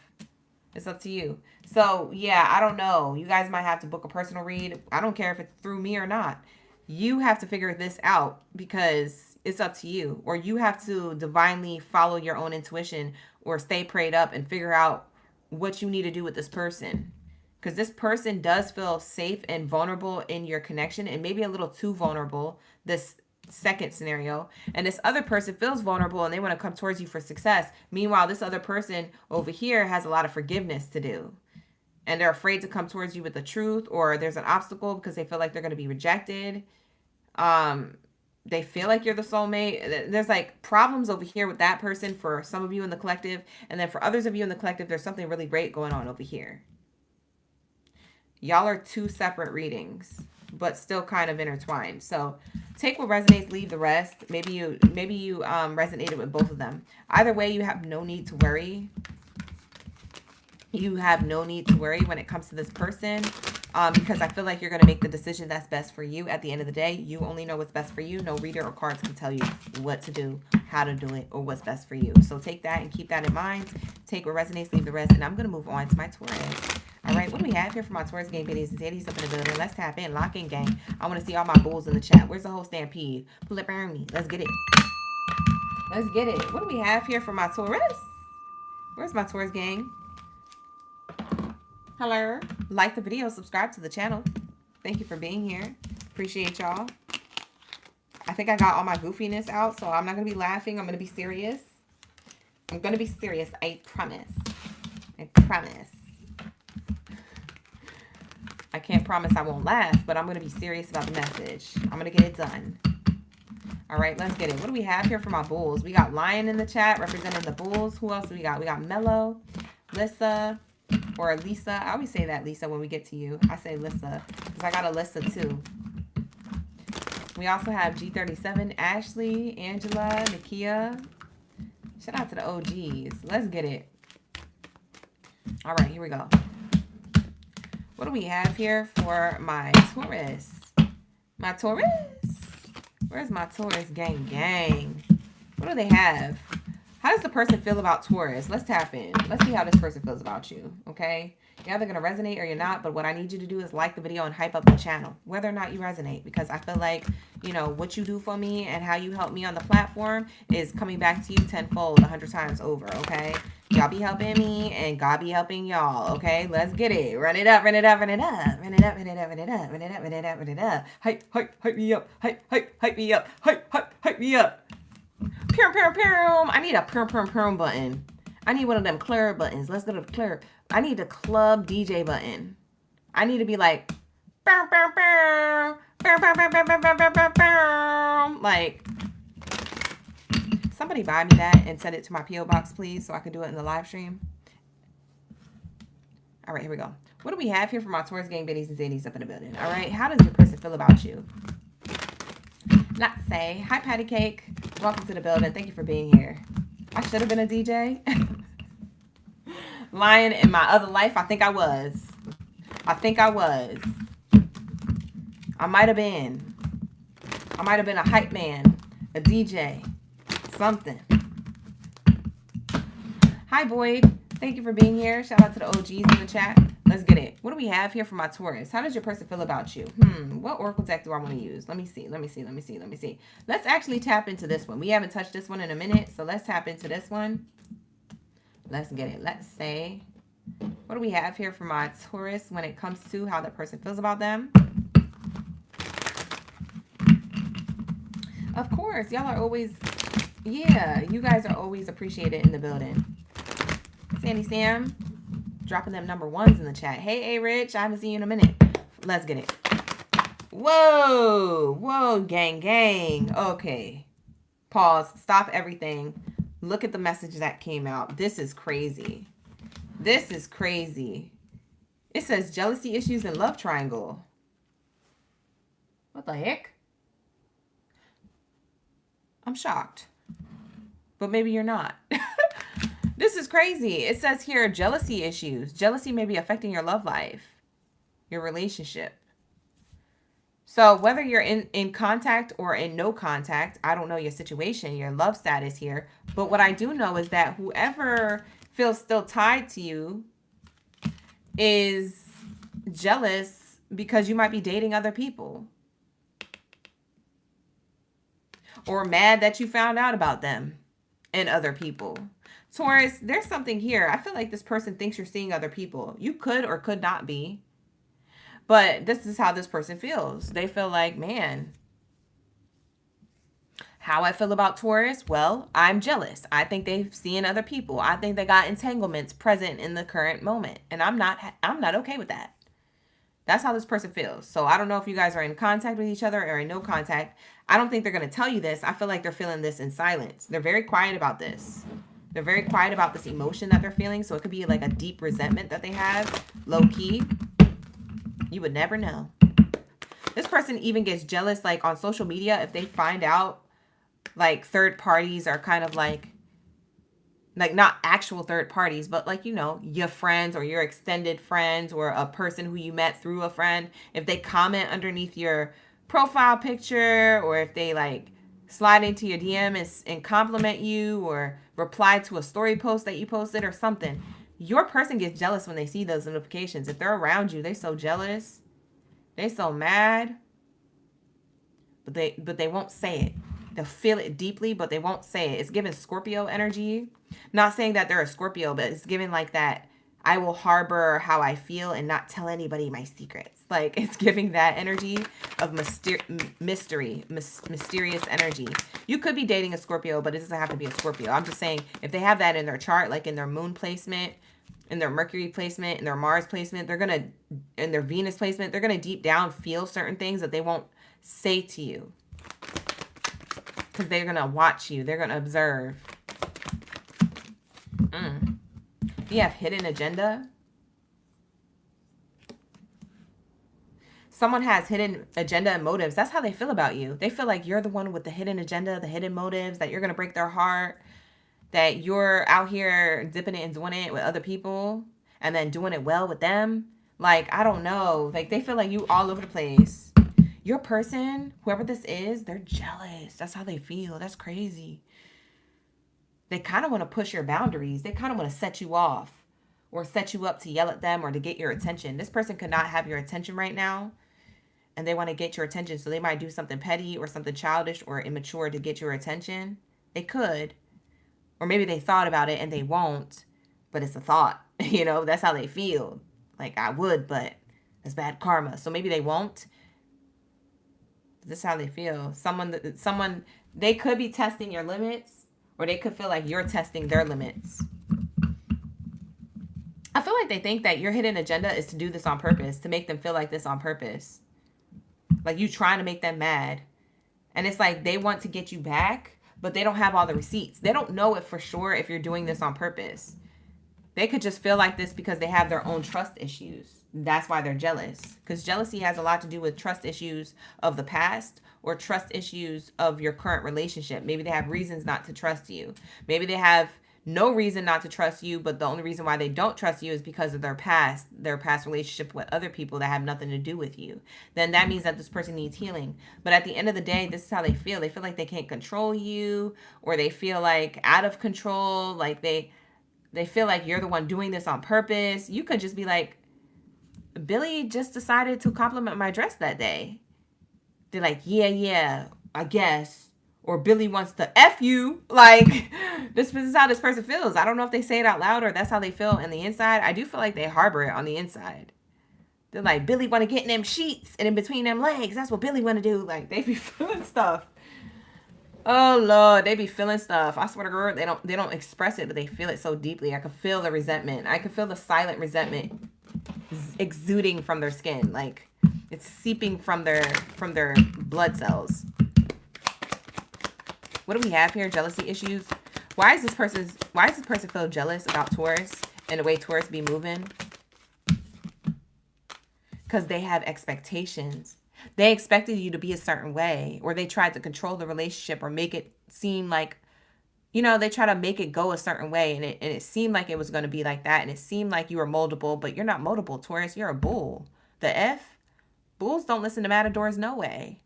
It's up to you. So, yeah, I don't know. You guys might have to book a personal read. I don't care if it's through me or not. You have to figure this out because it's up to you. Or you have to divinely follow your own intuition or stay prayed up and figure out what you need to do with this person. Because this person does feel safe and vulnerable in your connection, and maybe a little too vulnerable, this second scenario. And this other person feels vulnerable and they want to come towards you for success. Meanwhile, this other person over here has a lot of forgiveness to do. And they're afraid to come towards you with the truth, or there's an obstacle because they feel like they're going to be rejected. They feel like you're the soulmate. There's like problems over here with that person for some of you in the collective. And then for others of you in the collective, there's something really great going on over here. Y'all are two separate readings, but still kind of intertwined. So take what resonates, leave the rest. Maybe you resonated with both of them. Either way, you have no need to worry. You have no need to worry when it comes to this person, because I feel like you're going to make the decision that's best for you. At the end of the day, you only know what's best for you. No reader or cards can tell you what to do, how to do it, or what's best for you. So take that and keep that in mind. Take what resonates, leave the rest. And I'm going to move on to my Taurus. All right, what do we have here for my Taurus gang, Baddies and Zaddies up in the building? Let's tap in, lock in, gang. I want to see all my bulls in the chat. Where's the whole stampede? Pull it around me. Let's get it. Let's get it. What do we have here for my Taurus? Where's my Taurus gang? Hello. Like the video, subscribe to the channel. Thank you for being here. Appreciate y'all. I think I got all my goofiness out, so I'm not going to be laughing. I'm going to be serious. I'm going to be serious. I promise. I promise. I can't promise I won't laugh, but I'm going to be serious about the message. I'm going to get it done. All right, let's get it. What do we have here for my bulls? We got Lion in the chat representing the bulls. Who else do we got? We got Mello, Lissa, or Lisa. I always say that, Lisa, when we get to you. I say Lissa because I got a Lissa too. We also have G37, Ashley, Angela, Nakia. Shout out to the OGs. Let's get it. All right, here we go. What do we have here for my Taurus? My Taurus? Where's my Taurus gang gang? What do they have? How does the person feel about Taurus? Let's tap in. Let's see how this person feels about you, okay? You're either going to resonate or you're not, but what I need you to do is like the video and hype up the channel, whether or not you resonate, because I feel like, you know, what you do for me and how you help me on the platform is coming back to you tenfold, 100 times over, okay? Y'all be helping me and God be helping y'all, okay? Let's get it. Run it up, run it up, run it up, run it up, run it up, run it up, run it up, run it up, run it up. Hype, hype, hype me up, hype, hype, hype me up, hype, hype, hype me up. Pum, pum, pum. I need a pum, pum, pum button. I need one of them club buttons. Let's go to the club. I need the club DJ button. I need to be like, bam, bam, bam, bam, bam, bam, bam, bam, bam, bam, bam. Like, somebody buy me that and send it to my P.O. box, please, so I can do it in the live stream. All right, here we go. What do we have here for my Taurus gang, Baddies and Zaddies up in the building? All right, how does your person feel about you? Let's say, hi, Patty Cake. Welcome to the building. Thank you for being here. I should have been a DJ. Lion, in my other life, I think I was. I think I was. I might have been. I might have been a hype man, a DJ, something. Hi, Boyd. Thank you for being here. Shout out to the OGs in the chat. Let's get it. What do we have here for my Taurus? How does your person feel about you? What oracle deck do I want to use? Let me see. Let me see. Let me see. Let me see. Let's actually tap into this one. We haven't touched this one in a minute, so let's tap into this one. Let's get it. Let's say, what do we have here for my Taurus when it comes to how that person feels about them? Of course, y'all are always, yeah, you guys are always appreciated in the building. Sandy Sam, Dropping them number ones in the chat. Hey, A-Rich. I haven't seen you in a minute. Let's get it. Whoa. Whoa, gang, gang. Okay. Pause. Stop everything. Look at the message that came out. This is crazy. This is crazy. It says jealousy issues and love triangle. What the heck? I'm shocked. But maybe you're not. This is crazy. It says here jealousy issues. Jealousy may be affecting your love life, your relationship. So whether you're in contact or in no contact, I don't know your situation, your love status here. But what I do know is that whoever feels still tied to you is jealous because you might be dating other people. Or mad that you found out about them and other people. Taurus, there's something here. I feel like this person thinks you're seeing other people. You could or could not be. But this is how this person feels. They feel like, man, how I feel about Taurus? Well, I'm jealous. I think they've seen other people. I think they got entanglements present in the current moment. And I'm not okay with that. That's how this person feels. So I don't know if you guys are in contact with each other or in no contact. I don't think they're going to tell you this. I feel like they're feeling this in silence. They're very quiet about this. They're very quiet about this emotion that they're feeling. So it could be like a deep resentment that they have, low key. You would never know. This person even gets jealous like on social media if they find out like third parties are kind of like not actual third parties, but like, you know, your friends or your extended friends or a person who you met through a friend. If they comment underneath your profile picture or if they like slide into your DM and compliment you or reply to a story post that you posted or something, your person gets jealous when they see those notifications. If they're around you, they're so jealous. They're so mad. But they won't say it. They'll feel it deeply, but they won't say it. It's giving Scorpio energy. Not saying that they're a Scorpio, but it's giving like that I will harbor how I feel and not tell anybody my secrets. Like it's giving that energy of mysterious energy. You could be dating a Scorpio, but it doesn't have to be a Scorpio. I'm just saying if they have that in their chart, like in their moon placement, in their Mercury placement, in their Mars placement, in their Venus placement, they're going to deep down feel certain things that they won't say to you. Because they're going to watch you. They're going to observe. You have hidden agenda. Someone has hidden agenda and motives. That's how they feel about you. They feel like you're the one with the hidden agenda, the hidden motives, that you're going to break their heart, that you're out here dipping it and doing it with other people and then doing it well with them. Like, I don't know. Like, they feel like you all over the place. Your person, whoever this is, they're jealous. That's how they feel. That's crazy. They kind of want to push your boundaries. They kind of want to set you off or set you up to yell at them or to get your attention. This person could not have your attention right now, and they want to get your attention. So they might do something petty or something childish or immature to get your attention. They could. Or maybe they thought about it and they won't, but it's a thought. You know, that's how they feel. Like, I would, but it's bad karma. So maybe they won't. This is how they feel. Someone, they could be testing your limits, or they could feel like you're testing their limits. I feel like they think that your hidden agenda is to do this on purpose, to make them feel like this on purpose. Like you trying to make them mad. And it's like they want to get you back, but they don't have all the receipts. They don't know it for sure if you're doing this on purpose. They could just feel like this because they have their own trust issues. That's why they're jealous. Because jealousy has a lot to do with trust issues of the past or trust issues of your current relationship. Maybe they have reasons not to trust you. Maybe they have no reason not to trust you, but the only reason why they don't trust you is because of their past relationship with other people that have nothing to do with you. Then that means that this person needs healing. But at the end of the day, this is how they feel. They feel like they can't control you, or they feel like out of control, like they feel like you're the one doing this on purpose. You could just be like, Billy just decided to compliment my dress that day. They're like, yeah, I guess. Or Billy wants to F you. Like, this is how this person feels. I don't know if they say it out loud or that's how they feel in the inside. I do feel like they harbor it on the inside. They're like, Billy want to get in them sheets and in between them legs. That's what Billy want to do. Like, they be feeling stuff. Oh Lord, they be feeling stuff. I swear to God, they don't express it, but they feel it so deeply. I could feel the resentment. I could feel the silent resentment exuding from their skin, like it's seeping from their blood cells. What do we have here? Jealousy issues. Why is this person feel jealous about Taurus and the way Taurus be moving? Because they have expectations. They expected you to be a certain way, or they tried to control the relationship or make it seem like, they try to make it go a certain way, and it seemed like it was going to be like that, and it seemed like you were moldable, but you're not moldable, Taurus. You're a bull. The F? Bulls don't listen to matadors, no way.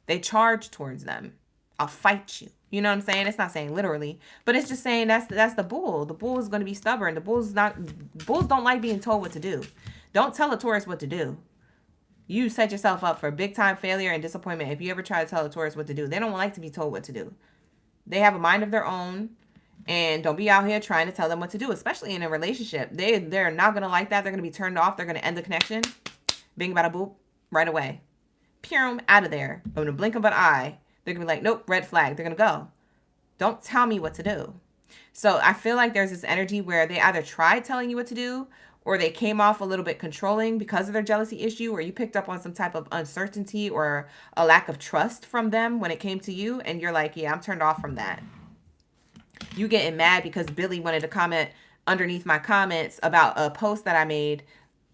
They charge towards them. I'll fight you. You know what I'm saying? It's not saying literally, but it's just saying that's the bull. The bull is going to be stubborn. Bulls don't like being told what to do. Don't tell a Taurus what to do. You set yourself up for big time failure and disappointment if you ever try to tell a Taurus what to do. They don't like to be told what to do. They have a mind of their own, and don't be out here trying to tell them what to do, especially in a relationship. They're not going to like that. They're going to be turned off. They're going to end the connection. Bing, bada, boop, right away. Pew, out of there. In a blink of an eye, they're going to be like, nope, red flag. They're going to go. Don't tell me what to do. So I feel like there's this energy where they either tried telling you what to do, or they came off a little bit controlling because of their jealousy issue, or you picked up on some type of uncertainty or a lack of trust from them when it came to you, and you're like, yeah, I'm turned off from that. You getting mad because Billy wanted to comment underneath my comments about a post that I made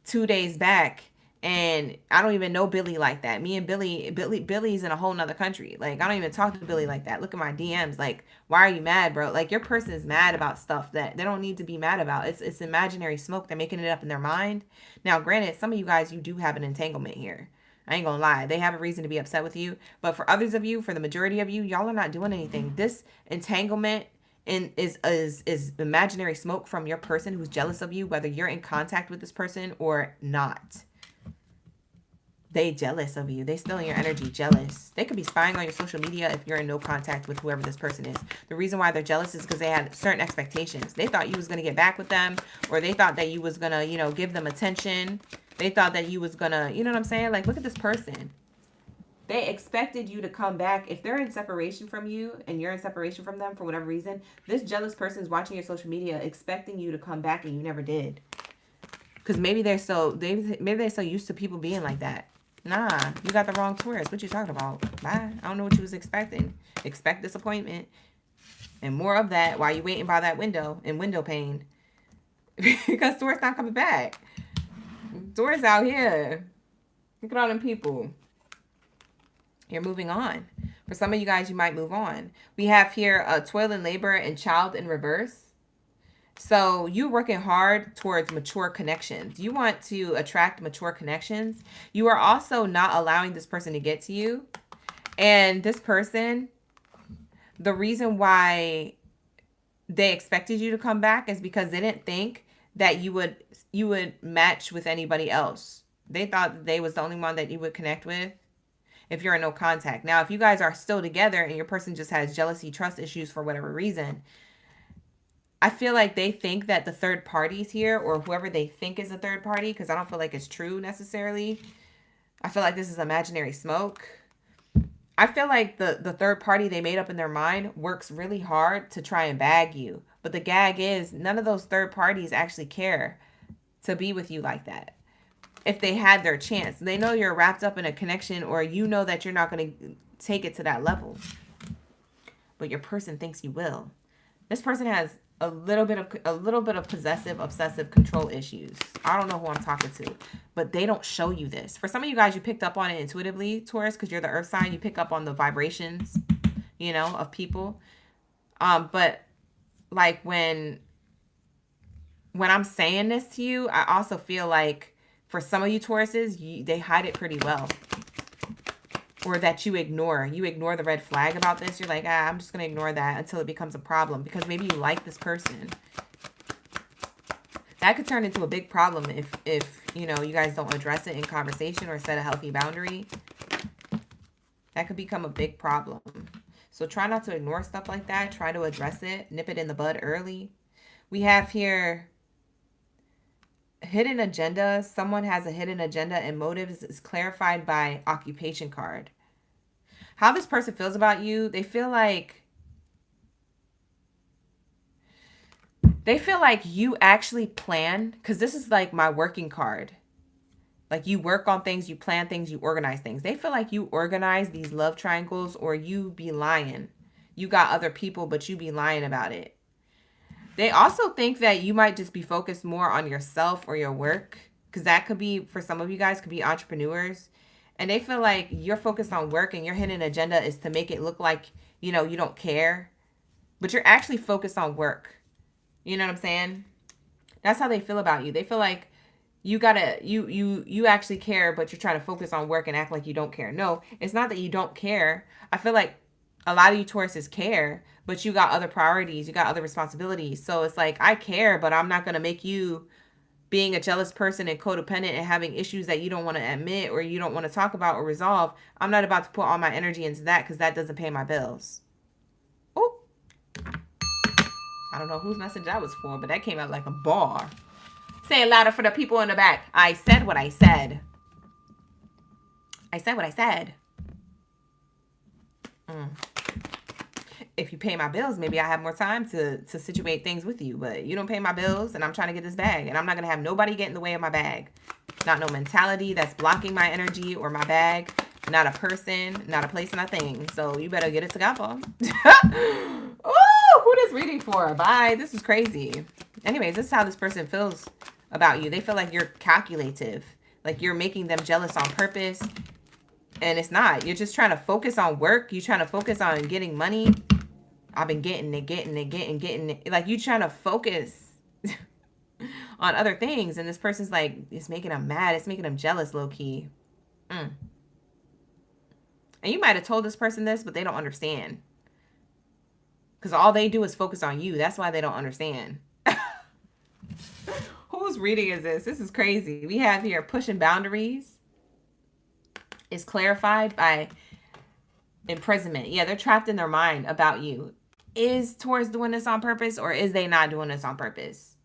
2 days back, and I don't even know Billy like that. Me and Billy's in a whole nother country. Like, I don't even talk to Billy like that. Look at my DMs. Like, why are you mad, bro? Like, your person is mad about stuff that they don't need to be mad about. It's imaginary smoke. They're making it up in their mind. Now, granted, some of you guys, you do have an entanglement here. I ain't gonna lie. They have a reason to be upset with you. But for others of you, for the majority of you, y'all are not doing anything. This entanglement is imaginary smoke from your person who's jealous of you, whether you're in contact with this person or not. They jealous of you. They still in your energy, jealous. They could be spying on your social media if you're in no contact with whoever this person is. The reason why they're jealous is because they had certain expectations. They thought you was going to get back with them, or they thought that you was going to, give them attention. They thought that you was going to, you know what I'm saying? Like, look at this person. They expected you to come back. If they're in separation from you and you're in separation from them for whatever reason, this jealous person is watching your social media expecting you to come back, and you never did. Because maybe they're so used to people being like that. Nah, you got the wrong Taurus. What you talking about? Bye. I don't know what you was expecting. Expect disappointment. And more of that while you waiting by that window in window pane. Because Taurus not coming back. Taurus out here. Look at all them people. You're moving on. For some of you guys, you might move on. We have here toil and labor and child in reverse. So you're working hard towards mature connections. You want to attract mature connections. You are also not allowing this person to get to you. And this person, the reason why they expected you to come back is because they didn't think that you would match with anybody else. They thought that they was the only one that you would connect with if you're in no contact. Now, if you guys are still together and your person just has jealousy, trust issues for whatever reason, I feel like they think that the third party's here, or whoever they think is a third party, because I don't feel like it's true necessarily. I feel like this is imaginary smoke. I feel like the third party they made up in their mind works really hard to try and bag you. But the gag is none of those third parties actually care to be with you like that. If they had their chance, they know you're wrapped up in a connection, or you know that you're not going to take it to that level. But your person thinks you will. This person has a little bit of possessive, obsessive control issues. I don't know who I'm talking to, but they don't show you this. For some of you guys, you picked up on it intuitively, Taurus, because you're the earth sign. You pick up on the vibrations, of people. But like when I'm saying this to you, I also feel like for some of you Tauruses, they hide it pretty well. Or that you ignore the red flag about this. You're like, I'm just going to ignore that until it becomes a problem, because maybe you like this person. That could turn into a big problem if you guys don't address it in conversation or set a healthy boundary. That could become a big problem. So try not to ignore stuff like that. Try to address it. Nip it in the bud early. We have here hidden agenda. Someone has a hidden agenda, and motives is clarified by occupation card. How this person feels about you, they feel like you actually plan, because this is like my working card. Like you work on things, you plan things, you organize things. They feel like you organize these love triangles, or you be lying. You got other people, but you be lying about it. They also think that you might just be focused more on yourself or your work, because that could be, for some of you guys, could be entrepreneurs. And they feel like you're focused on work and your hidden agenda is to make it look like, you know, you don't care. But you're actually focused on work. You know what I'm saying? That's how they feel about you. They feel like you gotta, you actually care, but you're trying to focus on work and act like you don't care. No, it's not that you don't care. I feel like a lot of you Tauruses care, but you got other priorities. You got other responsibilities. So it's like, I care, but I'm not going to make you being a jealous person and codependent and having issues that you don't want to admit or you don't want to talk about or resolve. I'm not about to put all my energy into that because that doesn't pay my bills. Oh, I don't know whose message that was for, but that came out like a bar. Say it louder for the people in the back. I said what I said. I said what I said. If you pay my bills, maybe I have more time to situate things with you. But you don't pay my bills, and I'm trying to get this bag. And I'm not going to have nobody get in the way of my bag. Not no mentality that's blocking my energy or my bag. Not a person, not a place, not a thing. So you better get it together. Oh, who this reading for? Bye. This is crazy. Anyways, this is how this person feels about you. They feel like you're calculative. Like you're making them jealous on purpose. And it's not. You're just trying to focus on work. You're trying to focus on getting money. I've been getting it. Like you trying to focus on other things. And this person's like, it's making them mad. It's making them jealous, low key. And you might have told this person this, but they don't understand. Because all they do is focus on you. That's why they don't understand. Whose reading is this? This is crazy. We have here pushing boundaries is clarified by imprisonment. Yeah, they're trapped in their mind about you. Is Taurus doing this on purpose, or is they not doing this on purpose?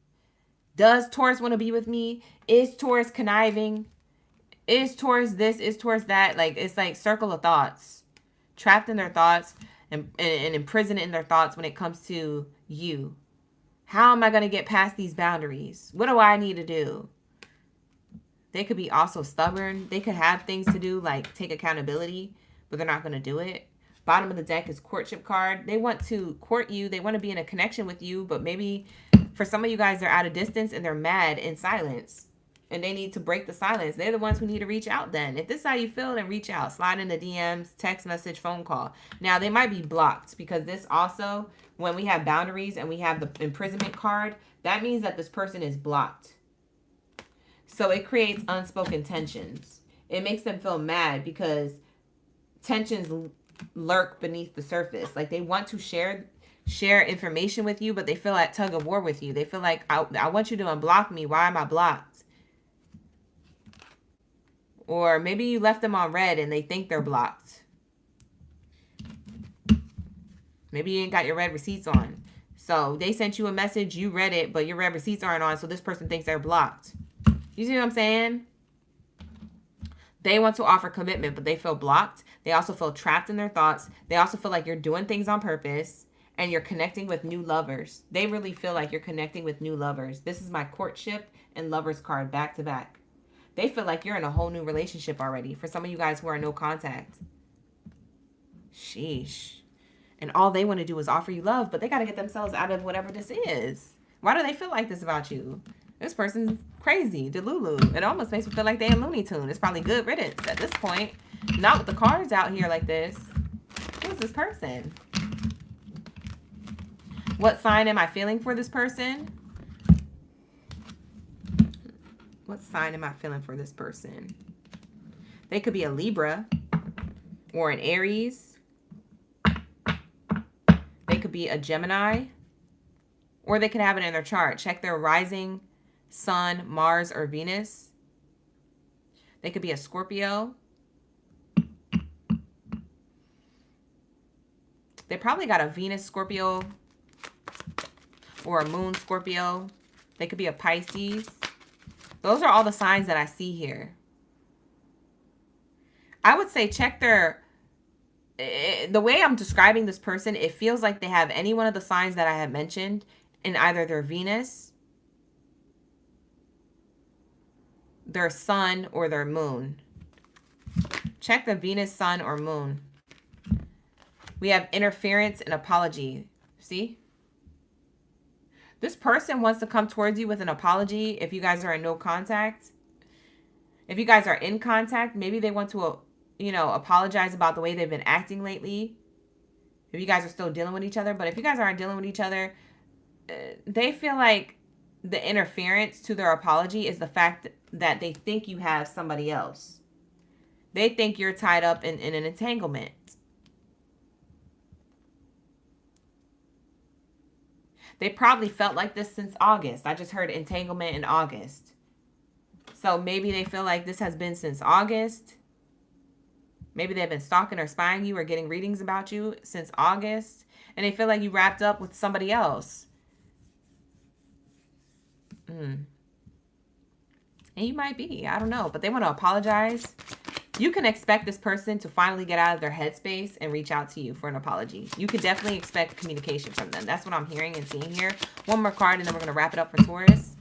Does Taurus want to be with me? Is Taurus conniving? Is Taurus this? Is Taurus that? Like, it's like circle of thoughts. Trapped in their thoughts and imprisoned in their thoughts when it comes to you. How am I going to get past these boundaries? What do I need to do? They could be also stubborn. They could have things to do, like take accountability, but they're not going to do it. Bottom of the deck is courtship card. They want to court you. They want to be in a connection with you, but maybe for some of you guys, they're at a distance and they're mad in silence. And they need to break the silence. They're the ones who need to reach out then. If this is how you feel, then reach out. Slide in the DMs, text message, phone call. Now, they might be blocked because this also, when we have boundaries and we have the imprisonment card, that means that this person is blocked. So it creates unspoken tensions. It makes them feel mad because tensions lurk beneath the surface. Like they want to share information with you, but they feel at tug of war with you. They feel like, I want you to unblock me. Why am I blocked? Or maybe you left them on red and they think they're blocked. Maybe you ain't got your red receipts on. So they sent you a message, you read it, but your red receipts aren't on, so this person thinks they're blocked. You see what I'm saying? They want to offer commitment, but they feel blocked. They also feel trapped in their thoughts. They also feel like you're doing things on purpose and you're connecting with new lovers. They really feel like you're connecting with new lovers. This is my courtship and lovers card back to back. They feel like you're in a whole new relationship already. For some of you guys who are no contact. Sheesh. And all they want to do is offer you love, but they got to get themselves out of whatever this is. Why do they feel like this about you? This person's crazy, delulu. It almost makes me feel like they're in Looney Tune. It's probably good riddance at this point. Not with the cards out here like this. Who is this person? What sign am I feeling for this person? What sign am I feeling for this person? They could be a Libra or an Aries. They could be a Gemini. Or they could have it in their chart. Check their rising, Sun, Mars, or Venus. They could be a Scorpio. They probably got a Venus Scorpio or a Moon Scorpio. They could be a Pisces. Those are all the signs that I see here. I would say check their, the way I'm describing this person, it feels like they have any one of the signs that I have mentioned in either their Venus, their sun, or their moon. Check the Venus, sun, or moon. We have interference and apology. See? This person wants to come towards you with an apology if you guys are in no contact. If you guys are in contact, maybe they want to, apologize about the way they've been acting lately. If you guys are still dealing with each other. But if you guys aren't dealing with each other, they feel like the interference to their apology is the fact that they think you have somebody else. They think you're tied up in an entanglement. They probably felt like this since August. I just heard entanglement in August. So maybe they feel like this has been since August. Maybe they've been stalking or spying you or getting readings about you since August. And they feel like you wrapped up with somebody else. And you might be. I don't know. But they want to apologize. You can expect this person to finally get out of their headspace and reach out to you for an apology. You can definitely expect communication from them. That's what I'm hearing and seeing here. One more card and then we're going to wrap it up for Taurus.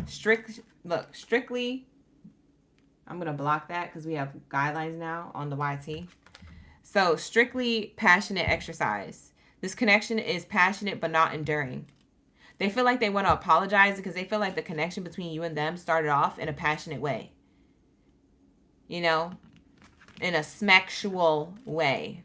Strictly, I'm going to block that because we have guidelines now on the YT. So strictly passionate exercise. This connection is passionate but not enduring. They feel like they want to apologize because they feel like the connection between you and them started off in a passionate way. In a smexual way,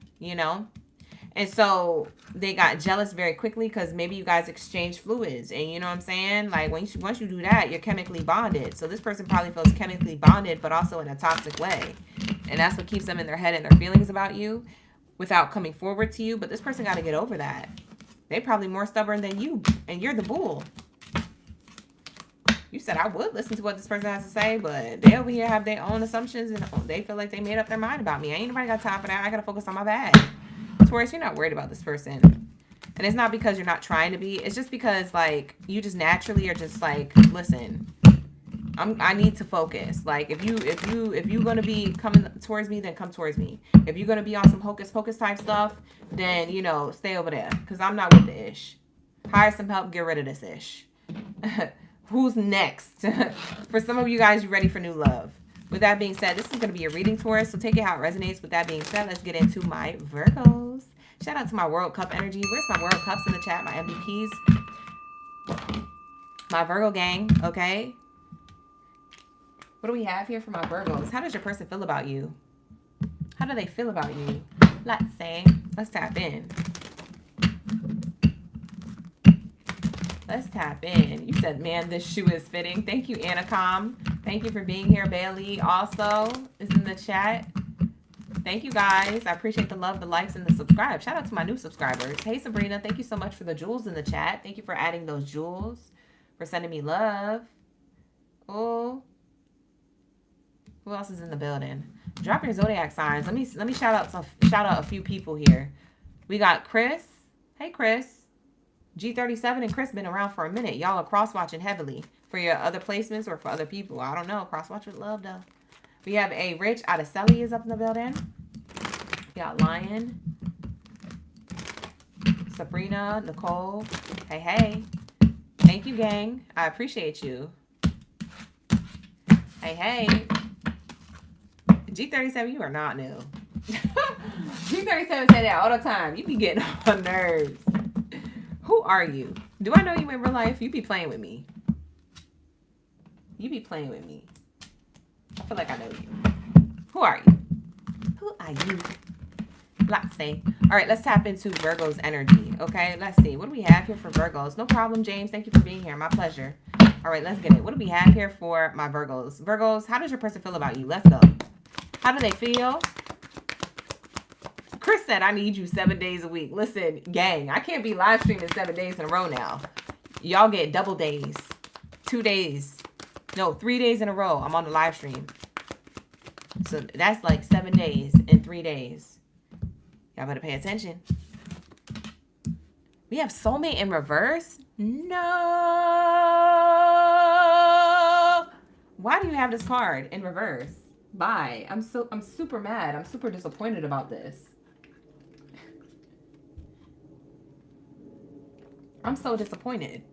And so they got jealous very quickly because maybe you guys exchanged fluids. And you know what I'm saying? Like once you do that, you're chemically bonded. So this person probably feels chemically bonded, but also in a toxic way. And that's what keeps them in their head and their feelings about you without coming forward to you. But this person got to get over that. They probably more stubborn than you. And you're the bull. You said I would listen to what this person has to say, but they over here have their own assumptions and they feel like they made up their mind about me. Ain't nobody got time for that. I got to focus on my bag. Taurus, you're not worried about this person. And it's not because you're not trying to be. It's just because, like, you just naturally are just like, listen, I need to focus. Like, if you're going to be coming towards me, then come towards me. If you're going to be on some hocus pocus type stuff, then, stay over there. Because I'm not with the ish. Hire some help. Get rid of this ish. Who's next? For some of you guys, you're ready for new love. With that being said, this is going to be a reading, Taurus, so take it how it resonates. With that being said, let's get into my Virgos. Shout out to my World Cup energy. Where's my World Cups in the chat? My MVPs. My Virgo gang, okay? What do we have here for my Virgos? How does your person feel about you? How do they feel about you? Let's tap in. Let's tap in. You said, man, this shoe is fitting. Thank you, Anacom. Thank you for being here. Bailey also is in the chat. Thank you, guys. I appreciate the love, the likes, and the subscribe. Shout out to my new subscribers. Hey, Sabrina. Thank you so much for the jewels in the chat. Thank you for adding those jewels, for sending me love. Oh, who else is in the building? Drop your zodiac signs. Let me shout out a few people here. We got Chris. Hey, Chris. G37 and Chris been around for a minute. Y'all are cross-watching heavily for your other placements or for other people. I don't know. Cross-watch with love, though. We have a Rich out of Selly is up in the building. We got Lion. Sabrina, Nicole. Hey, hey. Thank you, gang. I appreciate you. Hey, hey. G37, you are not new. G37 say that all the time. You be getting on my nerves. Who are you? Do I know you in real life? You be playing with me. You be playing with me. I feel like I know you. Who are you? Who are you? Let's see. All right, let's tap into Virgo's energy. Okay, let's see. What do we have here for Virgos? No problem, James. Thank you for being here. My pleasure. All right, let's get it. What do we have here for my Virgos? Virgos, how does your person feel about you? Let's go. How do they feel? Chris said, I need you 7 days a week. Listen, gang, I can't be live streaming 7 days in a row now. Y'all get double days. 2 days. No, 3 days in a row. I'm on the live stream. So that's like 7 days in 3 days. Y'all better pay attention. We have soulmate in reverse? No. Why do you have this card in reverse? Bye. I'm super mad. I'm super disappointed about this. I'm so disappointed.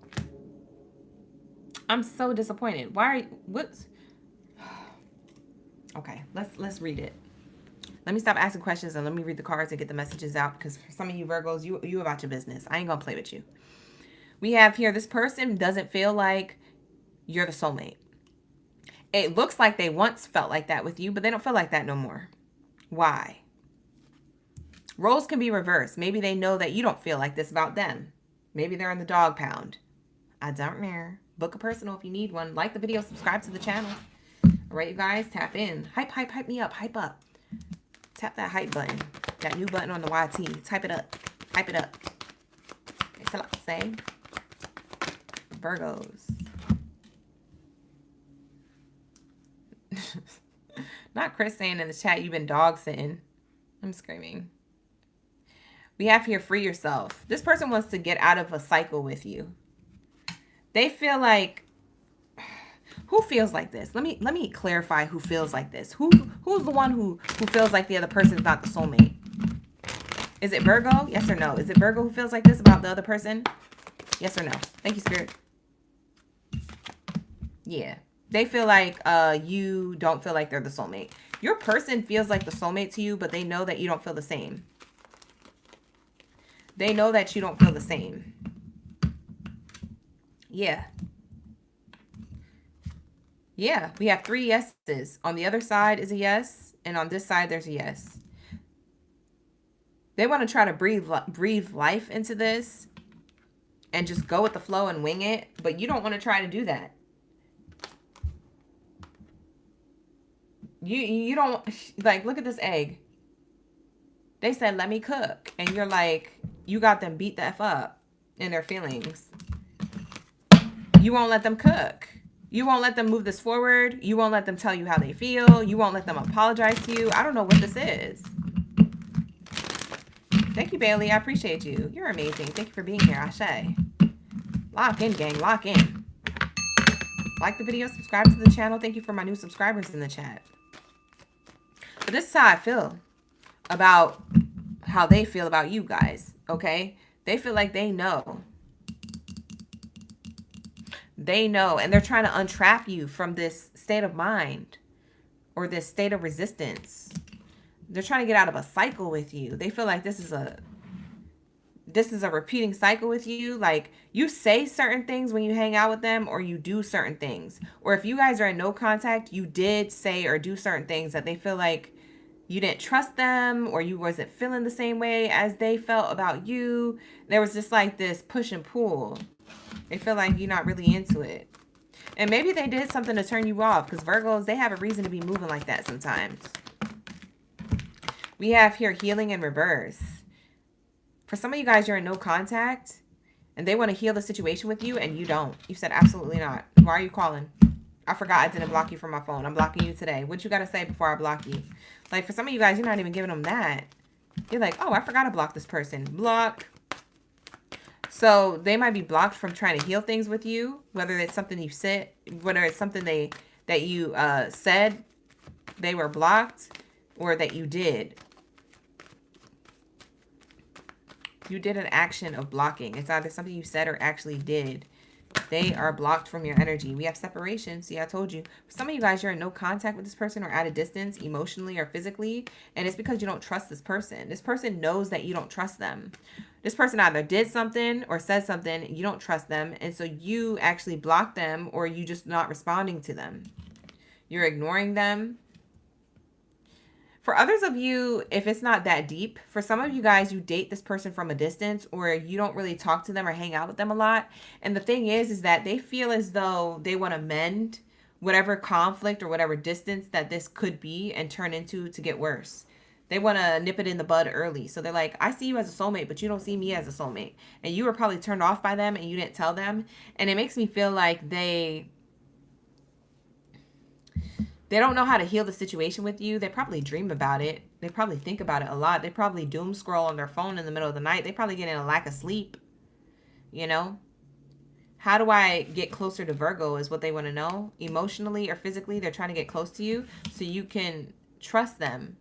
I'm so disappointed. Why are you, what's okay, let's read it. Let me stop asking questions and let me read the cards and get the messages out, because for some of you Virgos, you about your business. I ain't gonna play with you. We have here, this person doesn't feel like you're the soulmate. It looks like they once felt like that with you, but they don't feel like that no more. Why? Roles can be reversed. Maybe they know that you don't feel like this about them. Maybe they're in the dog pound. I don't know. Book a personal if you need one. Like the video, subscribe to the channel. All right, you guys, tap in. Hype me up. Hype up. Tap that hype button. That new button on the YT. Type it up. Hype it up. It's a lot to say. Virgos. Not Chris saying in the chat you've been dog sitting. I'm screaming. We have here, free yourself. This person wants to get out of a cycle with you. They feel like, who feels like this? Let me clarify who feels like this. Who's the one who feels like the other person is not the soulmate? Is it Virgo? Yes or no? Is it Virgo who feels like this about the other person? Yes or no? Thank you, Spirit. Yeah. They feel like you don't feel like they're the soulmate. Your person feels like the soulmate to you, but they know that you don't feel the same. They know that you don't feel the same. Yeah. Yeah, we have 3 yeses. On the other side is a yes, and on this side there's a yes. They want to try to breathe life into this and just go with the flow and wing it, but you don't want to try to do that. You don't, like, look at this egg. They said, let me cook. And you're like, you got them beat the F up in their feelings. You won't let them cook. You won't let them move this forward. You won't let them tell you how they feel. You won't let them apologize to you. I don't know what this is. Thank you, Bailey. I appreciate you. You're amazing. Thank you for being here, Ashe. Lock in, gang. Lock in. Like the video. Subscribe to the channel. Thank you for my new subscribers in the chat. But this is how I feel about how they feel about you guys, okay? They feel like they know. They know, and they're trying to untrap you from this state of mind or this state of resistance. They're trying to get out of a cycle with you. They feel like this is a repeating cycle with you. Like, you say certain things when you hang out with them, or you do certain things. Or if you guys are in no contact, you did say or do certain things that they feel like you didn't trust them, or you wasn't feeling the same way as they felt about you. There was just like this push and pull. They feel like you're not really into it. And maybe they did something to turn you off, because Virgos, they have a reason to be moving like that sometimes. We have here healing in reverse. For some of you guys, you're in no contact, and they want to heal the situation with you, and you don't. You said absolutely not. Why are you calling? I forgot I didn't block you from my phone. I'm blocking you today. What you got to say before I block you? Like, for some of you guys, you're not even giving them that. You're like, oh, I forgot to block this person. Block. So they might be blocked from trying to heal things with you, whether it's something you said, whether it's something that you said they were blocked, or that you did. You did an action of blocking. It's either something you said or actually did. They are blocked from your energy. We have separation. See, I told you. For some of you guys, you're in no contact with this person or at a distance emotionally or physically. And it's because you don't trust this person. This person knows that you don't trust them. This person either did something or said something. You don't trust them. And so you actually block them, or you just not responding to them. You're ignoring them. For others of you, if it's not that deep, for some of you guys, you date this person from a distance, or you don't really talk to them or hang out with them a lot. And the thing is that they feel as though they want to mend whatever conflict or whatever distance that this could be and turn into to get worse. They want to nip it in the bud early. So they're like, I see you as a soulmate, but you don't see me as a soulmate. And you were probably turned off by them and you didn't tell them. And it makes me feel like they don't know how to heal the situation with you. They probably dream about it. They probably think about it a lot. They probably doom scroll on their phone in the middle of the night. They probably get in a lack of sleep. You know? How do I get closer to Virgo is what they want to know. Emotionally or physically, they're trying to get close to you so you can trust them.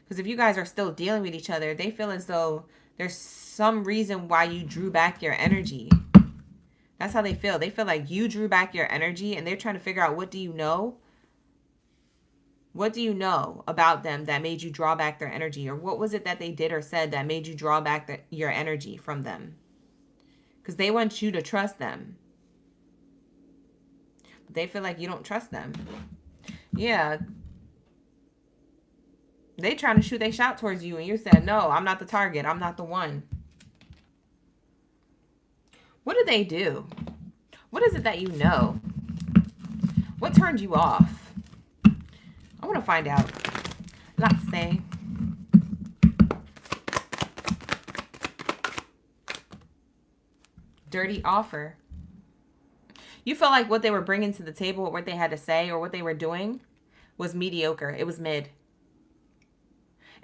Because if you guys are still dealing with each other, they feel as though There's some reason why you drew back your energy. That's how they feel. They feel like you drew back your energy and they're trying to figure out, what do you know? What do you know about them that made you draw back their energy? Or what was it that they did or said that made you draw back your energy from them? Because they want you to trust them. But they feel like you don't trust them. Yeah. They trying to shoot their shot towards you and you said, no, I'm not the target. I'm not the one. What did they do? What is it that you know? What turned you off? I want to find out. Let's say. Dirty offer. You felt like what they were bringing to the table, what they had to say, or what they were doing was mediocre. It was mid.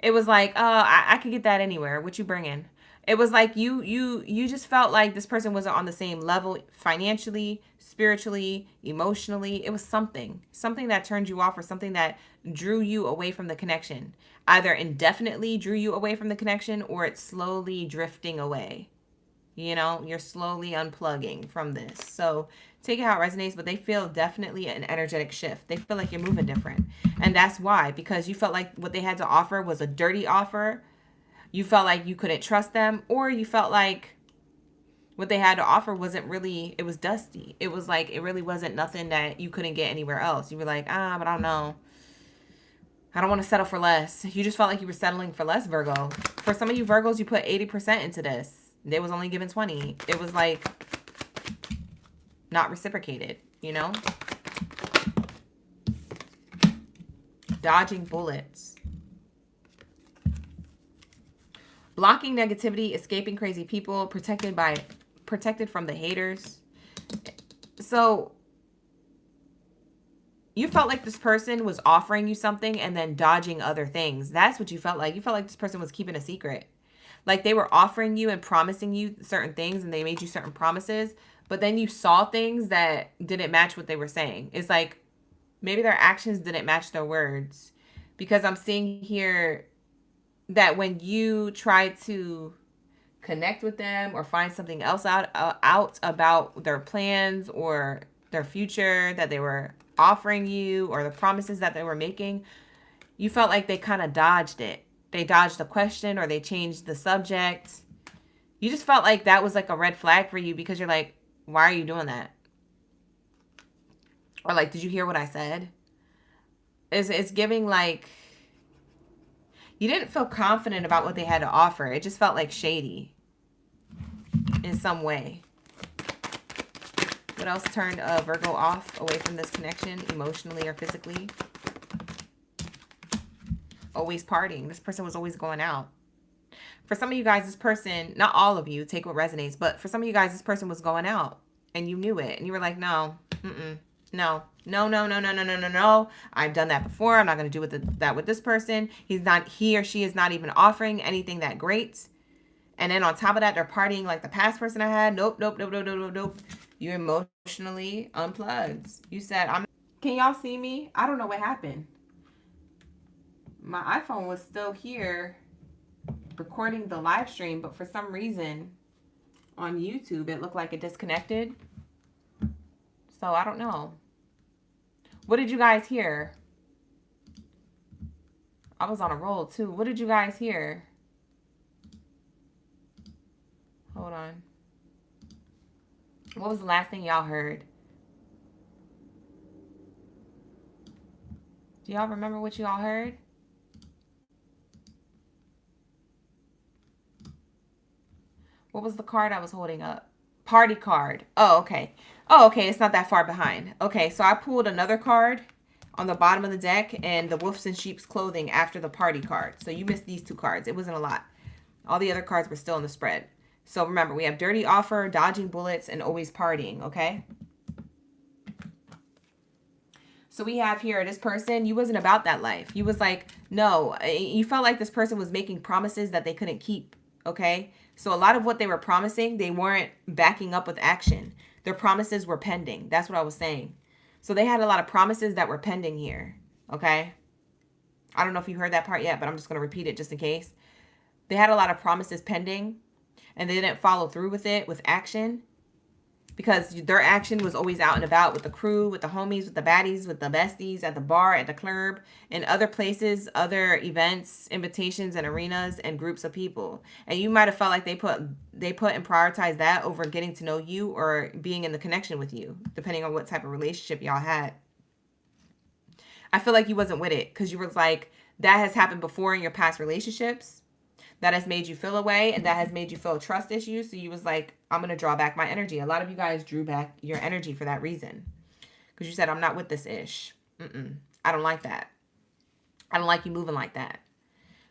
It was like, I could get that anywhere. What you bringing? It was like you just felt like this person wasn't on the same level financially, spiritually, emotionally. It was something that turned you off, or something that drew you away from the connection. Either indefinitely drew you away from the connection, or it's slowly drifting away. You know, you're slowly unplugging from this. So take it how it resonates, but they feel definitely an energetic shift. They feel like you're moving different. And that's why, because you felt like what they had to offer was a dirty offer. You felt like you couldn't trust them, or you felt like what they had to offer wasn't really, it was dusty. It was like, it really wasn't nothing that you couldn't get anywhere else. You were like, but I don't know. I don't want to settle for less. You just felt like you were settling for less, Virgo. For some of you Virgos, you put 80% into this. They was only given 20. It was like not reciprocated, you know? Dodging bullets. Blocking negativity, escaping crazy people, protected from the haters. So you felt like this person was offering you something and then dodging other things. That's what you felt like. You felt like this person was keeping a secret. Like they were offering you and promising you certain things, and they made you certain promises, but then you saw things that didn't match what they were saying. It's like maybe their actions didn't match their words, because I'm seeing here that when you try to connect with them or find something else out about their plans or their future that they were offering you, or the promises that they were making, you felt like they kind of dodged it. They dodged the question, or they changed the subject. You just felt like that was like a red flag for you, because you're like, why are you doing that? Or like, did you hear what I said? It's giving like, you didn't feel confident about what they had to offer. It just felt like shady in some way. What else turned Virgo off, away from this connection, emotionally or physically? Always partying. This person was always going out. For some of you guys, this person, not all of you, take what resonates, but for some of you guys, this person was going out and you knew it. And you were like, no, no. I've done that before. I'm not going to do that with this person. He or she is not even offering anything that great. And then on top of that, they're partying like the past person I had. Nope. You emotionally unplugged. You said, can y'all see me? I don't know what happened. My iPhone was still here recording the live stream, but for some reason on YouTube, it looked like it disconnected. So I don't know. What did you guys hear? I was on a roll too. What did you guys hear? Hold on. What was the last thing y'all heard? Do y'all remember what y'all heard? What was the card I was holding up? Party card. Oh, okay. Oh, okay. It's not that far behind. Okay, so I pulled another card on the bottom of the deck, and the wolves in sheep's clothing after the party card. So you missed these two cards. It wasn't a lot. All the other cards were still in the spread. So remember, we have dirty offer, dodging bullets, and always partying, okay? So we have here, this person, you wasn't about that life. You was like, no, you felt like this person was making promises that they couldn't keep, okay? So a lot of what they were promising, they weren't backing up with action. Their promises were pending. That's what I was saying. So they had a lot of promises that were pending here, okay? I don't know if you heard that part yet, but I'm just going to repeat it just in case. They had a lot of promises pending, and they didn't follow through with it, with action, because their action was always out and about with the crew, with the homies, with the baddies, with the besties, at the bar, at the club, in other places, other events, invitations, and arenas, and groups of people. And you might have felt like they put and prioritized that over getting to know you or being in the connection with you, depending on what type of relationship y'all had. I feel like you wasn't with it because you was like, that has happened before in your past relationships. That has made you feel away, and that has made you feel trust issues. So you was like, I'm going to draw back my energy. A lot of you guys drew back your energy for that reason. Because you said, I'm not with this ish. I don't like that. I don't like you moving like that.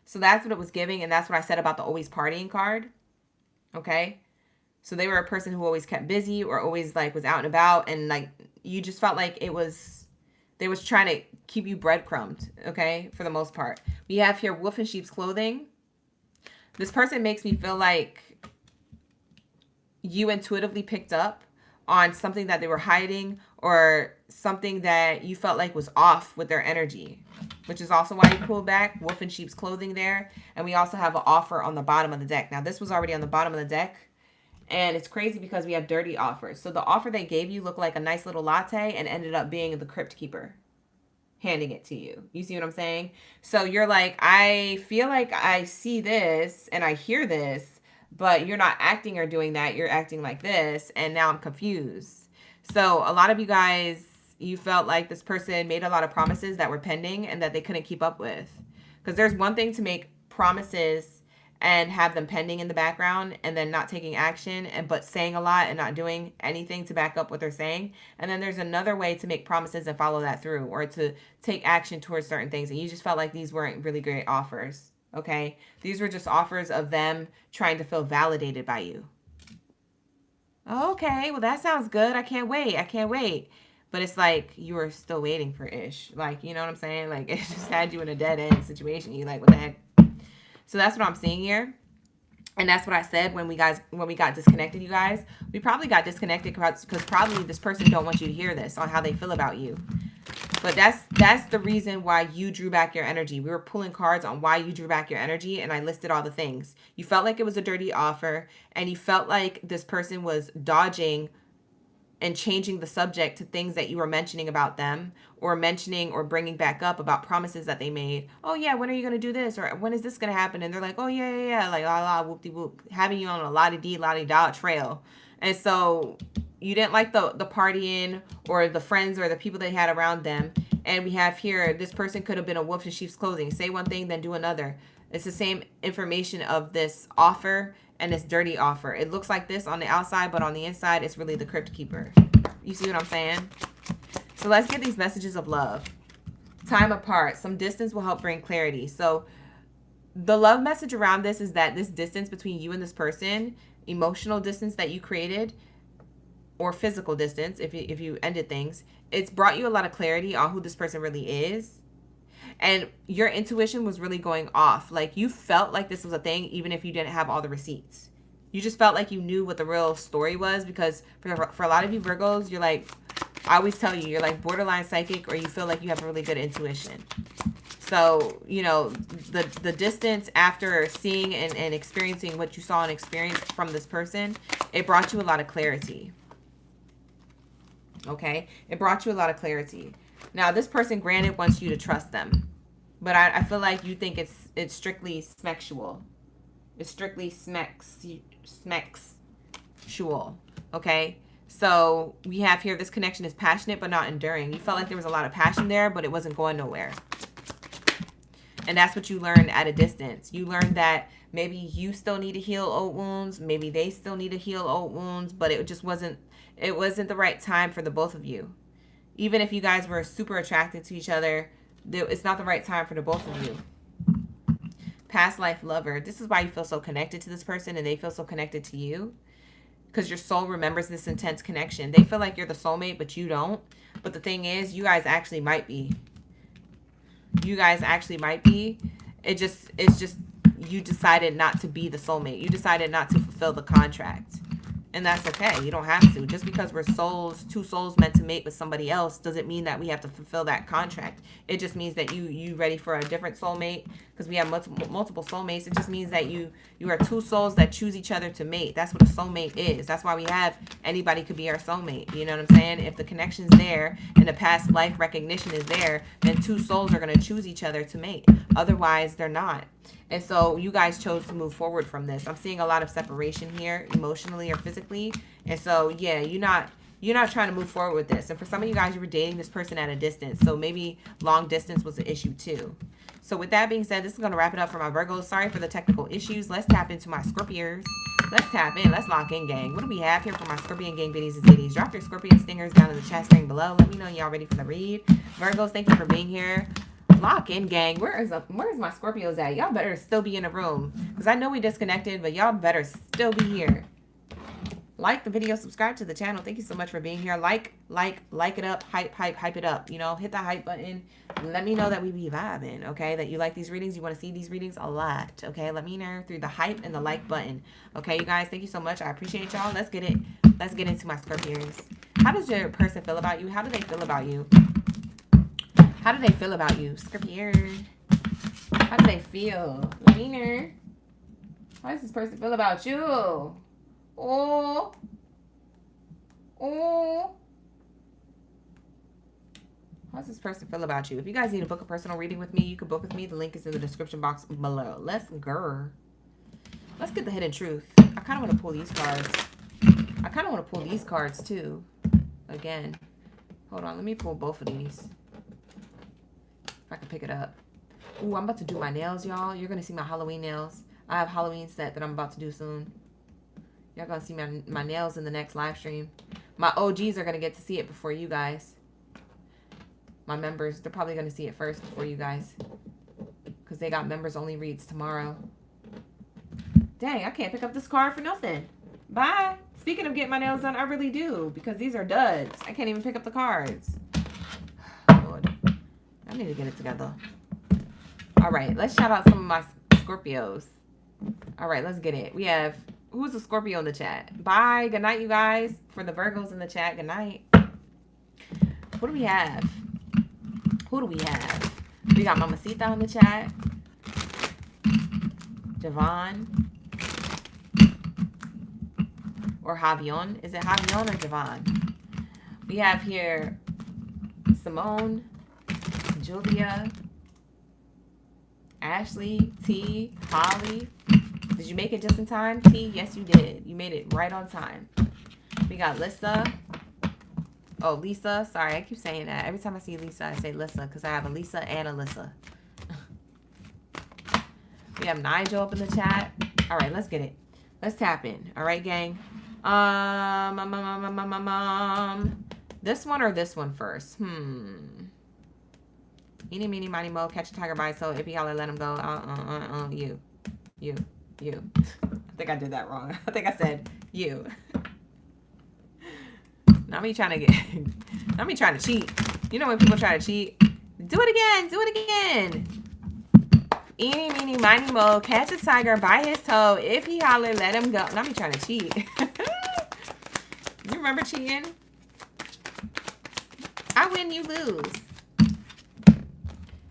So that's what it was giving. And that's what I said about the always partying card. Okay. So they were a person who always kept busy or always like was out and about. And like, you just felt like they was trying to keep you breadcrumbed. Okay. For the most part. We have here wolf in sheep's clothing. This person makes me feel like you intuitively picked up on something that they were hiding or something that you felt like was off with their energy, which is also why you pulled back. Wolf in sheep's clothing there. And we also have an offer on the bottom of the deck. Now, this was already on the bottom of the deck. And it's crazy because we have dirty offers. So the offer they gave you looked like a nice little latte and ended up being the crypt keeper handing it to you. You see what I'm saying? So you're like, I feel like I see this and I hear this, but you're not acting or doing that. You're acting like this. And now I'm confused. So a lot of you guys, you felt like this person made a lot of promises that were pending and that they couldn't keep up with. Because there's one thing to make promises and have them pending in the background and then not taking action, but saying a lot and not doing anything to back up what they're saying. And then there's another way to make promises and follow that through, or to take action towards certain things. And you just felt like these weren't really great offers. Okay. These were just offers of them trying to feel validated by you. Okay. Well, that sounds good. I can't wait. I can't wait. But it's like you were still waiting for ish. Like, you know what I'm saying? Like, it just had you in a dead end situation. You like, what the heck? So that's what I'm seeing here. And that's what I said when we got disconnected, you guys. We probably got disconnected because probably this person don't want you to hear this on how they feel about you. But that's the reason why you drew back your energy. We were pulling cards on why you drew back your energy, and I listed all the things. You felt like it was a dirty offer, and you felt like this person was dodging and changing the subject to things that you were mentioning about them, or mentioning or bringing back up about promises that they made. Oh yeah, when are you going to do this? Or when is this going to happen? And they're like, oh yeah. Like, la la, whoop de whoop, having you on a la-di-da trail. And so you didn't like the partying or the friends or the people they had around them. And we have here, this person could have been a wolf in sheep's clothing. Say one thing, then do another. It's the same information of this offer and this dirty offer. It looks like this on the outside, but on the inside, it's really the crypt keeper. You see what I'm saying? So let's get these messages of love. Time apart. Some distance will help bring clarity. So the love message around this is that this distance between you and this person, emotional distance that you created, or physical distance, if you ended things, it's brought you a lot of clarity on who this person really is. And your intuition was really going off. Like, you felt like this was a thing, even if you didn't have all the receipts. You just felt like you knew what the real story was, because for a lot of you Virgos, you're like, I always tell you, you're like borderline psychic, or you feel like you have a really good intuition. So, you know, the distance after seeing and experiencing what you saw and experienced from this person, it brought you a lot of clarity. Okay? It brought you a lot of clarity. Now, this person, granted, wants you to trust them. But I feel like you think it's strictly smexual. It's strictly smexual. Okay? So we have here, this connection is passionate but not enduring. You felt like there was a lot of passion there, but it wasn't going nowhere. And that's what you learned at a distance. You learned that maybe you still need to heal old wounds. Maybe they still need to heal old wounds. But it just wasn't the right time for the both of you. Even if you guys were super attracted to each other, it's not the right time for the both of you. Past life lover. This is why you feel so connected to this person and they feel so connected to you. Because your soul remembers this intense connection. They feel like you're the soulmate, but you don't. But the thing is, you guys actually might be. You guys actually might be. It's just you decided not to be the soulmate. You decided not to fulfill the contract. And that's okay. You don't have to. Just because we're two souls meant to mate with somebody else doesn't mean that we have to fulfill that contract. It just means that you ready for a different soulmate, because we have multiple soulmates. It just means that you are two souls that choose each other to mate. That's what a soulmate is. That's why we have anybody could be our soulmate. You know what I'm saying? If the connection's there and the past life recognition is there, then two souls are going to choose each other to mate. Otherwise, they're not. And so you guys chose to move forward from this. I'm seeing a lot of separation here, emotionally or physically. And so, yeah, you're not trying to move forward with this. And for some of you guys, you were dating this person at a distance. So maybe long distance was an issue too. So with that being said, this is going to wrap it up for my Virgos. Sorry for the technical issues. Let's tap into my Scorpios. Let's tap in. Let's lock in, gang. What do we have here for my Scorpion gang biddies and zitties? Drop your Scorpion stingers down in the chat string below. Let me know y'all ready for the read. Virgos, thank you for being here. Lock in, gang. Where's my Scorpios at? Y'all better still be in the room, because I know we disconnected, but y'all better still be here. Like the video, subscribe to the channel. Thank you so much for being here. Like it up, hype it up. You know, hit the hype button. Let me know that we be vibing, okay? That you like these readings. You want to see these readings a lot, okay? Let me know through the hype and the like button. Okay, you guys, thank you so much. I appreciate y'all. Let's get it. Let's get into my Scorpios. How does your person feel about you? How do they feel about you? How do they feel about you? Scorpio. How do they feel? Let me know. How does this person feel about you? Oh. Oh. How does this person feel about you? If you guys need to book a personal reading with me, you can book with me. The link is in the description box below. Let's go. Let's get the hidden truth. I kind of want to pull these cards. I kind of want to pull these cards too. Again. Hold on. Let me pull both of these. If I can pick it up. Ooh, I'm about to do my nails, y'all. You're going to see my Halloween nails. I have Halloween set that I'm about to do soon. Y'all going to see my nails in the next live stream. My OGs are going to get to see it before you guys. My members, they're probably going to see it first before you guys. Because they got members only reads tomorrow. Dang, I can't pick up this card for nothing. Bye. Speaking of getting my nails done, I really do. Because these are duds. I can't even pick up the cards. Lord. I need to get it together. All right, let's shout out some of my Scorpios. All right, let's get it. We have, who's a Scorpio in the chat? Bye. Good night, you guys. For the Virgos in the chat, good night. What do we have? Who do we have? We got Mamacita in the chat. Javon. Or Javion. Is it Javion or Javon? We have here Simone. Julia, Ashley, T, Holly. Did you make it just in time? T, yes you did. You made it right on time. We got Lisa. Oh, Lisa. Sorry, I keep saying that. Every time I see Lisa, I say Lisa because I have a Lisa and a Lisa. We have Nigel up in the chat. All right, let's get it. Let's tap in. All right, gang. This one or this one first? Eeny, meeny, miny, mo, catch a tiger by its toe. If he holler, let him go. You. I think I did that wrong. I think I said you. Not me trying to cheat. You know when people try to cheat? Do it again. Eeny, meeny, miny, mo, catch a tiger by his toe. If he holler, let him go. Not me trying to cheat. You remember cheating? I win, you lose.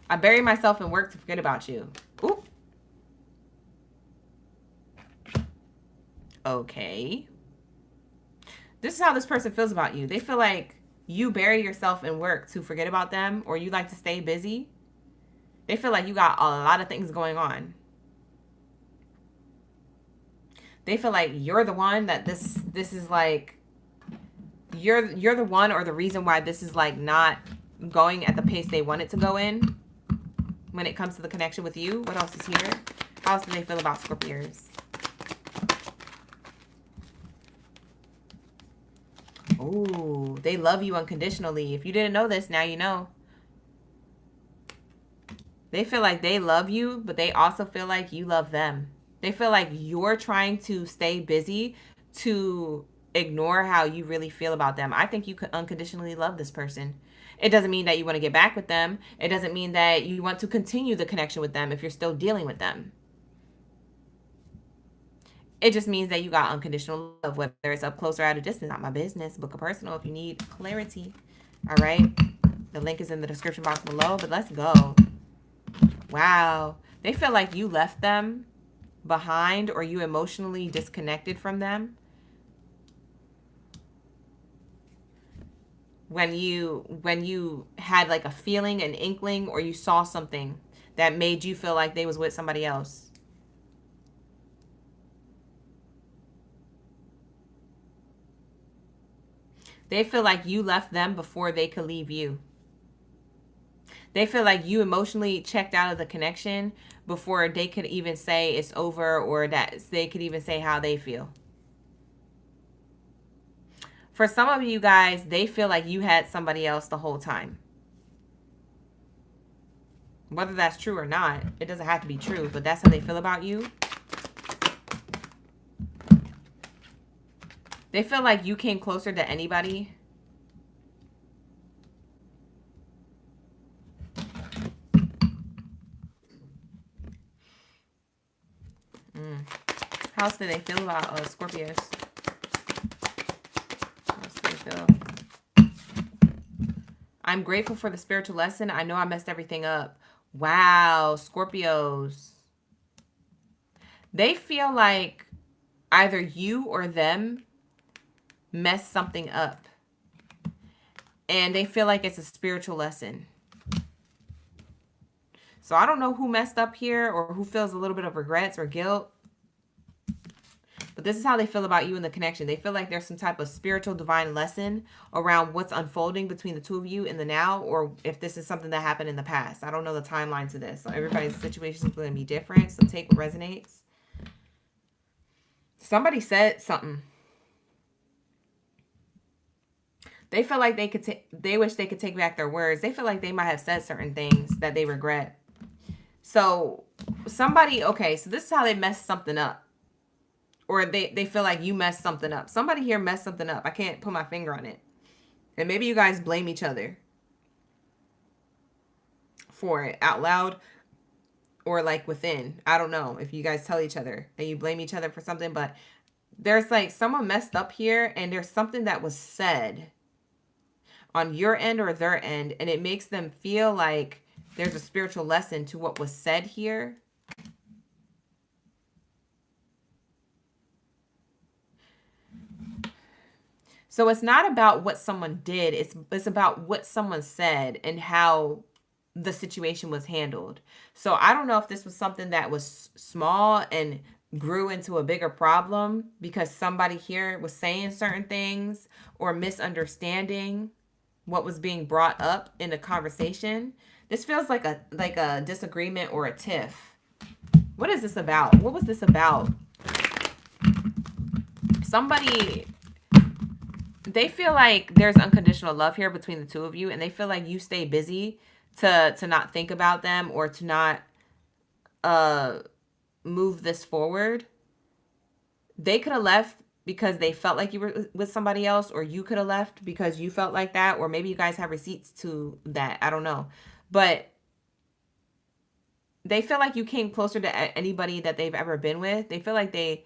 I bury myself in work to forget about you. Ooh. Okay. This is how this person feels about you. They feel like you bury yourself in work to forget about them, or you like to stay busy. They feel like you got a lot of things going on. They feel like you're the one that this is like, you're the one or the reason why this is like not going at the pace they want it to go in. When it comes to the connection with you. What else is here? How else do they feel about Scorpios? Oh, they love you unconditionally. If you didn't know this, now you know. They feel like they love you, but they also feel like you love them. They feel like you're trying to stay busy to ignore how you really feel about them. I think you could unconditionally love this person. It doesn't mean that you want to get back with them. It doesn't mean that you want to continue the connection with them if you're still dealing with them. It just means that you got unconditional love, whether it's up close or at a distance. Not my business. Book a personal if you need clarity. All right. The link is in the description box below, but let's go. Wow. They feel like you left them behind or you emotionally disconnected from them when you had like a feeling, an inkling, or you saw something that made you feel like they was with somebody else. They feel like you left them before they could leave you. They feel like you emotionally checked out of the connection before they could even say it's over, or that they could even say how they feel. For some of you guys, they feel like you had somebody else the whole time. Whether that's true or not, it doesn't have to be true, but that's how they feel about you. They feel like you came closer to anybody. How else do they feel about Scorpios? How else do they feel? I'm grateful for the spiritual lesson. I know I messed everything up. Wow, Scorpios. They feel like either you or them messed something up. And they feel like it's a spiritual lesson. So I don't know who messed up here or who feels a little bit of regrets or guilt. But this is how they feel about you in the connection. They feel like there's some type of spiritual divine lesson around what's unfolding between the two of you in the now, or if this is something that happened in the past. I don't know the timeline to this. So everybody's situation is going to be different. So take what resonates. Somebody said something. They feel like they wish they could take back their words. They feel like they might have said certain things that they regret. So somebody, okay, so this is how they messed something up. Or they feel like you messed something up. Somebody here messed something up. I can't put my finger on it. And maybe you guys blame each other for it out loud or like within. I don't know if you guys tell each other and you blame each other for something. But there's like someone messed up here and there's something that was said on your end or their end. And it makes them feel like there's a spiritual lesson to what was said here. So it's not about what someone did. It's about what someone said and how the situation was handled. So I don't know if this was something that was small and grew into a bigger problem because somebody here was saying certain things or misunderstanding what was being brought up in the conversation. This feels like a disagreement or a tiff. What is this about? What was this about? Somebody... They feel like there's unconditional love here between the two of you, and they feel like you stay busy to not think about them or to not move this forward. They could have left because they felt like you were with somebody else, or you could have left because you felt like that, or maybe you guys have receipts to that. I don't know. But they feel like you came closer to anybody that they've ever been with. They feel like they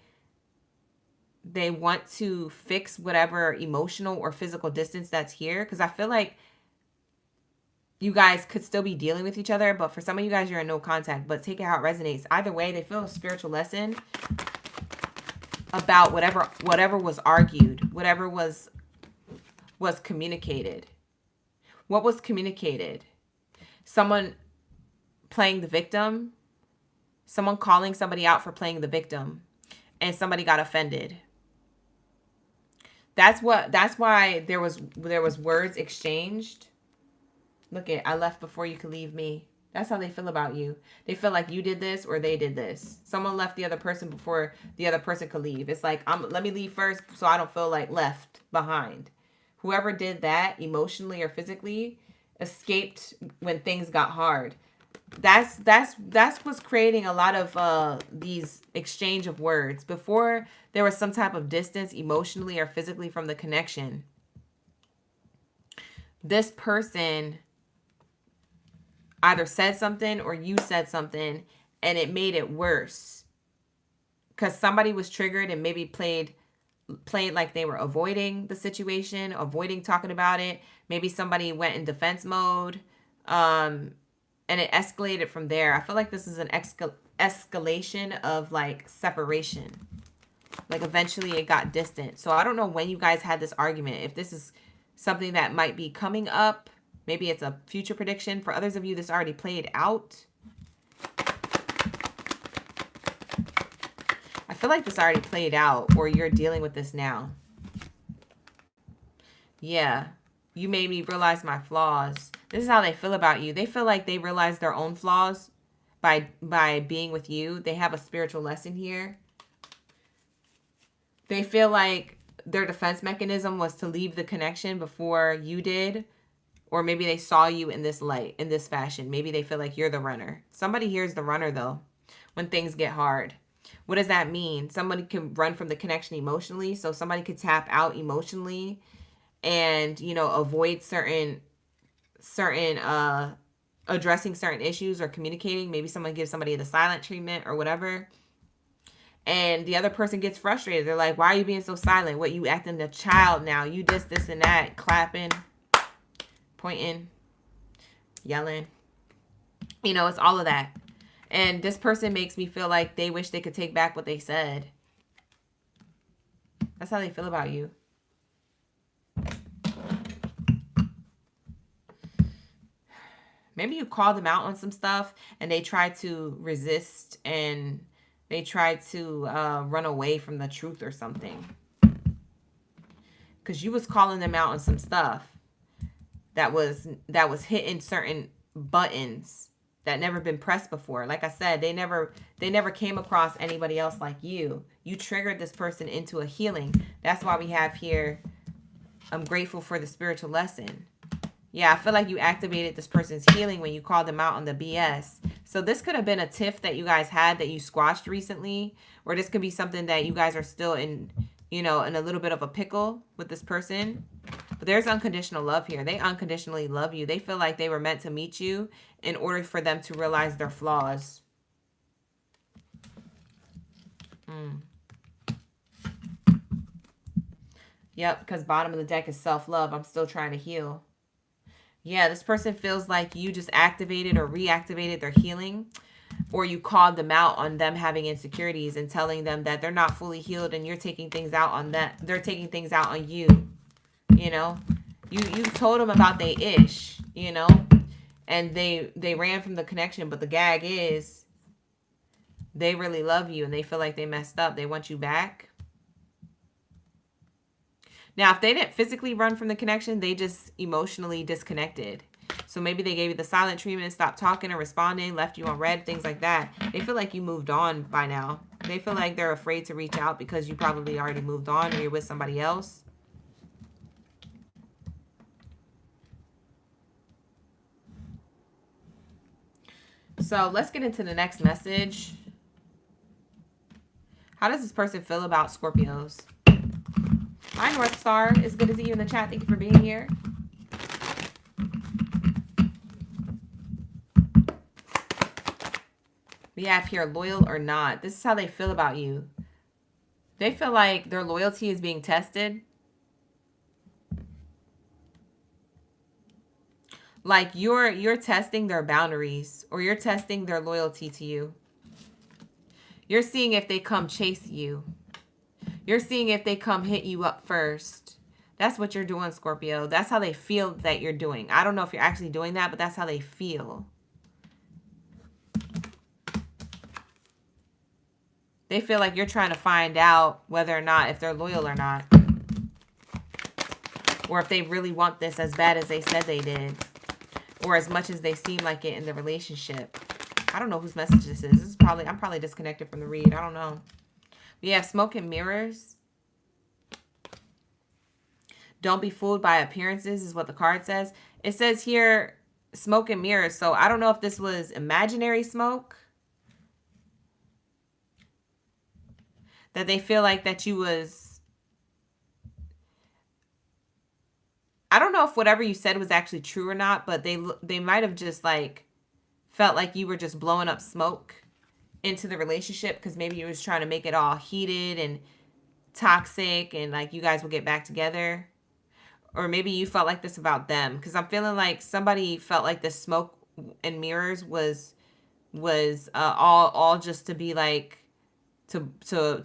want to fix whatever emotional or physical distance that's here. Because I feel like you guys could still be dealing with each other. But for some of you guys, you're in no contact. But take it how it resonates. Either way, they feel a spiritual lesson about whatever was argued. Whatever was communicated. What was communicated? Someone playing the victim. Someone calling somebody out for playing the victim. And somebody got offended. That's why there was words exchanged. Look I left before you could leave me. That's how they feel about you. They feel like you did this or they did this. Someone left the other person before the other person could leave. It's like, let me leave first so I don't feel like left behind. Whoever did that emotionally or physically escaped when things got hard. That's what's creating a lot of these exchange of words. Before there was some type of distance emotionally or physically from the connection, this person either said something or you said something and it made it worse because somebody was triggered and maybe played like they were avoiding the situation, avoiding talking about it. Maybe somebody went in defense mode, and it escalated from there. I feel like this is an escalation of like separation. Like eventually it got distant. So I don't know when you guys had this argument. If this is something that might be coming up, maybe it's a future prediction. For others of you, this already played out. I feel like this already played out, or you're dealing with this now. Yeah. You made me realize my flaws. This is how they feel about you. They feel like they realize their own flaws by being with you. They have a spiritual lesson here. They feel like their defense mechanism was to leave the connection before you did. Or maybe they saw you in this light, in this fashion. Maybe they feel like you're the runner. Somebody here is the runner, though, when things get hard. What does that mean? Somebody can run from the connection emotionally. So somebody could tap out emotionally and, you know, avoid certain addressing certain issues or communicating. Maybe someone gives somebody the silent treatment or whatever. And the other person gets frustrated. They're like, why are you being so silent? What, you acting a child now? You this and that, clapping, pointing, yelling. You know, it's all of that. And this person makes me feel like they wish they could take back what they said. That's how they feel about you. Maybe you called them out on some stuff and they tried to resist and they tried to run away from the truth or something. Because you was calling them out on some stuff that was hitting certain buttons that never been pressed before. Like I said, they never came across anybody else like you. You triggered this person into a healing. That's why we have here, I'm grateful for the spiritual lesson. Yeah, I feel like you activated this person's healing when you called them out on the BS. So this could have been a tiff that you guys had that you squashed recently. Or this could be something that you guys are still in, you know, in a little bit of a pickle with this person. But there's unconditional love here. They unconditionally love you. They feel like they were meant to meet you in order for them to realize their flaws. Yep, because bottom of the deck is self-love. I'm still trying to heal. Yeah, this person feels like you just activated or reactivated their healing, or you called them out on them having insecurities and telling them that they're not fully healed and you're taking things out on that. They're taking things out on you. You know, you told them about they ish, you know, and they ran from the connection. But the gag is they really love you and they feel like they messed up. They want you back. Now, if they didn't physically run from the connection, they just emotionally disconnected. So maybe they gave you the silent treatment, stopped talking or responding, left you on red, things like that. They feel like you moved on by now. They feel like they're afraid to reach out because you probably already moved on or you're with somebody else. So let's get into the next message. How does this person feel about Scorpios? Hi, North Star. It's good to see you in the chat. Thank you for being here. We have here loyal or not. This is how they feel about you. They feel like their loyalty is being tested. Like you're testing their boundaries or you're testing their loyalty to you. You're seeing if they come chase you. You're seeing if they come hit you up first. That's what you're doing, Scorpio. That's how they feel that you're doing. I don't know if you're actually doing that, but that's how they feel. They feel like you're trying to find out whether or not, if they're loyal or not. Or if they really want this as bad as they said they did. Or as much as they seem like it in the relationship. I don't know whose message this is. This is probably, I'm probably disconnected from the read. I don't know. We have smoke and mirrors. Don't be fooled by appearances is what the card says. It says here, smoke and mirrors. So I don't know if this was imaginary smoke. That they feel like that you was... I don't know if whatever you said was actually true or not, but they might have just like felt like you were just blowing up smoke into the relationship because maybe you was trying to make it all heated and toxic and like you guys will get back together. Or maybe you felt like this about them, because I'm feeling like somebody felt like the smoke and mirrors was all just to be like to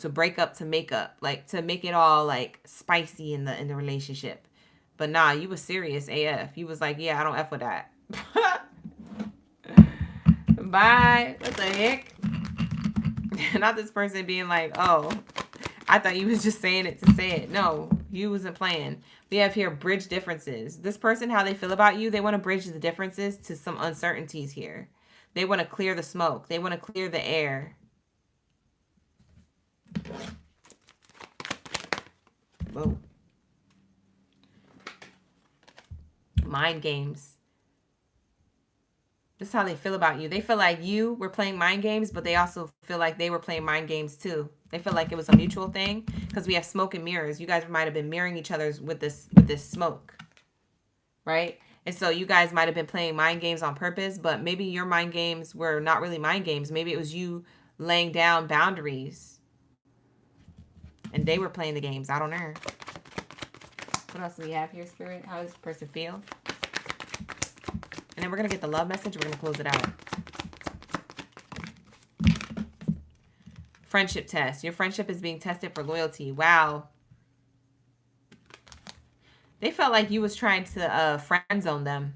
break up, to make up, like to make it all like spicy in the relationship. But nah, you was serious AF. You was like, yeah, I don't F with that. Bye. What the heck? Not this person being like, oh, I thought you was just saying it to say it. No, you wasn't playing. We have here bridge differences. This person, how they feel about you, they want to bridge the differences to some uncertainties here. They want to clear the smoke. They want to clear the air. Whoa. Mind games. This is how they feel about you. They feel like you were playing mind games, but they also feel like they were playing mind games too. They feel like it was a mutual thing because we have smoke and mirrors. You guys might have been mirroring each other's with this smoke, right? And so you guys might have been playing mind games on purpose, but maybe your mind games were not really mind games. Maybe it was you laying down boundaries and they were playing the games. I don't know. What else do we have here, Spirit? How does this person feel? And then we're going to get the love message. We're going to close it out. Friendship test. Your friendship is being tested for loyalty. Wow. They felt like you was trying to friend zone them.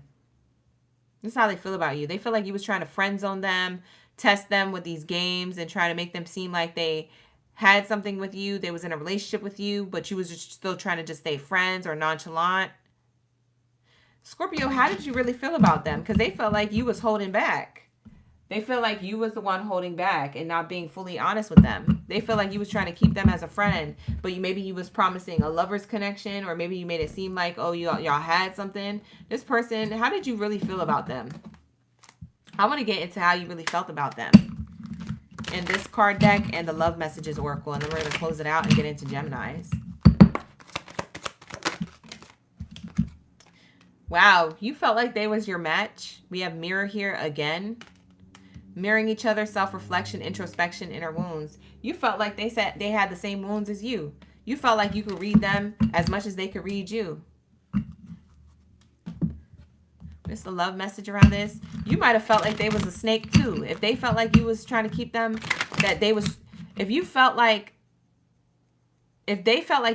That's how they feel about you. They feel like you was trying to friend zone them, test them with these games, and try to make them seem like they had something with you. They was in a relationship with you, but you was just still trying to just stay friends or nonchalant. Scorpio, how did you really feel about them? Because they felt like you was holding back. They feel like you was the one holding back and not being fully honest with them. They feel like you was trying to keep them as a friend, but maybe you was promising a lover's connection, or maybe you made it seem like, oh, y'all had something. This person, how did you really feel about them? I want to get into how you really felt about them in this card deck and the love messages oracle, and then we're going to close it out and get into Geminis. Wow, you felt like they was your match. We have mirror here again. Mirroring each other, self-reflection, introspection, inner wounds. You felt like they said they had the same wounds as you. You felt like you could read them as much as they could read you. What's the love message around this? You might have felt like they was a snake too. If they felt like you was trying to keep them, that they was, if they felt like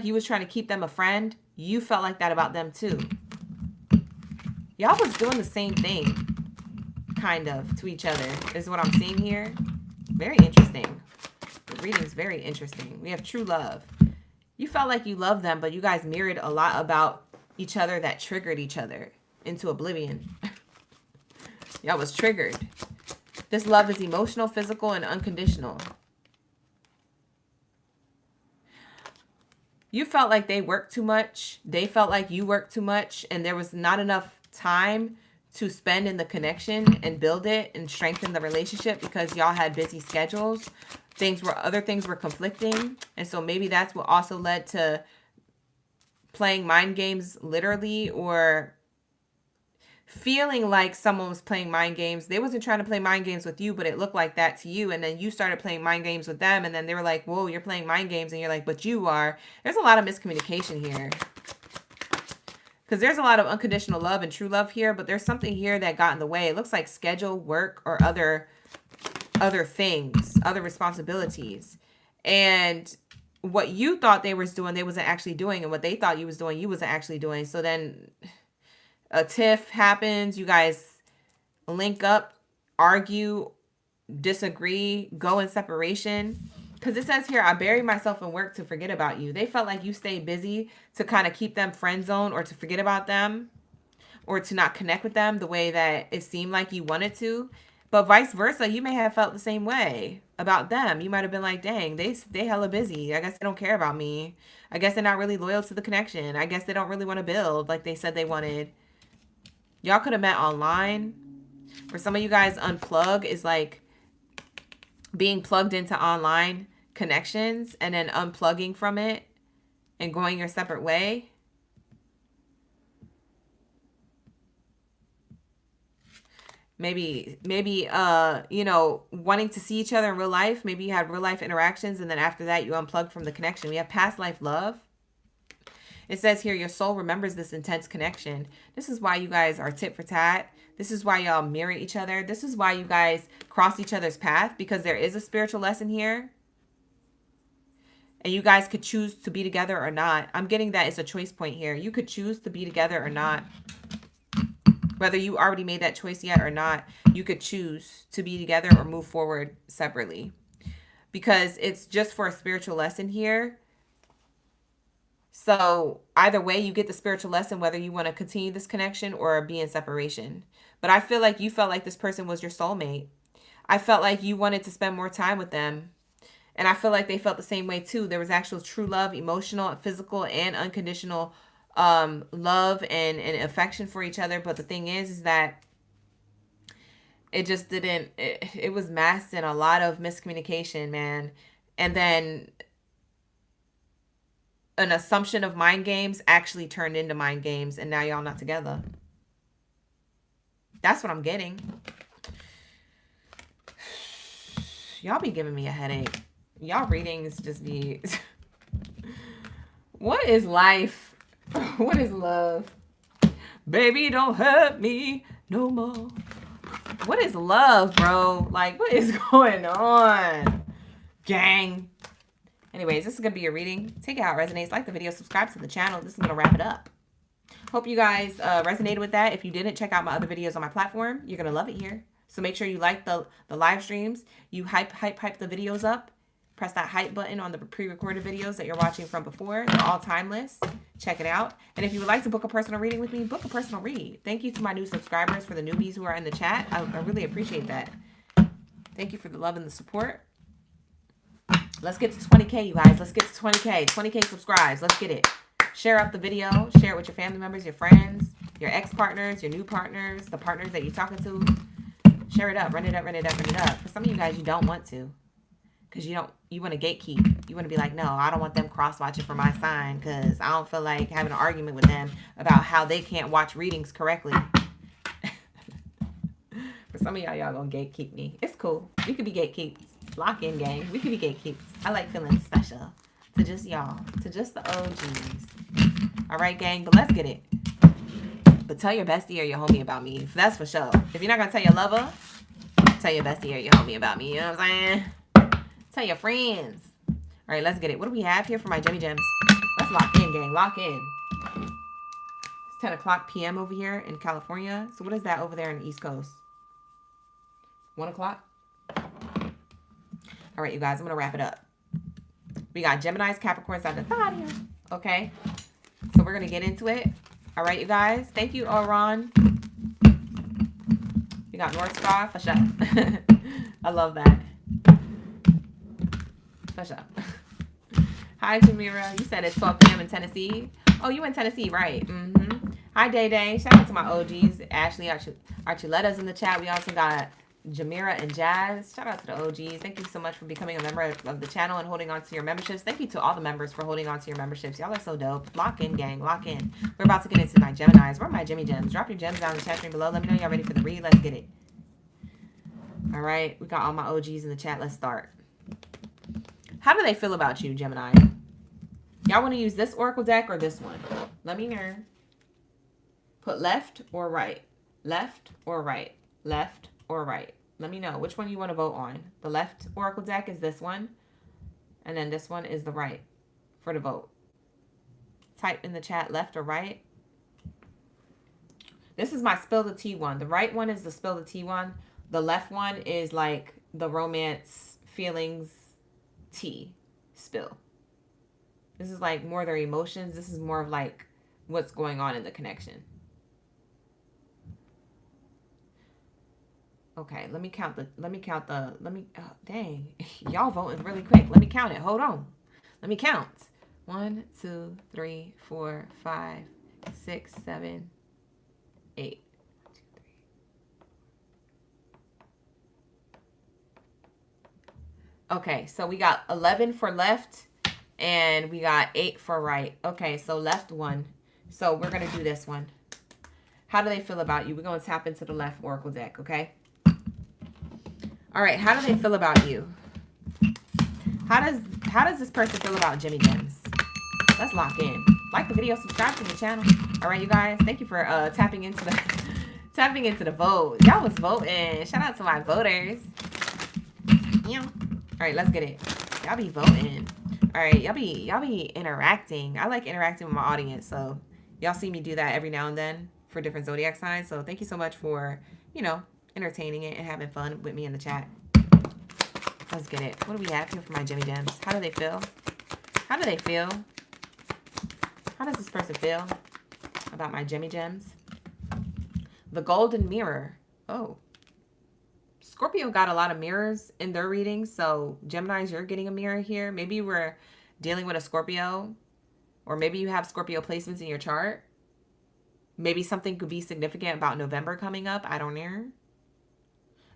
you was trying to keep them a friend, you felt like that about them too. Y'all was doing the same thing, kind of, to each other, is what I'm seeing here. Very interesting. The reading's very interesting. We have true love. You felt like you loved them, but you guys mirrored a lot about each other that triggered each other into oblivion. Y'all was triggered. This love is emotional, physical, and unconditional. You felt like they worked too much. They felt like you worked too much, and there was not enough time to spend in the connection and build it and strengthen the relationship because y'all had busy schedules. Other things were conflicting, and so maybe that's what also led to playing mind games literally, or feeling like someone was playing mind games. They wasn't trying to play mind games with you, but it looked like that to you, and then you started playing mind games with them, and then they were like, whoa, you're playing mind games, and you're like, but you are. There's a lot of miscommunication here. Because there's a lot of unconditional love and true love here, but there's something here that got in the way. It looks like schedule, work, or other things, other responsibilities. And what you thought they was doing, they wasn't actually doing. And what they thought you was doing, you wasn't actually doing. So then a tiff happens. You guys link up, argue, disagree, go in separation. Because it says here, I buried myself in work to forget about you. They felt like you stayed busy to kind of keep them friend zone, or to forget about them, or to not connect with them the way that it seemed like you wanted to. But vice versa, you may have felt the same way about them. You might have been like, dang, they hella busy. I guess they don't care about me. I guess they're not really loyal to the connection. I guess they don't really want to build like they said they wanted. Y'all could have met online. For some of you guys, unplug is like being plugged into online connections and then unplugging from it and going your separate way. Maybe, you know, wanting to see each other in real life. Maybe you had real life interactions, and then after that, you unplugged from the connection. We have past life love. It says here, your soul remembers this intense connection. This is why you guys are tit for tat. This is why y'all mirror each other. This is why you guys cross each other's path, because there is a spiritual lesson here. And you guys could choose to be together or not. I'm getting that it's a choice point here. You could choose to be together or not. Whether you already made that choice yet or not, you could choose to be together or move forward separately. Because it's just for a spiritual lesson here. So either way, you get the spiritual lesson, whether you want to continue this connection or be in separation. But I feel like you felt like this person was your soulmate. I felt like you wanted to spend more time with them. And I feel like they felt the same way too. There was actual true love, emotional, physical, and unconditional love and affection for each other. But the thing is that it just didn't, it was masked in a lot of miscommunication, man. And then an assumption of mind games actually turned into mind games, and now y'all not together. That's what I'm getting. Y'all be giving me a headache. Y'all readings just be... What is life? What is love? Baby, don't hurt me no more. What is love, bro? Like, what is going on? Gang. Anyways, this is going to be your reading. Take it how it resonates. Like the video. Subscribe to the channel. This is going to wrap it up. Hope you guys resonated with that. If you didn't, check out my other videos on my platform. You're going to love it here. So make sure you like the live streams. You hype the videos up. Press that hype button on the pre-recorded videos that you're watching from before. They're all timeless. Check it out. And if you would like to book a personal reading with me, book a personal read. Thank you to my new subscribers, for the newbies who are in the chat. I really appreciate that. Thank you for the love and the support. Let's get to 20K, you guys. Let's get to 20K. 20K subscribes. Let's get it. Share up the video. Share it with your family members, your friends, your ex-partners, your new partners, the partners that you're talking to. Share it up. Run it up, run it up, run it up. For some of you guys, you don't want to. Because you want to gatekeep. You want to be like, no, I don't want them cross-watching for my sign because I don't feel like having an argument with them about how they can't watch readings correctly. For some of y'all going to gatekeep me. It's cool. We could be gatekeeps. Lock in, gang. We could be gatekeeps. I like feeling special to just y'all. To just the OGs. All right, gang. But let's get it. But tell your bestie or your homie about me. That's for sure. If you're not going to tell your lover, tell your bestie or your homie about me. You know what I'm saying? Tell your friends. All right, let's get it. What do we have here for my Jemmy Gems? Let's lock in, gang. Lock in. It's 10 o'clock p.m. over here in California. So what is that over there in the East Coast? 1 o'clock? All right, you guys. I'm going to wrap it up. We got Geminis, Capricorns, Sagittarius. Okay. So we're going to get into it. All right, you guys. Thank you, Oron. We got North Star. For sure. I love that. Hi, Jamira. You said it's 12 p.m. in Tennessee. Oh, you in Tennessee, right? Hi, Day Day. Shout out to my OGs. Ashley, Archuletta's in the chat. We also got Jamira and Jazz. Shout out to the OGs. Thank you so much for becoming a member of the channel and holding on to your memberships. Thank you to all the members for holding on to your memberships. Y'all are so dope. Lock in, gang. Lock in. We're about to get into my Geminis. Where are my Jimmy Gems? Drop your gems down in the chat stream below. Let me know y'all ready for the read. Let's get it. All right. We got all my OGs in the chat. Let's start. How do they feel about you, Gemini? Y'all want to use this oracle deck or this one? Let me know. Put left or right. Left or right. Left or right. Let me know which one you want to vote on. The left oracle deck is this one. And then this one is the right for the vote. Type in the chat left or right. This is my spill the tea one. The right one is the spill the tea one. The left one is like the romance feelings tea spill. This is like more their emotions. This is more of like what's going on in the connection. Okay, let me count the, oh, dang. Y'all voting really quick. Let me count it. Hold on. Let me count. 1, 2, 3, 4, 5, 6, 7, 8. Okay, so we got 11 for left and we got 8 for right. Okay, so left one. So we're going to do this one. How do they feel about you? We're going to tap into the left oracle deck, okay? All right, how do they feel about you? How does this person feel about Jimmy Gems? Let's lock in. Like the video, subscribe to the channel. All right, you guys. Thank you for tapping into the vote. Y'all was voting. Shout out to my voters. Yeah. All right, let's get it. Y'all be voting. All right, y'all be interacting. I like interacting with my audience, so y'all see me do that every now and then for different zodiac signs. So thank you so much for, you know, entertaining it and having fun with me in the chat. Let's get it. What do we have here for my Jimmy Gems? How do they feel? How do they feel? How does this person feel about my Jimmy Gems? The golden mirror. Oh. Scorpio got a lot of mirrors in their readings. So Geminis, you're getting a mirror here. Maybe you were dealing with a Scorpio. Or maybe you have Scorpio placements in your chart. Maybe something could be significant about November coming up. I don't know.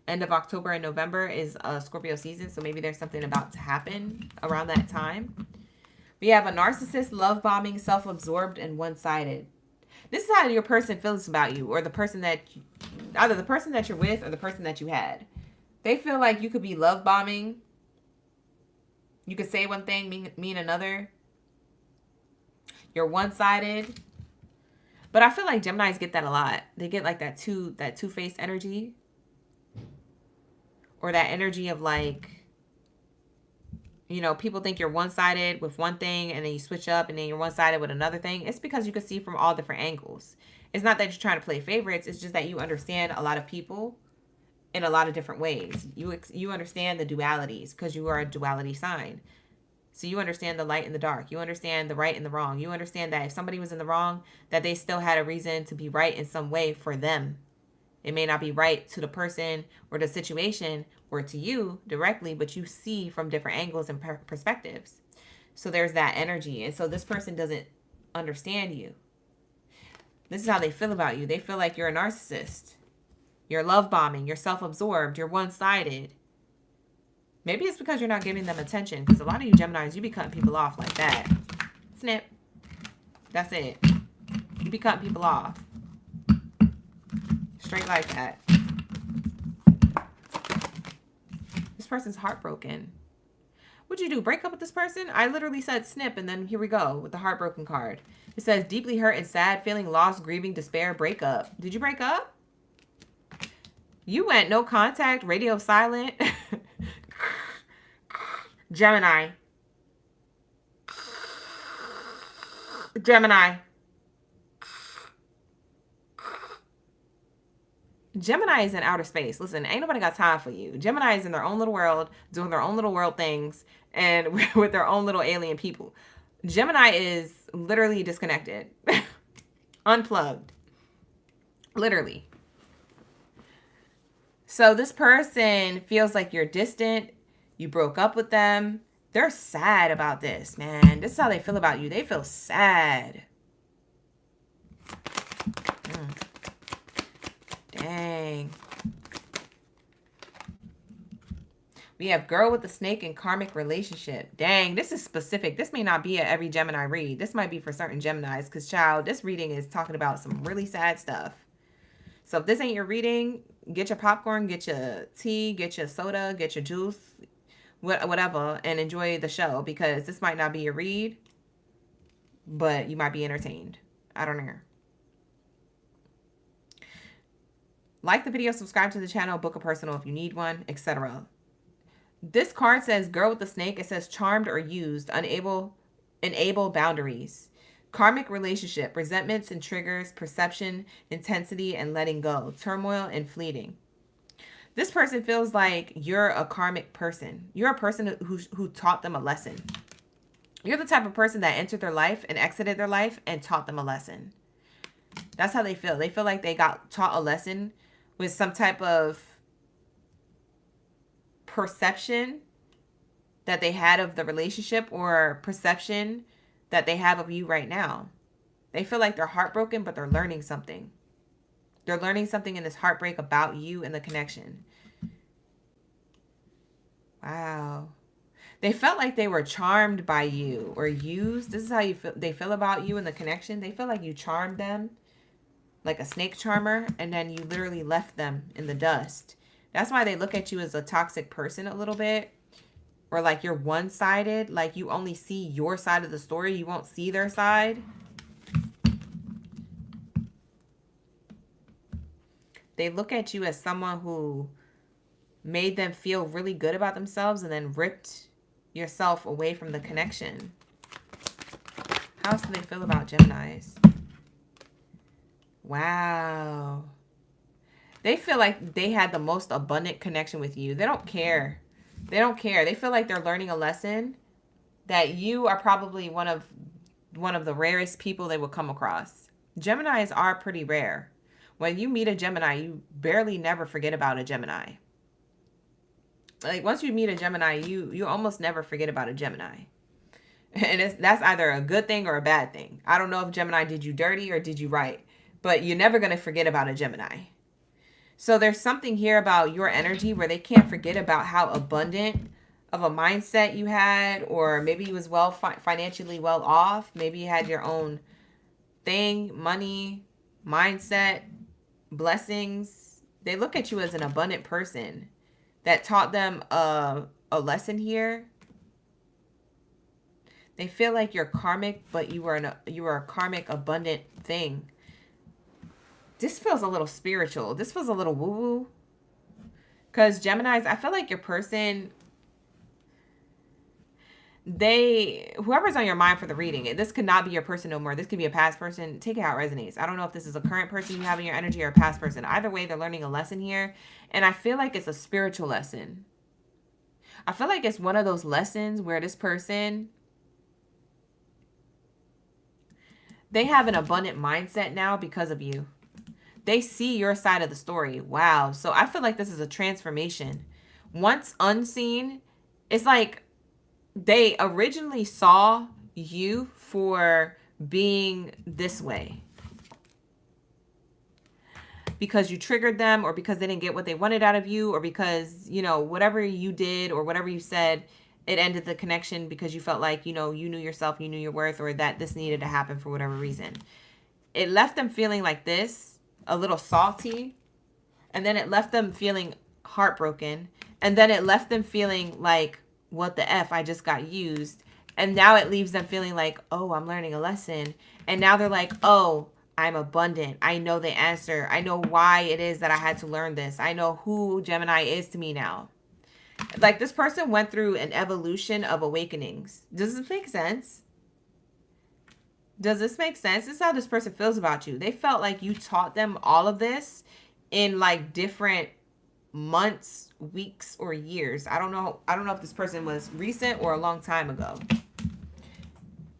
End of October and November is a Scorpio season, so maybe there's something about to happen around that time. We have a narcissist, love-bombing, self-absorbed, and one-sided. This is how your person feels about you, or the person that, either the person that you're with or the person that you had. They feel like you could be love-bombing. You could say one thing, mean another. You're one-sided. But I feel like Geminis get that a lot. They get like that two-faced energy. Or that energy of like, you know, people think you're one-sided with one thing and then you switch up and then you're one-sided with another thing. It's because you can see from all different angles. It's not that you're trying to play favorites. It's just that you understand a lot of people in a lot of different ways. You understand the dualities because you are a duality sign. So you understand the light and the dark. You understand the right and the wrong. You understand that if somebody was in the wrong, that they still had a reason to be right in some way for them. It may not be right to the person or the situation or to you directly, but you see from different angles and perspectives. So there's that energy. And so this person doesn't understand you. This is how they feel about you. They feel like you're a narcissist. You're love bombing. You're self-absorbed. You're one-sided. Maybe it's because you're not giving them attention. Because a lot of you Geminis, you be cutting people off like that. Snip. That's it. You be cutting people off. Straight like that. This person's heartbroken. What'd you do? Break up with this person? I literally said snip, and then here we go with the heartbroken card. It says deeply hurt and sad, feeling lost, grieving, despair, breakup. Did you break up? You went no contact, radio silent. Gemini. Gemini. Gemini is in outer space. Listen, ain't nobody got time for you. Gemini is in their own little world, doing their own little world things, and with their own little alien people. Gemini is literally disconnected. Unplugged. Literally. So this person feels like you're distant. You broke up with them. They're sad about this, man. This is how they feel about you. They feel sad. Dang. We have girl with the snake and karmic relationship. Dang, this is specific. This may not be a every Gemini read. This might be for certain Geminis because, child, this reading is talking about some really sad stuff. So if this ain't your reading, get your popcorn, get your tea, get your soda, get your juice, whatever, and enjoy the show because this might not be your read, but you might be entertained. I don't know. Like the video, subscribe to the channel, book a personal if you need one, etc. This card says girl with the snake. It says charmed or used, enable boundaries. Karmic relationship, resentments and triggers, perception, intensity, and letting go. Turmoil and fleeting. This person feels like you're a karmic person. You're a person who taught them a lesson. You're the type of person that entered their life and exited their life and taught them a lesson. That's how they feel. They feel like they got taught a lesson with some type of perception that they had of the relationship or perception that they have of you right now. They feel like they're heartbroken, but they're learning something. They're learning something in this heartbreak about you and the connection. Wow. They felt like they were charmed by you or used. This is how they feel about you and the connection. They feel like you charmed them. like a snake charmer, and then you literally left them in the dust. That's why they look at you as a toxic person a little bit, or like you're one-sided, like you only see your side of the story, you won't see their side. They look at you as someone who made them feel really good about themselves and then ripped yourself away from the connection. How else do they feel about Geminis? Wow. They feel like they had the most abundant connection with you. They don't care. They don't care. They feel like they're learning a lesson, that you are probably one of the rarest people they will come across. Geminis are pretty rare. When you meet a Gemini, you barely never forget about a Gemini. Like once you meet a Gemini, you almost never forget about a Gemini. And that's either a good thing or a bad thing. I don't know if Gemini did you dirty or did you right, but you're never going to forget about a Gemini. So there's something here about your energy where they can't forget about how abundant of a mindset you had, or maybe you was financially well off. Maybe you had your own thing, money, mindset, blessings. They look at you as an abundant person that taught them a lesson here. They feel like you're karmic, but you were a karmic abundant thing. This feels a little spiritual. This feels a little woo-woo. Because Geminis, I feel like your person, whoever's on your mind for the reading, this could not be your person no more. This could be a past person. Take it how it resonates. I don't know if this is a current person you have in your energy or a past person. Either way, they're learning a lesson here. And I feel like it's a spiritual lesson. I feel like it's one of those lessons where this person, they have an abundant mindset now because of you. They see your side of the story. Wow. So I feel like this is a transformation. Once unseen, it's like they originally saw you for being this way because you triggered them, or because they didn't get what they wanted out of you, or because, you know, whatever you did or whatever you said, it ended the connection because you felt like, you know, you knew yourself, you knew your worth, or that this needed to happen for whatever reason. It left them feeling like this, a little salty, and then it left them feeling heartbroken, and then it left them feeling like, what the F, I just got used. And now it leaves them feeling like, oh, I'm learning a lesson. And now they're like, oh, I'm abundant. I know the answer. I know why it is that I had to learn this. I know who Gemini is to me now. Like this person went through an evolution of awakenings. Does this make sense? Does this make sense? This is how this person feels about you. They felt like you taught them all of this in like different months, weeks, or years. I don't know if this person was recent or a long time ago.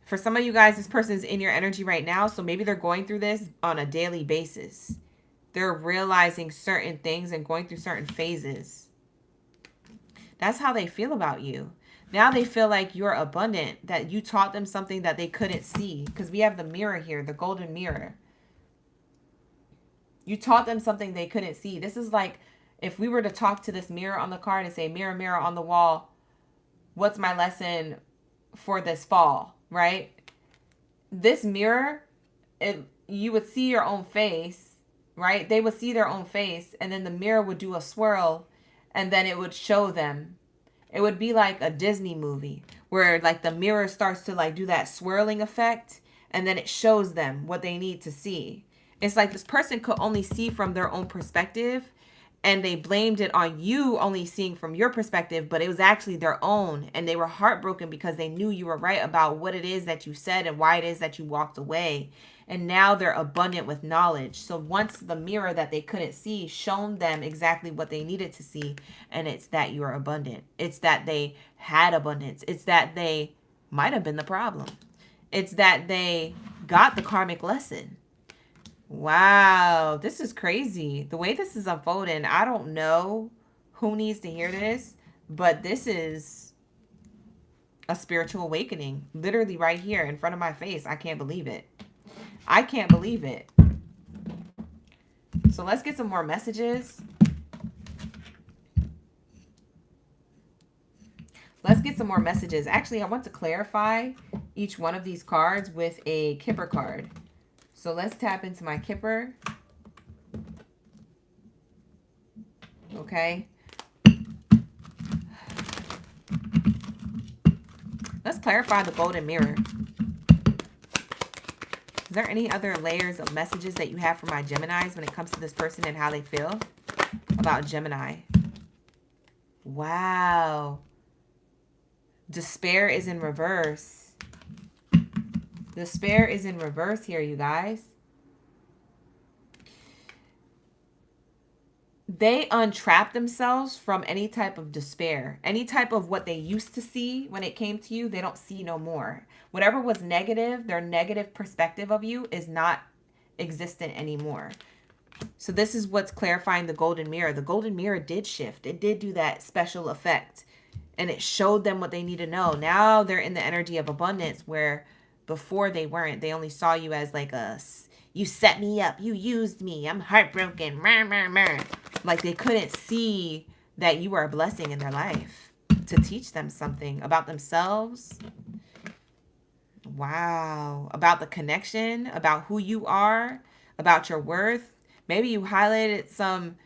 For some of you guys, this person's in your energy right now, so maybe they're going through this on a daily basis. They're realizing certain things and going through certain phases. That's how they feel about you. Now they feel like you're abundant, that you taught them something that they couldn't see. Because we have the mirror here, the golden mirror. You taught them something they couldn't see. This is like if we were to talk to this mirror on the card and say, mirror, mirror on the wall, what's my lesson for this fall, right? This mirror, you would see your own face, right? They would see their own face, and then the mirror would do a swirl, and then it would show them. It would be like a Disney movie where like the mirror starts to like do that swirling effect, and then it shows them what they need to see. It's like this person could only see from their own perspective, and they blamed it on you only seeing from your perspective, but it was actually their own, and they were heartbroken because they knew you were right about what it is that you said and why it is that you walked away. And now they're abundant with knowledge. So once the mirror that they couldn't see shown them exactly what they needed to see, and it's that you are abundant. It's that they had abundance. It's that they might have been the problem. It's that they got the karmic lesson. Wow, this is crazy. The way this is unfolding, I don't know who needs to hear this, but this is a spiritual awakening. Literally right here in front of my face. I can't believe it. I can't believe it. So let's get some more messages. Let's get some more messages. Actually, I want to clarify each one of these cards with a Kipper card. So let's tap into my Kipper. Okay. Let's clarify the golden mirror. Is there any other layers of messages that you have for my Geminis when it comes to this person and how they feel about Gemini? Wow. Despair is in reverse. Despair is in reverse here, you guys. They untrap themselves from any type of despair. Any type of what they used to see when it came to you, they don't see no more. Whatever was negative, their negative perspective of you is not existent anymore. So this is what's clarifying the golden mirror. The golden mirror did shift. It did do that special effect. And it showed them what they need to know. Now they're in the energy of abundance where before they weren't. They only saw you as like a, you set me up. You used me. I'm heartbroken. Like they couldn't see that you were a blessing in their life to teach them something about themselves. Wow. About the connection, about who you are, about your worth. Maybe you highlighted some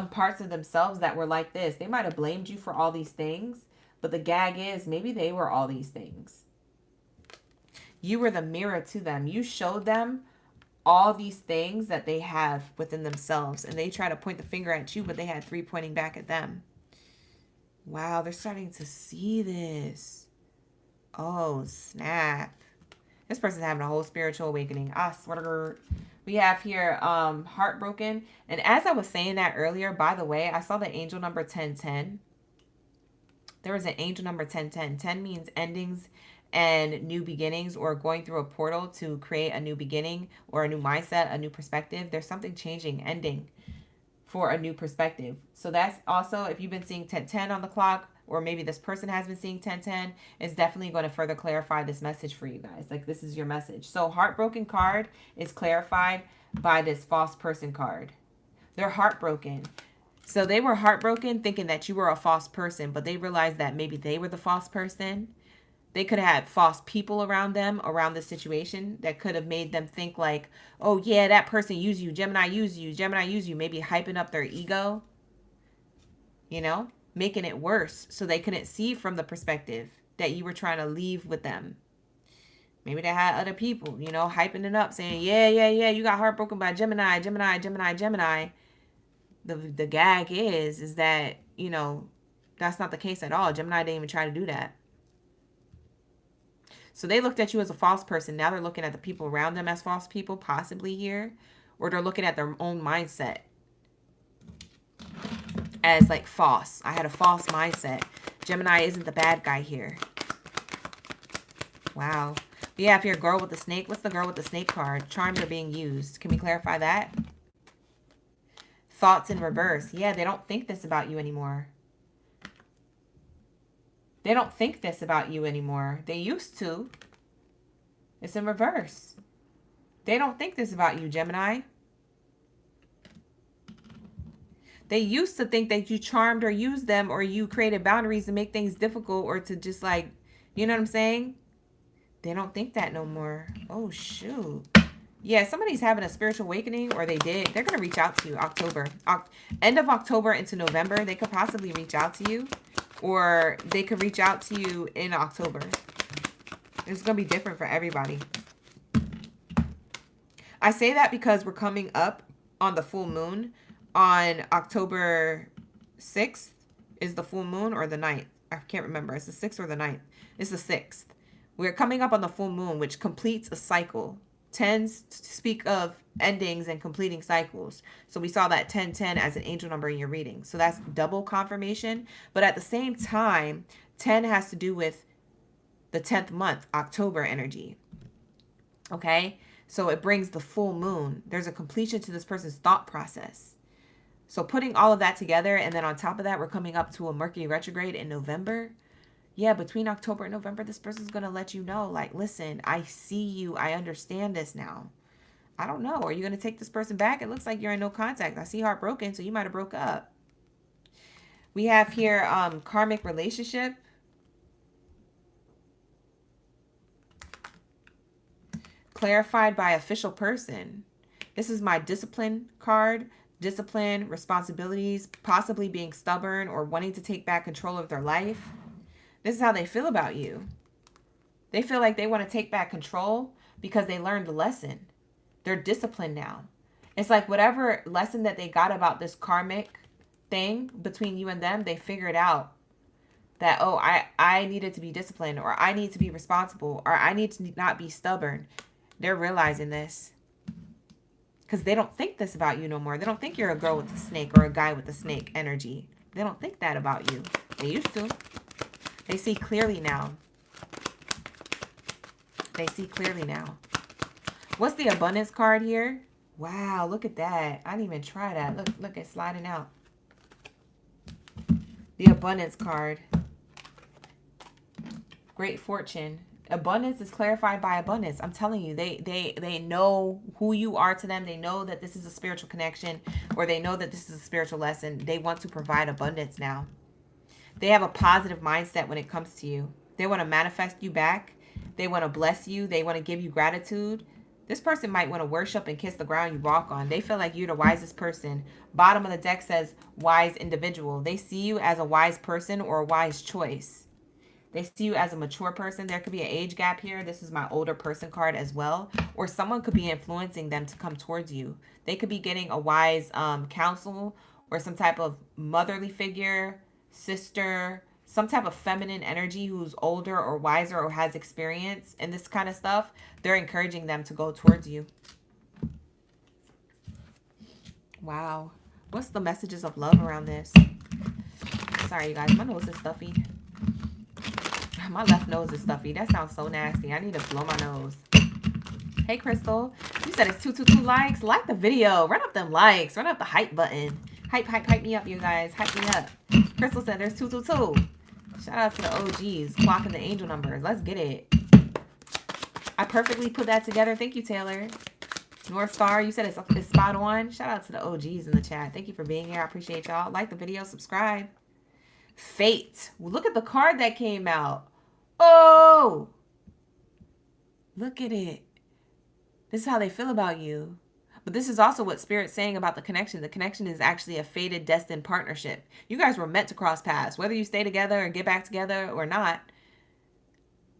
parts of themselves that were like this. They might have blamed you for all these things, but the gag is maybe they were all these things. You were the mirror to them. You showed them all these things that they have within themselves, and they try to point the finger at you, but they had 3 pointing back at them. Wow, they're starting to see this. Oh, snap. This person's having a whole spiritual awakening. I swear to God. We have here heartbroken. And as I was saying that earlier, by the way, I saw the angel number 1010. There was an angel number 1010. 10 means endings and new beginnings, or going through a portal to create a new beginning or a new mindset, a new perspective. There's something changing, ending for a new perspective. So that's also, if you've been seeing 1010 on the clock, or maybe this person has been seeing 1010, it's definitely going to further clarify this message for you guys. Like, this is your message. So heartbroken card is clarified by this false person card. They're heartbroken. So they were heartbroken thinking that you were a false person, but they realized that maybe they were the false person. They could have had false people around them, around this situation, that could have made them think like, oh yeah, that person used you, Gemini used you, Gemini used you, maybe hyping up their ego, you know, making it worse so they couldn't see from the perspective that you were trying to leave with them. Maybe they had other people, you know, hyping it up, saying, yeah, you got heartbroken by Gemini. The gag is that, you know, that's not the case at all. Gemini didn't even try to do that. So they looked at you as a false person. Now they're looking at the people around them as false people, possibly here. Or they're looking at their own mindset as like false. I had a false mindset. Gemini isn't the bad guy here. Wow. We have here girl with the snake. What's the girl with the snake card? Charms are being used. Can we clarify that? Thoughts in reverse. Yeah, they don't think this about you anymore. They don't think this about you anymore. They used to. It's in reverse. They don't think this about you, Gemini. They used to think that you charmed or used them, or you created boundaries to make things difficult, or to just like, you know what I'm saying? They don't think that no more. Oh, shoot. Yeah, somebody's having a spiritual awakening, or they did. They're going to reach out to you October. End of October into November, they could possibly reach out to you. Or they could reach out to you in October. It's going to be different for everybody. I say that because we're coming up on the full moon. On October 6th is the full moon, or the 9th. I can't remember. It's the 6th or the 9th. It's the 6th. We're coming up on the full moon, which completes a cycle. Tens to speak of endings and completing cycles. So we saw that 1010 as an angel number in your reading. So that's double confirmation. But at the same time, 10 has to do with the 10th month, October energy. Okay? So it brings the full moon. There's a completion to this person's thought process. So putting all of that together, and then on top of that, we're coming up to a Mercury retrograde in November. Yeah, between October and November, this person's going to let you know, like, listen, I see you. I understand this now. I don't know. Are you going to take this person back? It looks like you're in no contact. I see heartbroken, so you might have broke up. We have here karmic relationship. Clarified by official person. This is my discipline card. discipline, responsibilities, possibly being stubborn or wanting to take back control of their life. This is how they feel about you. They feel like they want to take back control because they learned the lesson. They're disciplined now. It's like whatever lesson that they got about this karmic thing between you and them, they figured out that, oh, I needed to be disciplined, or I need to be responsible, or I need to not be stubborn. They're realizing this because they don't think this about you no more. They don't think you're a girl with a snake or a guy with a snake energy. They don't think that about you. They used to. They see clearly now. They see clearly now. What's the abundance card here? Wow, look at that. I didn't even try that. Look, it's sliding out. The abundance card. Great fortune. Abundance is clarified by abundance. I'm telling you, they know who you are to them. They know that this is a spiritual connection, or they know that this is a spiritual lesson. They want to provide abundance now. They have a positive mindset when it comes to you. They want to manifest you back. They want to bless you. They want to give you gratitude. This person might want to worship and kiss the ground you walk on. They feel like you're the wisest person. Bottom of the deck says wise individual. They see you as a wise person or a wise choice. They see you as a mature person. There could be an age gap here. This is my older person card as well. Or someone could be influencing them to come towards you. They could be getting a wise counsel or some type of motherly figure, sister, some type of feminine energy who's older or wiser or has experience in this kind of stuff. They're encouraging them to go towards you. Wow. What's the messages of love around this? Sorry, you guys. My nose is stuffy. My left nose is stuffy. That sounds so nasty. I need to blow my nose. Hey, Crystal. You said it's 222 likes. Like the video. Run up them likes. Run up the hype button. Hype me up, you guys. Hype me up. Crystal said there's 222. Shout out to the OGs. Clocking the angel numbers. Let's get it. I perfectly put that together. Thank you, Taylor. North Star, you said it's spot on. Shout out to the OGs in the chat. Thank you for being here. I appreciate y'all. Like the video. Subscribe. Fate. Look at the card that came out. Oh! Look at it. This is how they feel about you. But this is also what Spirit's saying about the connection. The connection is actually a fated, destined partnership. You guys were meant to cross paths. Whether you stay together or get back together or not,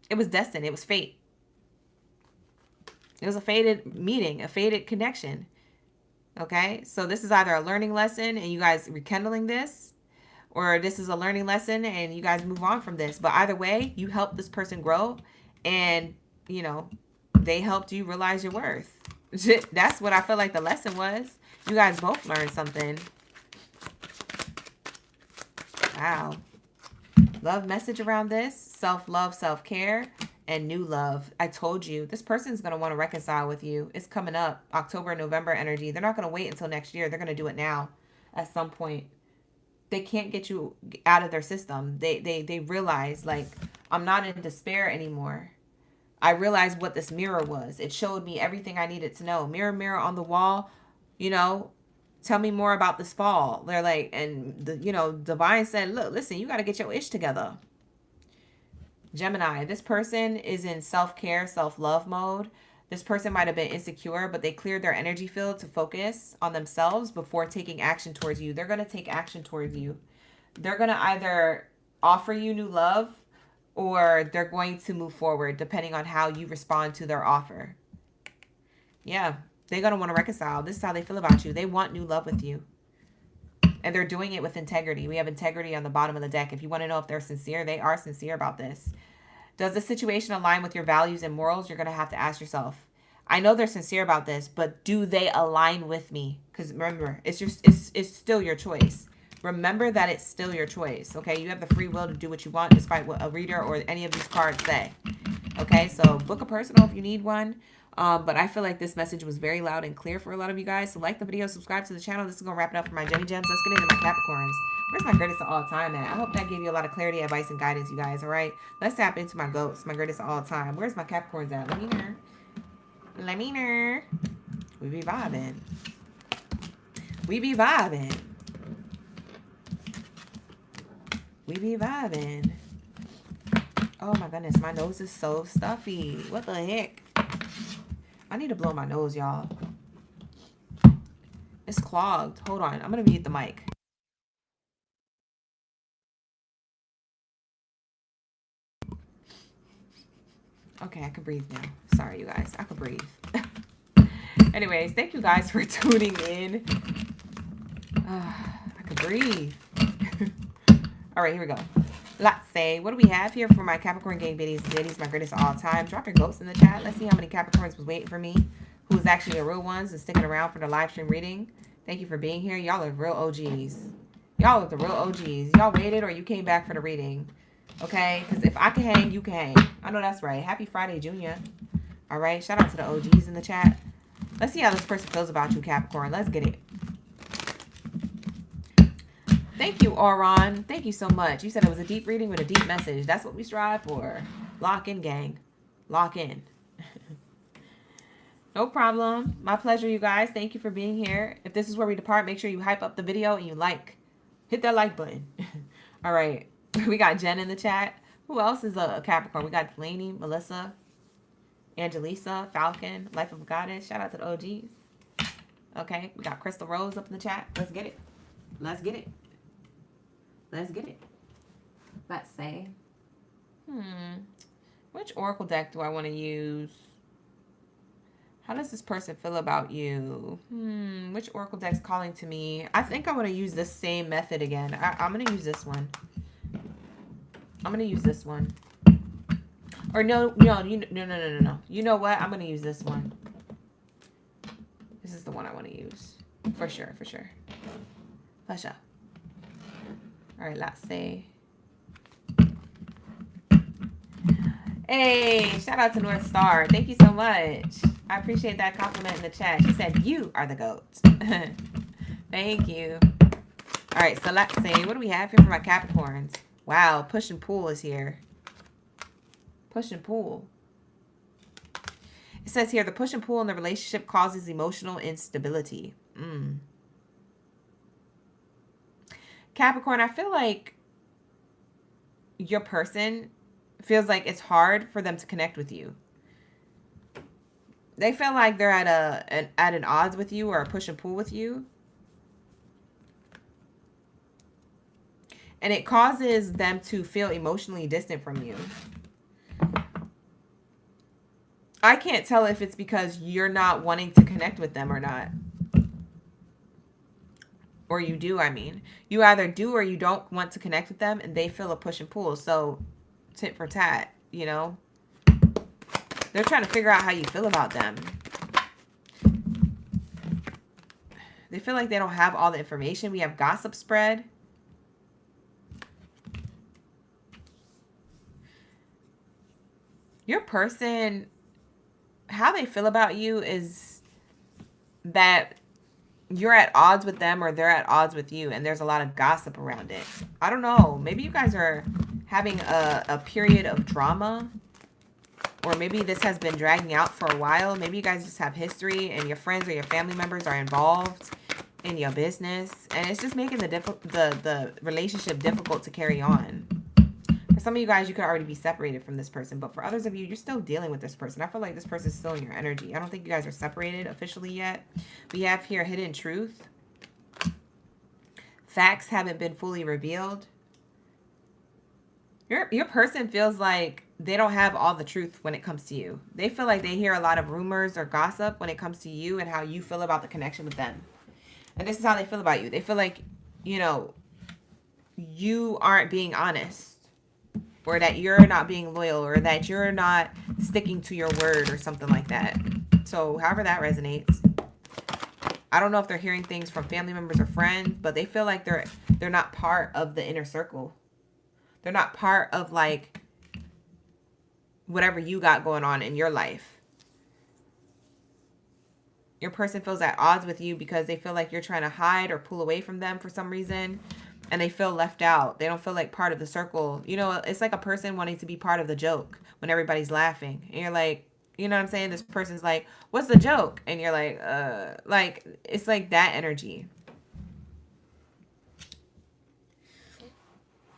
it was destined. It was fate. It was a fated meeting, a fated connection. Okay? So this is either a learning lesson and you guys rekindling this, or this is a learning lesson and you guys move on from this. But either way, you helped this person grow and, you know, they helped you realize your worth. That's what I feel like the lesson was. You guys both learned something. Wow. Love message around this. Self-love, self-care, and new love. I told you, this person's going to want to reconcile with you. It's coming up. October, November energy. They're not going to wait until next year. They're going to do it now at some point. They can't get you out of their system. They realize, like, I'm not in despair anymore. I realized what this mirror was. It showed me everything I needed to know. Mirror, mirror on the wall, you know, tell me more about this fall. They're like, and, the, you know, Divine said, look, listen, you got to get your ish together. Gemini, this person is in self-care, self-love mode. This person might have been insecure, but they cleared their energy field to focus on themselves before taking action towards you. They're going to take action towards you. They're going to either offer you new love, or they're going to move forward depending on how you respond to their offer. Yeah, they're going to want to reconcile. This is how they feel about you. They want new love with you. And they're doing it with integrity. We have integrity on the bottom of the deck. If you want to know if they're sincere, they are sincere about this. Does the situation align with your values and morals? You're going to have to ask yourself. I know they're sincere about this, but do they align with me? Because remember, it's still your choice. Remember that it's still your choice, okay? You have the free will to do what you want despite what a reader or any of these cards say, okay? So book a personal if you need one. But I feel like this message was very loud and clear for a lot of you guys. So like the video, subscribe to the channel. This is going to wrap it up for my Gemmy Gems. Let's get into my Capricorns. Where's my greatest of all time at? I hope that gave you a lot of clarity, advice, and guidance, you guys, all right? Let's tap into my goats, my greatest of all time. Where's my Capricorns at? Let me know. Let me know. We be vibing. We be vibing. We be vibing. Oh my goodness, my nose is so stuffy. What the heck? I need to blow my nose, y'all. It's clogged. Hold on. I'm going to mute the mic. Okay, I can breathe now. Sorry, you guys. I can breathe. Anyways, thank you guys for tuning in. I can breathe. All right, here we go. Let's say, what do we have here for my Capricorn gang biddies? Biddies, my greatest of all time. Drop your ghosts in the chat. Let's see how many Capricorns was waiting for me. Who's actually the real ones and sticking around for the live stream reading. Thank you for being here. Y'all are real OGs. Y'all are the real OGs. Y'all waited or you came back for the reading. Okay? Because if I can hang, you can hang. I know that's right. Happy Friday, Junior. All right? Shout out to the OGs in the chat. Let's see how this person feels about you, Capricorn. Let's get it. Thank you, Auron. Thank you so much. You said it was a deep reading with a deep message. That's what we strive for. Lock in, gang. Lock in. No problem. My pleasure, you guys. Thank you for being here. If this is where we depart, make sure you hype up the video and you like. Hit that like button. All right. We got Jen in the chat. Who else is a Capricorn? We got Delaney, Melissa, Angelisa, Falcon, Life of a Goddess. Shout out to the OGs. Okay. We got Crystal Rose up in the chat. Let's get it. Let's get it. Let's get it. Let's say. Which oracle deck do I want to use? How does this person feel about you? Which oracle deck's calling to me? I think I want to use this same method again. I'm going to use this one. I'm going to use this one. Or no. You know what? I'm going to use this one. This is the one I want to use. For sure. For sure. All right, let's see. Hey, shout out to North Star. Thank you so much. I appreciate that compliment in the chat. She said, you are the GOAT. Thank you. All right, so let's see. What do we have here for my Capricorns? Wow, push and pull is here. Push and pull. It says here, the push and pull in the relationship causes emotional instability. Capricorn, I feel like your person feels like it's hard for them to connect with you. They feel like they're at an odds with you or a push and pull with you. And it causes them to feel emotionally distant from you. I can't tell if it's because you're not wanting to connect with them or not. Or you do, I mean. You either do or you don't want to connect with them, and they feel a push and pull. So, tit for tat, you know? They're trying to figure out how you feel about them. They feel like they don't have all the information. We have gossip spread. Your person, how they feel about you is that you're at odds with them or they're at odds with you, and there's a lot of gossip around it. I don't know. Maybe you guys are having a period of drama, or maybe this has been dragging out for a while. Maybe you guys just have history and your friends or your family members are involved in your business, and it's just making the relationship difficult to carry on. For some of you guys, you could already be separated from this person, but for others of you, you're still dealing with this person. I feel like this person is still in your energy. I don't think you guys are separated officially yet. We have here hidden truth. Facts haven't been fully revealed. Your person feels like they don't have all the truth when it comes to you. They feel like they hear a lot of rumors or gossip when it comes to you and how you feel about the connection with them. And this is how they feel about you. They feel like, you know, you aren't being honest, or that you're not being loyal, or that you're not sticking to your word or something like that. So however that resonates. I don't know if they're hearing things from family members or friends, but they feel like they're not part of the inner circle. They're not part of like whatever you got going on in your life. Your person feels at odds with you because they feel like you're trying to hide or pull away from them for some reason. And they feel left out. They don't feel like part of the circle. You know, it's like a person wanting to be part of the joke when everybody's laughing. And you're like, you know what I'm saying? This person's like, what's the joke? And you're like, it's like that energy.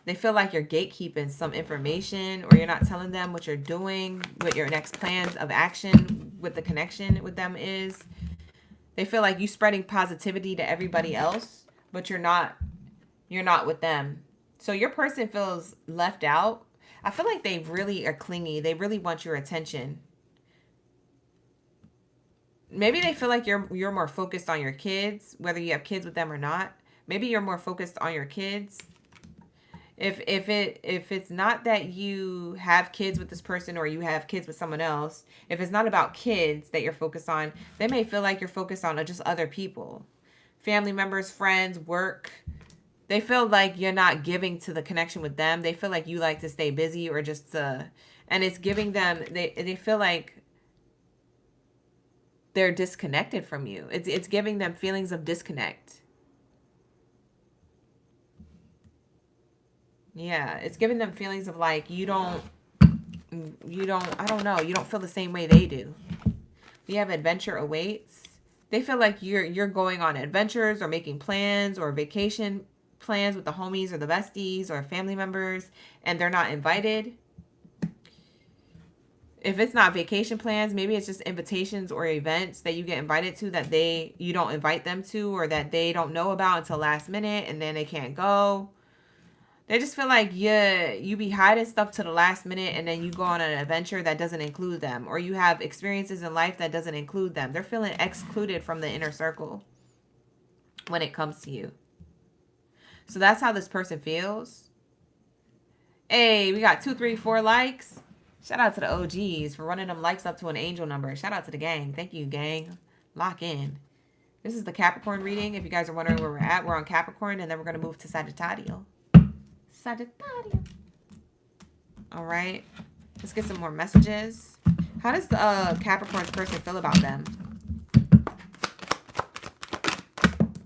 They feel like you're gatekeeping some information, or you're not telling them what you're doing, what your next plans of action with the connection with them is. They feel like you spreading positivity to everybody else, but you're not with them. So your person feels left out. I feel like they really are clingy. They really want your attention. Maybe they feel like you're more focused on your kids, whether you have kids with them or not. Maybe you're more focused on your kids. If it's not that you have kids with this person or you have kids with someone else, if it's not about kids that you're focused on, they may feel like you're focused on just other people, family members, friends, work. They feel like you're not giving to the connection with them. They feel like you like to stay busy or just and it's giving them, they feel like they're disconnected from you. It's giving them feelings of disconnect. Yeah, it's giving them feelings of like you don't, I don't know, you don't feel the same way they do. We have adventure awaits. They feel like you're going on adventures or making plans or vacation plans with the homies or the besties or family members, and they're not invited. If it's not vacation plans, maybe it's just invitations or events that you get invited to that you don't invite them to, or that they don't know about until last minute and then they can't go. They just feel like you be hiding stuff to the last minute and then you go on an adventure that doesn't include them, or you have experiences in life that doesn't include them. They're feeling excluded from the inner circle when it comes to you. So that's how this person feels. Hey, we got 2, 3, 4 likes. Shout out to the OGs for running them likes up to an angel number. Shout out to the gang. Thank you, gang. Lock in. This is the Capricorn reading. If you guys are wondering where we're at, we're on Capricorn, and then we're going to move to Sagittario. Sagittario. All right. Let's get some more messages. How does the Capricorn's person feel about them?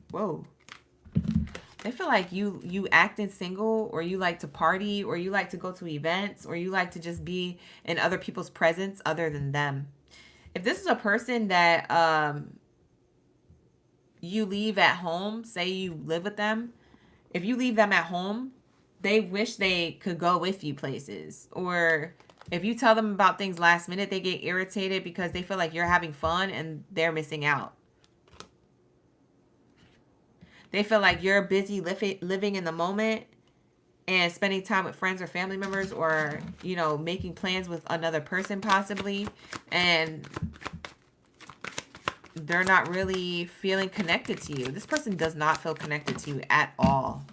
Whoa. They feel like you acting single, or you like to party, or you like to go to events, or you like to just be in other people's presence other than them. If this is a person that you leave at home, say you live with them, if you leave them at home, they wish they could go with you places. Or if you tell them about things last minute, they get irritated because they feel like you're having fun and they're missing out. They feel like you're busy living in the moment and spending time with friends or family members, or, you know, making plans with another person possibly. And they're not really feeling connected to you. This person does not feel connected to you at all.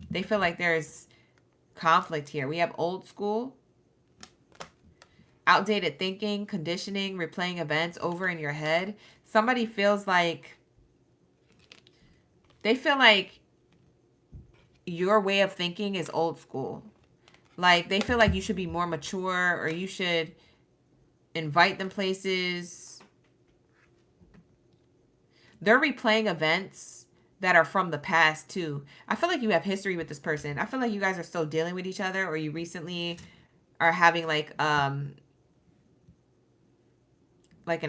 They feel like there's conflict here. We have old school, outdated thinking, conditioning, replaying events over in your head. Somebody feels like, they feel like your way of thinking is old school. Like they feel like you should be more mature, or you should invite them places. They're replaying events that are from the past too. I feel like you have history with this person. I feel like you guys are still dealing with each other, or you recently are having like an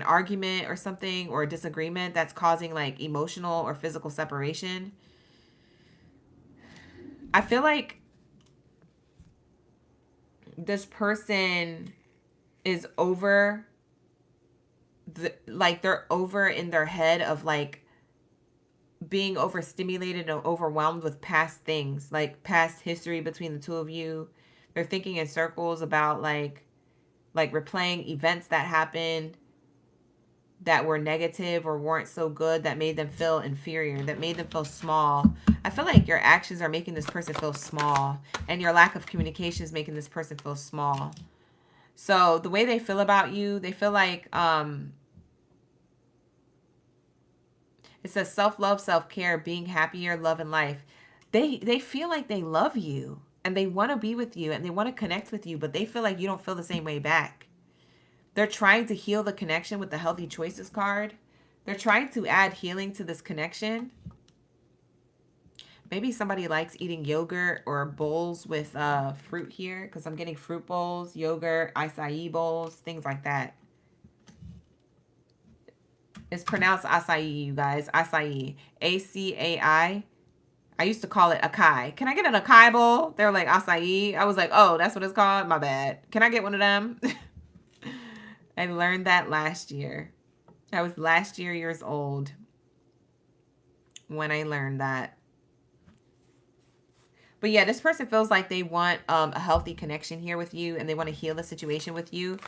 argument or something, or a disagreement that's causing like emotional or physical separation. I feel like this person is over they're over in their head of like being overstimulated and overwhelmed with past things, like past history between the two of you. They're thinking in circles about like replaying events that happened that were negative or weren't so good, that made them feel inferior, that made them feel small. I feel like your actions are making this person feel small, and your lack of communication is making this person feel small. So the way they feel about you, they feel like it says self-love, self-care, being happier, love, and life. They feel like they love you and they want to be with you and they want to connect with you, but they feel like you don't feel the same way back. They're trying to heal the connection with the Healthy Choices card. They're trying to add healing to this connection. Maybe somebody likes eating yogurt or bowls with fruit here, because I'm getting fruit bowls, yogurt, acai bowls, things like that. It's pronounced acai, you guys. Acai. A-C-A-I. I used to call it acai. Can I get an acai bowl? They were like acai. I was like, oh, that's what it's called? My bad. Can I get one of them? I learned that last year. I was last years old when I learned that. But yeah, this person feels like they want a healthy connection here with you, and they want to heal the situation with you.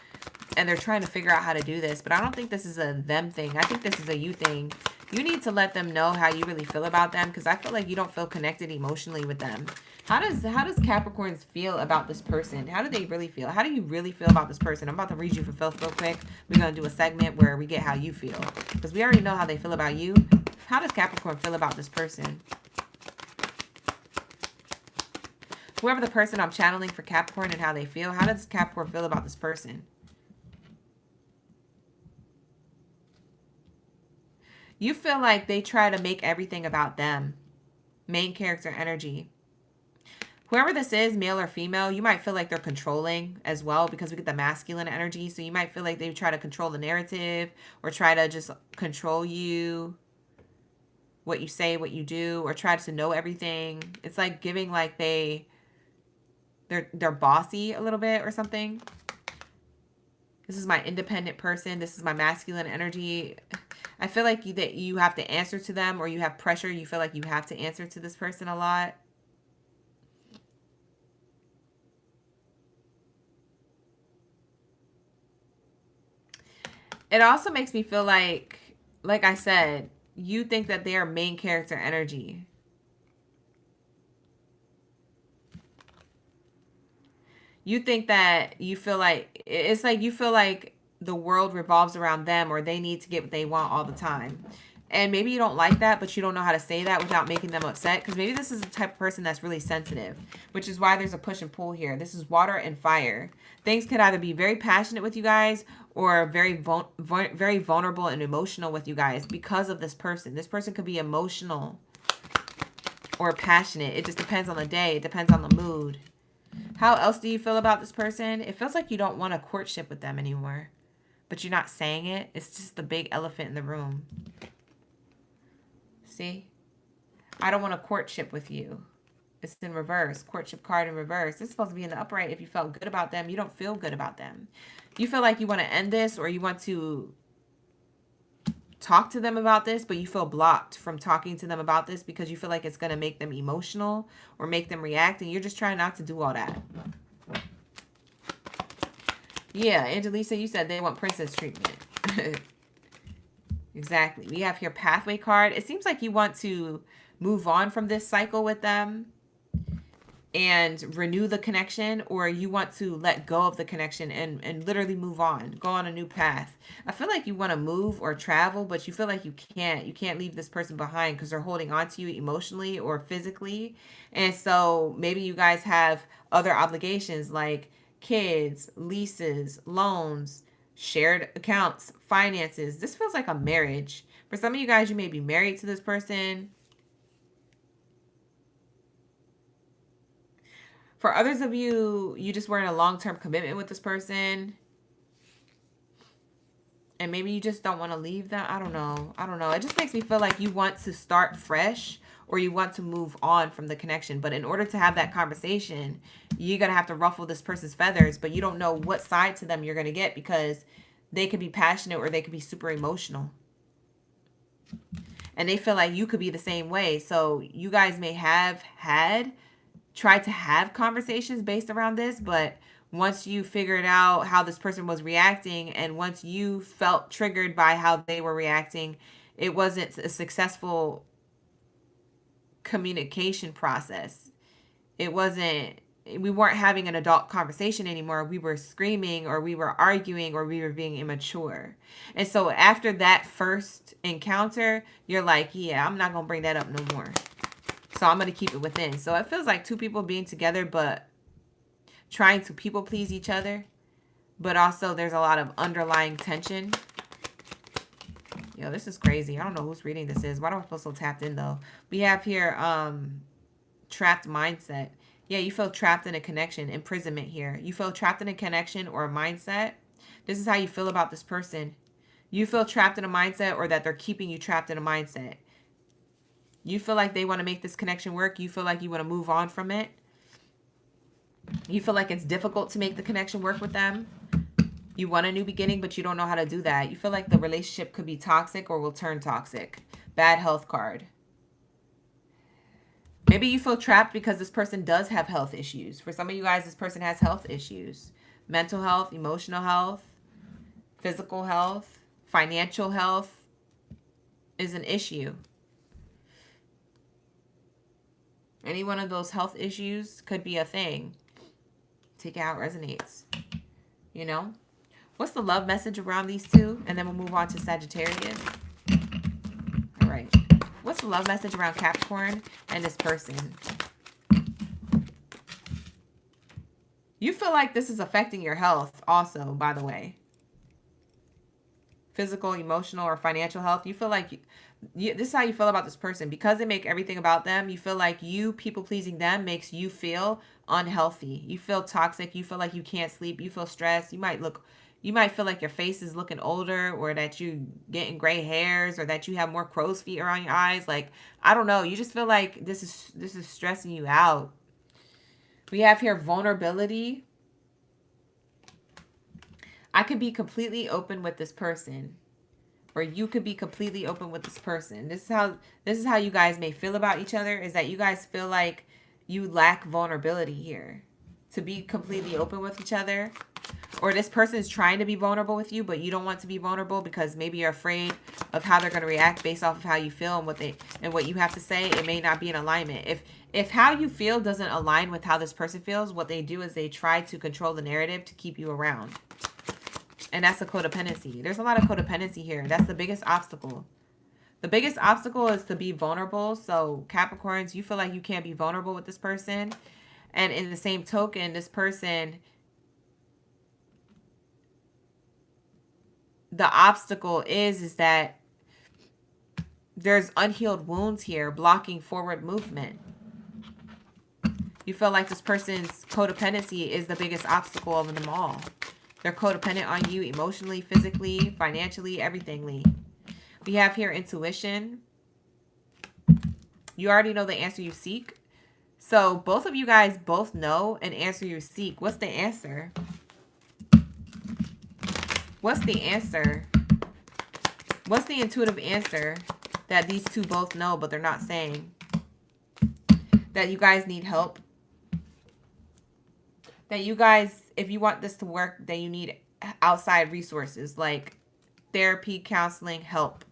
And they're trying to figure out how to do this. But I don't think this is a them thing. I think this is a you thing. You need to let them know how you really feel about them, because I feel like you don't feel connected emotionally with them. How does Capricorns feel about this person? How do they really feel? How do you really feel about this person? I'm about to read you for filth real quick. We're going to do a segment where we get how you feel, because we already know how they feel about you. How does Capricorn feel about this person? Whoever the person I'm channeling for Capricorn and how they feel, how does Capricorn feel about this person? You feel like they try to make everything about them. Main character energy. Whoever this is, male or female, you might feel like they're controlling as well, because we get the masculine energy. So you might feel like they try to control the narrative, or try to just control you, what you say, what you do, or try to know everything. It's like giving like they're bossy a little bit or something. This is my independent person. This is my masculine energy. I feel like that you have to answer to them, or you have pressure. You feel like you have to answer to this person a lot. It also makes me feel like I said, you think that they are main character energy. You think that you feel like, it's like you feel like the world revolves around them, or they need to get what they want all the time. And maybe you don't like that, but you don't know how to say that without making them upset, because maybe this is the type of person that's really sensitive, which is why there's a push and pull here. This is water and fire. Things could either be very passionate with you guys, or very vulnerable and emotional with you guys because of this person. This person could be emotional or passionate. It just depends on the day. It depends on the mood. How else do you feel about this person? It feels like you don't want a courtship with them anymore, but you're not saying it. It's just the big elephant in the room. See? I don't want a courtship with you. It's in reverse. Courtship card in reverse. It's supposed to be in the upright if you felt good about them. You don't feel good about them. You feel like you want to end this, or you want to talk to them about this, but you feel blocked from talking to them about this because you feel like it's going to make them emotional or make them react, and you're just trying not to do all that. Yeah, Angelisa, you said they want princess treatment. Exactly. We have here pathway card. It seems like you want to move on from this cycle with them and renew the connection, or you want to let go of the connection and literally move on, go on a new path. I feel like you want to move or travel, but you feel like you can't leave this person behind because they're holding on to you emotionally or physically. And so maybe you guys have other obligations like kids, leases, loans, shared accounts, finances. This feels like a marriage. For some of you guys, you may be married to this person. For others of you, you just were in a long-term commitment with this person, and maybe you just don't want to leave them. I don't know. It just makes me feel like you want to start fresh, or you want to move on from the connection. But in order to have that conversation, you're going to have to ruffle this person's feathers, but you don't know what side to them you're going to get, because they could be passionate or they could be super emotional. And they feel like you could be the same way. So you guys may have tried to have conversations based around this, but once you figured out how this person was reacting, and once you felt triggered by how they were reacting, it wasn't a successful communication process. We weren't having an adult conversation anymore. We were screaming, or we were arguing, or we were being immature. And so after that first encounter, you're like, yeah, I'm not going to bring that up no more. So I'm going to keep it within. So it feels like two people being together, but trying to people please each other. But also there's a lot of underlying tension. Yo, this is crazy. I don't know whose reading this is. Why do I feel so tapped in though? We have here trapped mindset. Yeah, you feel trapped in a connection. Imprisonment here. You feel trapped in a connection or a mindset. This is how you feel about this person. You feel trapped in a mindset, or that they're keeping you trapped in a mindset. You feel like they want to make this connection work. You feel like you want to move on from it. You feel like it's difficult to make the connection work with them. You want a new beginning, but you don't know how to do that. You feel like the relationship could be toxic or will turn toxic. Bad health card. Maybe you feel trapped because this person does have health issues. For some of you guys, this person has health issues. Mental health, emotional health, physical health, financial health is an issue. Any one of those health issues could be a thing. Take it how it resonates. You know? What's the love message around these two? And then we'll move on to Sagittarius. All right. What's the love message around Capricorn and this person? You feel like this is affecting your health also, by the way. Physical, emotional, or financial health. You feel like this is how you feel about this person. Because they make everything about them, you feel like you people-pleasing them makes you feel unhealthy. You feel toxic. You feel like you can't sleep. You feel stressed. You might feel like your face is looking older, or that you getting gray hairs, or that you have more crow's feet around your eyes. Like, I don't know. You just feel like this is stressing you out. We have here vulnerability. I could be completely open with this person, or you could be completely open with this person. This is how you guys may feel about each other, is that you guys feel like you lack vulnerability here to be completely open with each other. Or this person is trying to be vulnerable with you, but you don't want to be vulnerable because maybe you're afraid of how they're going to react based off of how you feel and what you have to say. It may not be in alignment. If how you feel doesn't align with how this person feels, what they do is they try to control the narrative to keep you around. And that's a codependency. There's a lot of codependency here. That's the biggest obstacle. The biggest obstacle is to be vulnerable. So Capricorns, you feel like you can't be vulnerable with this person. And in the same token, this person, the obstacle is that there's unhealed wounds here blocking forward movement. You feel like this person's codependency is the biggest obstacle of them all. They're codependent on you emotionally, physically, financially, everythingly. We have here intuition. You already know the answer you seek. So both of you guys both know an answer you seek. What's the answer? What's the answer? What's the intuitive answer that these two both know, but they're not saying? That you guys need help. That you guys, if you want this to work, then you need outside resources like therapy, counseling, help.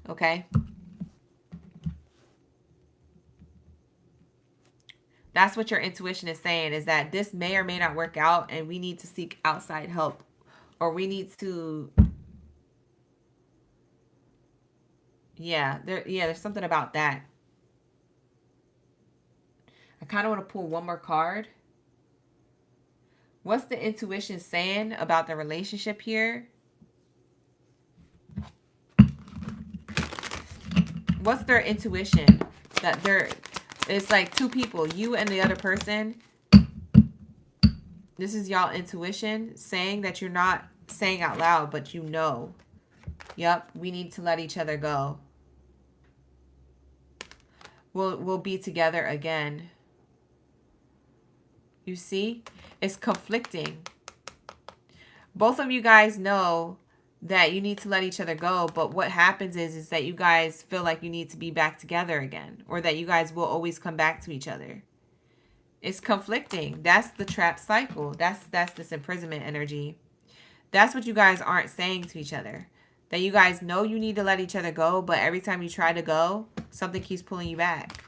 Okay? That's what your intuition is saying, is that this may or may not work out and we need to seek outside help. Or we need to... there's something about that. I kind of want to pull one more card. What's the intuition saying about the relationship here? What's their intuition? That it's like two people, you and the other person. This is y'all intuition saying that you're not saying out loud, but you know. Yep, we need to let each other go. We'll be together again. You see? It's conflicting. Both of you guys know that you need to let each other go, but what happens is that you guys feel like you need to be back together again, or that you guys will always come back to each other. It's conflicting. That's the trap cycle. That's this imprisonment energy. That's what you guys aren't saying to each other. That you guys know you need to let each other go, but every time you try to go, something keeps pulling you back.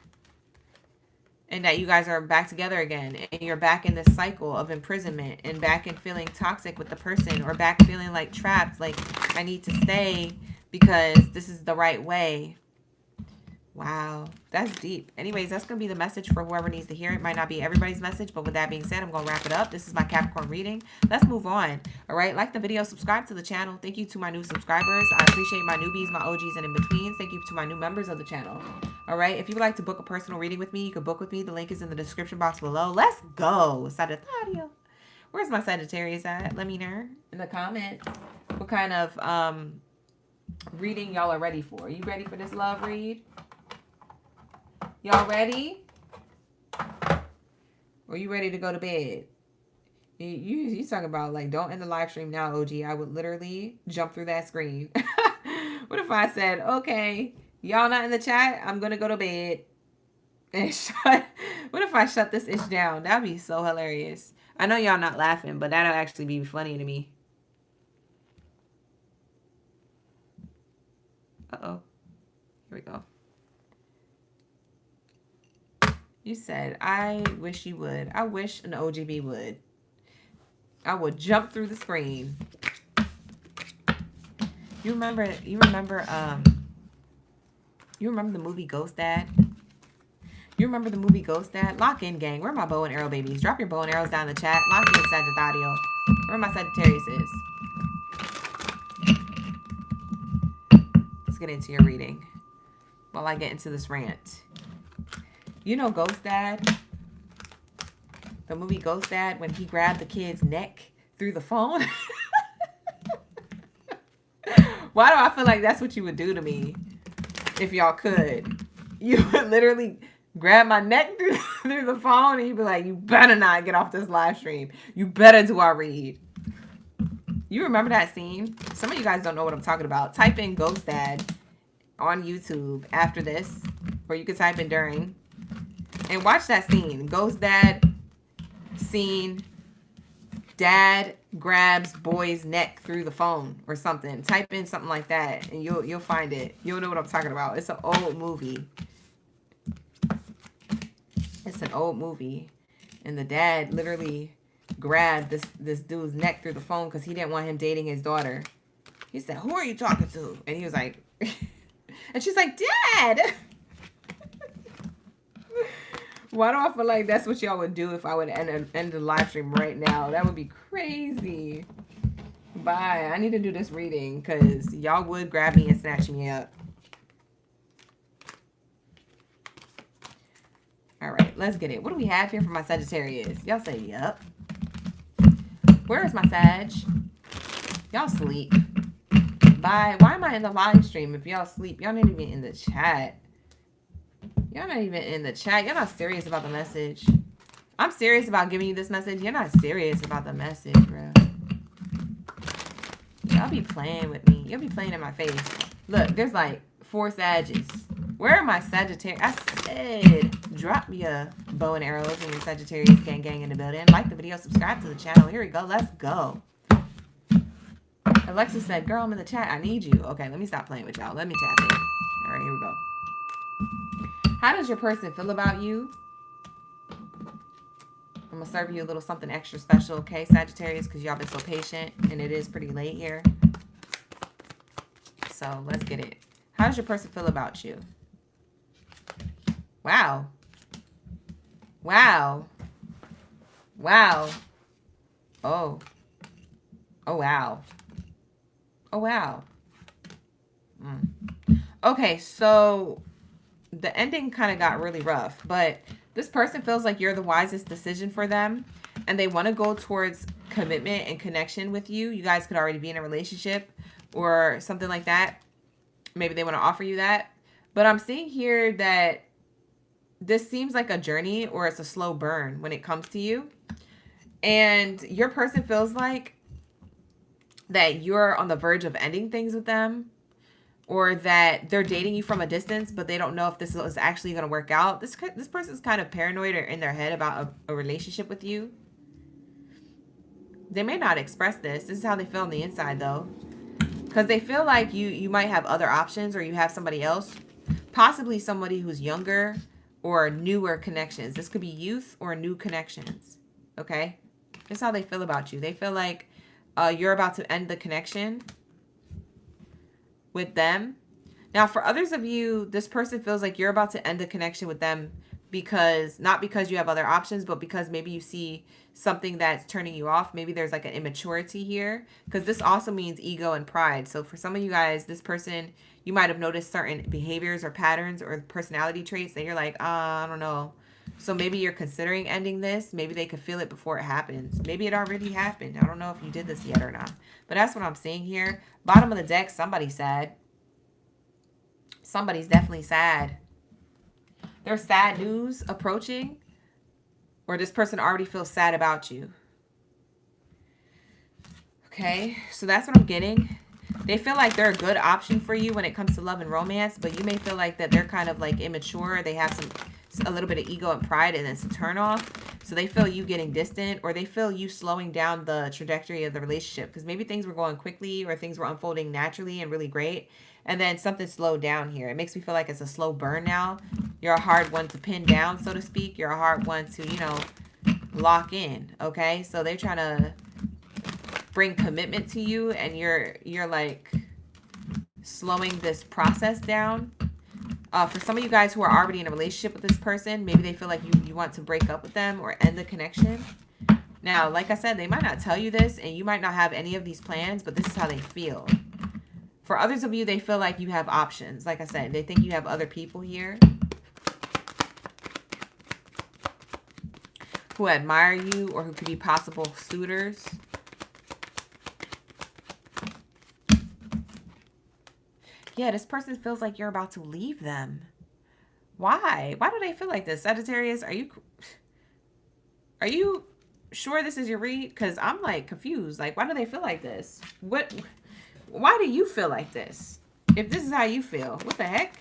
And that you guys are back together again. And you're back in this cycle of imprisonment. And back in feeling toxic with the person. Or back feeling like trapped. Like, I need to stay because this is the right way. Wow. That's deep. Anyways, that's going to be the message for whoever needs to hear it. Might not be everybody's message. But with that being said, I'm going to wrap it up. This is my Capricorn reading. Let's move on. All right. Like the video. Subscribe to the channel. Thank you to my new subscribers. I appreciate my newbies, my OGs, and in-betweens. Thank you to my new members of the channel. All right. If you would like to book a personal reading with me, you can book with me. The link is in the description box below. Let's go. Sagittarius. Where's my Sagittarius at? Let me know in the comments what kind of reading y'all are ready for. You ready for this love read? Y'all ready? Or you ready to go to bed? You talk about like, don't end the live stream now, OG. I would literally jump through that screen. What if I said, okay, y'all not in the chat? I'm gonna go to bed and shut. What if I shut this ish down? That'd be so hilarious. I know y'all not laughing, but that'll actually be funny to me. Uh-oh. Here we go. You said, I wish you would. I wish an OGB would. I would jump through the screen. You remember the movie Ghost Dad? You remember the movie Ghost Dad? Lock in, gang. Where are my bow and arrow babies? Drop your bow and arrows down in the chat. Lock in, Sagittario. Where my Sagittarius is? Let's get into your reading while I get into this rant. You know Ghost Dad? The movie Ghost Dad, when he grabbed the kid's neck through the phone? Why do I feel like that's what you would do to me if y'all could? You would literally grab my neck through the phone and you'd be like, you better not get off this live stream. You better do our read. You remember that scene? Some of you guys don't know what I'm talking about. Type in Ghost Dad on YouTube after this, or you can type in during, and watch that scene. Ghost Dad scene. Dad grabs boy's neck through the phone or something. Type in something like that and you'll find it. You'll know what I'm talking about. It's an old movie. It's an old movie. And the dad literally grabbed this dude's neck through the phone because he didn't want him dating his daughter. He said, who are you talking to? And he was like, and she's like, Dad! Why do I feel like that's what y'all would do if I would end the live stream right now? That would be crazy. Bye. I need to do this reading because y'all would grab me and snatch me up. All right, let's get it. What do we have here for my Sagittarius? Y'all say, yup. Where is my Sag? Y'all sleep. Bye. Why am I in the live stream if y'all sleep? Y'all not even in the chat. Y'all not even in the chat. Y'all not serious about the message. I'm serious about giving you this message. You're not serious about the message, bro. Y'all be playing with me. Y'all be playing in my face. Look, there's like 4 Sages. Where are my Sagittarius? I said, drop me a bow and arrows and your Sagittarius gang in the building. Like the video, subscribe to the channel. Here we go. Let's go. Alexa said, girl, I'm in the chat. I need you. Okay, let me stop playing with y'all. Let me tap in. All right, here we go. How does your person feel about you? I'm going to serve you a little something extra special, okay, Sagittarius, because y'all been so patient, and it is pretty late here. So, let's get it. How does your person feel about you? Wow. Wow. Wow. Oh. Oh, wow. Oh, wow. Okay, so the ending kind of got really rough, but this person feels like you're the wisest decision for them, and they want to go towards commitment and connection with you. You guys could already be in a relationship or something like that. Maybe they want to offer you that. But I'm seeing here that this seems like a journey or it's a slow burn when it comes to you. And your person feels like that you're on the verge of ending things with them, or that they're dating you from a distance, but they don't know if this is actually going to work out. This person's kind of paranoid or in their head about a relationship with you. They may not express this. This is how they feel on the inside, though. Because they feel like you might have other options, or you have somebody else. Possibly somebody who's younger or newer connections. This could be youth or new connections. Okay? That's how they feel about you. They feel like you're about to end the connection with them. Now, for others of you, this person feels like you're about to end the connection with them because, not because you have other options, but because maybe you see something that's turning you off. Maybe there's like an immaturity here, because this also means ego and pride. So for some of you guys, this person, you might have noticed certain behaviors or patterns or personality traits that you're like, I don't know. So maybe you're considering ending this. Maybe they could feel it before it happens. Maybe it already happened. I don't know if you did this yet or not. But that's what I'm seeing here. Bottom of the deck, somebody's sad. Somebody's definitely sad. There's sad news approaching. Or this person already feels sad about you. Okay, so that's what I'm getting. They feel like they're a good option for you when it comes to love and romance, but you may feel like that they're kind of like immature. They have a little bit of ego and pride, and it's a turn off. So they feel you getting distant, or they feel you slowing down the trajectory of the relationship, because maybe things were going quickly or things were unfolding naturally and really great, and then something slowed down here. It makes me feel like it's a slow burn now. You're a hard one to pin down, so to speak. You're a hard one to, you know, lock in. Okay, so they're trying to bring commitment to you, and you're like slowing this process down. For some of you guys who are already in a relationship with this person, maybe they feel like you want to break up with them or end the connection. Now, like I said, they might not tell you this, and you might not have any of these plans, but this is how they feel. For others of you, they feel like you have options. Like I said, they think you have other people here who admire you or who could be possible suitors. Yeah, this person feels like you're about to leave them. Why? Why do they feel like this? Sagittarius, are you sure this is your read? Because I'm like confused. Like, why do they feel like this? Why do you feel like this? If this is how you feel, what the heck?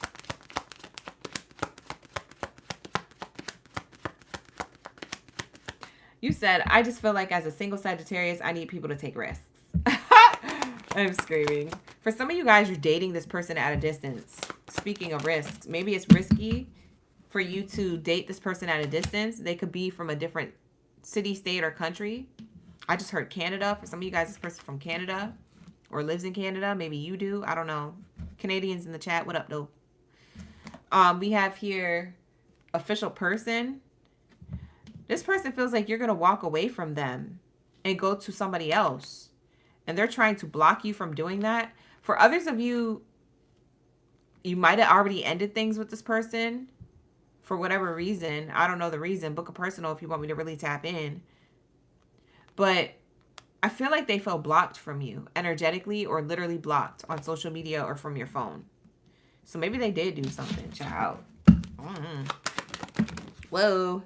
You said, I just feel like as a single Sagittarius, I need people to take risks. I'm screaming. For some of you guys, you're dating this person at a distance. Speaking of risks, maybe it's risky for you to date this person at a distance. They could be from a different city, state, or country. I just heard Canada. For some of you guys, this person from Canada or lives in Canada. Maybe you do. I don't know. Canadians in the chat, what up, though? We have here official person. This person feels like you're going to walk away from them and go to somebody else. And they're trying to block you from doing that. For others of you, you might have already ended things with this person for whatever reason. I don't know the reason. Book a personal if you want me to really tap in. But I feel like they feel blocked from you energetically, or literally blocked on social media or from your phone. So maybe they did do something, child. Whoa.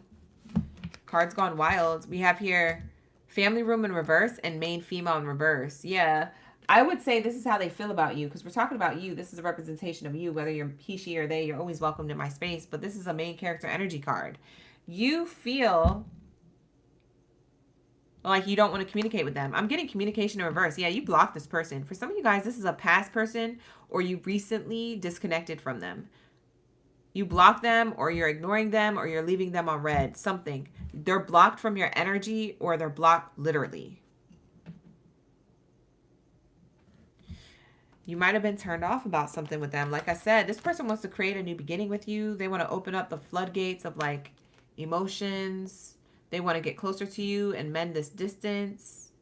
Cards gone wild. We have here family room in reverse and main female in reverse. Yeah. I would say this is how they feel about you, because we're talking about you. This is a representation of you, whether you're he, she, or they. You're always welcomed in my space, but this is a main character energy card. You feel like you don't want to communicate with them. I'm getting communication in reverse. Yeah, you blocked this person. For some of you guys, this is a past person, or you recently disconnected from them. You block them, or you're ignoring them, or you're leaving them on red. Something. They're blocked from your energy, or they're blocked literally. You might have been turned off about something with them. Like I said, this person wants to create a new beginning with you. They want to open up the floodgates of like emotions. They want to get closer to you and mend this distance.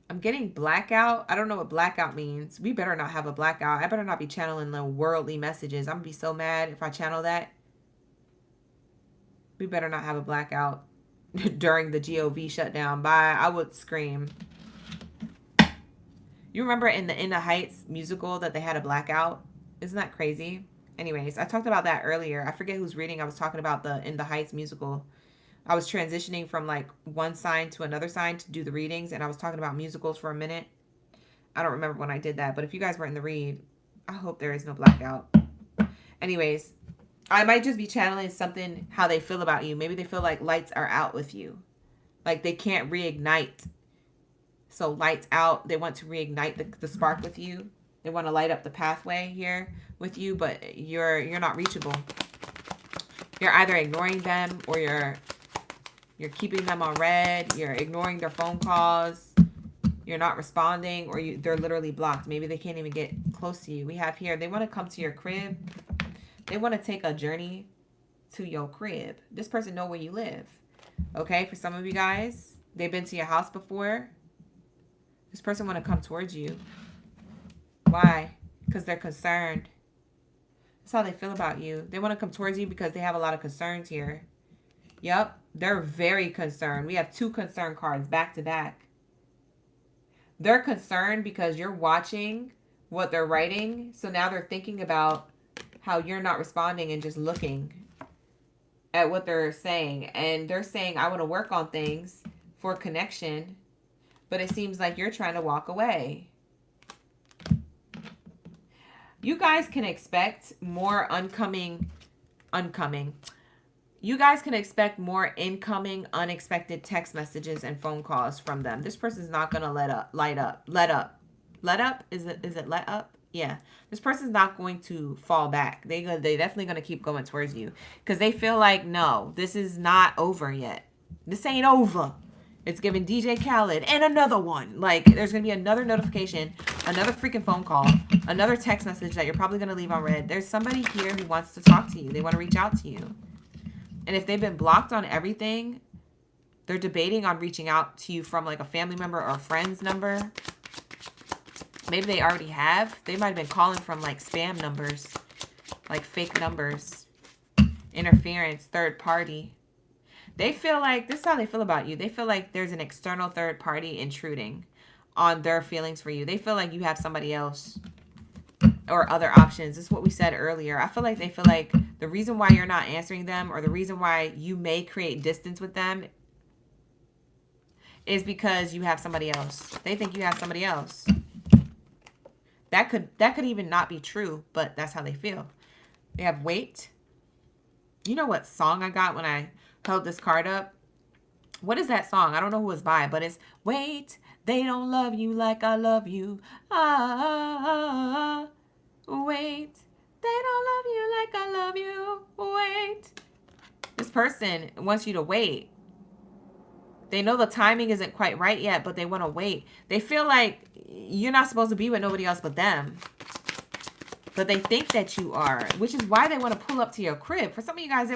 I'm getting blackout. I don't know what blackout means. We better not have a blackout. I better not be channeling the worldly messages. I'm going to be so mad if I channel that. We better not have a blackout during the GOV shutdown. Bye. I would scream. You remember in the Heights musical that they had a blackout? Isn't that crazy? Anyways, I talked about that earlier. I forget who's reading. I was talking about the In the Heights musical. I was transitioning from like one sign to another sign to do the readings, and I was talking about musicals for a minute. I don't remember when I did that, but if you guys were in the read, I hope there is no blackout. Anyways, I might just be channeling something, how they feel about you. Maybe they feel like lights are out with you. Like they can't reignite. So lights out. They want to reignite the spark with you. They want to light up the pathway here with you, but you're not reachable. You're either ignoring them, or you're keeping them on red. You're ignoring their phone calls. You're not responding, or they're literally blocked. Maybe they can't even get close to you. We have here, they want to come to your crib. They want to take a journey to your crib. This person know where you live. Okay, for some of you guys, they've been to your house before. This person want to come towards you. Why? Because they're concerned. That's how they feel about you. They want to come towards you because they have a lot of concerns here. Yep, they're very concerned. We have 2 concern cards back to back. They're concerned because you're watching what they're writing. So now they're thinking about how you're not responding and just looking. at what they're saying. And they're saying, I want to work on things for connection. But it seems like you're trying to walk away. You guys can expect more oncoming. You guys can expect more incoming, unexpected text messages and phone calls from them. This person's not going to let up. Let up? Is it let up? Yeah. This person's not going to fall back. They definitely going to keep going towards you. Because they feel like, no, this is not over yet. This ain't over. It's giving DJ Khaled and another one. Like, there's going to be another notification, another freaking phone call, another text message that you're probably going to leave on read. There's somebody here who wants to talk to you. They want to reach out to you. And if they've been blocked on everything, they're debating on reaching out to you from like a family member or a friend's number. Maybe they already have. They might have been calling from like spam numbers, like fake numbers, interference, third party. They feel like, this is how they feel about you. They feel like there's an external third party intruding on their feelings for you. They feel like you have somebody else or other options. This is what we said earlier. I feel like they feel like the reason why you're not answering them or the reason why you may create distance with them is because you have somebody else. They think you have somebody else. That could even not be true, but that's how they feel. They have weight. You know what song I got when I held this card up? What is that song? I don't know who it's by, but it's Wait, they don't love you like I love you. Ah, wait, they don't love you like I love you. Wait. This person wants you to wait. They know the timing isn't quite right yet, but they want to wait. They feel like you're not supposed to be with nobody else but them. But they think that you are, which is why they want to pull up to your crib. For some of you guys, they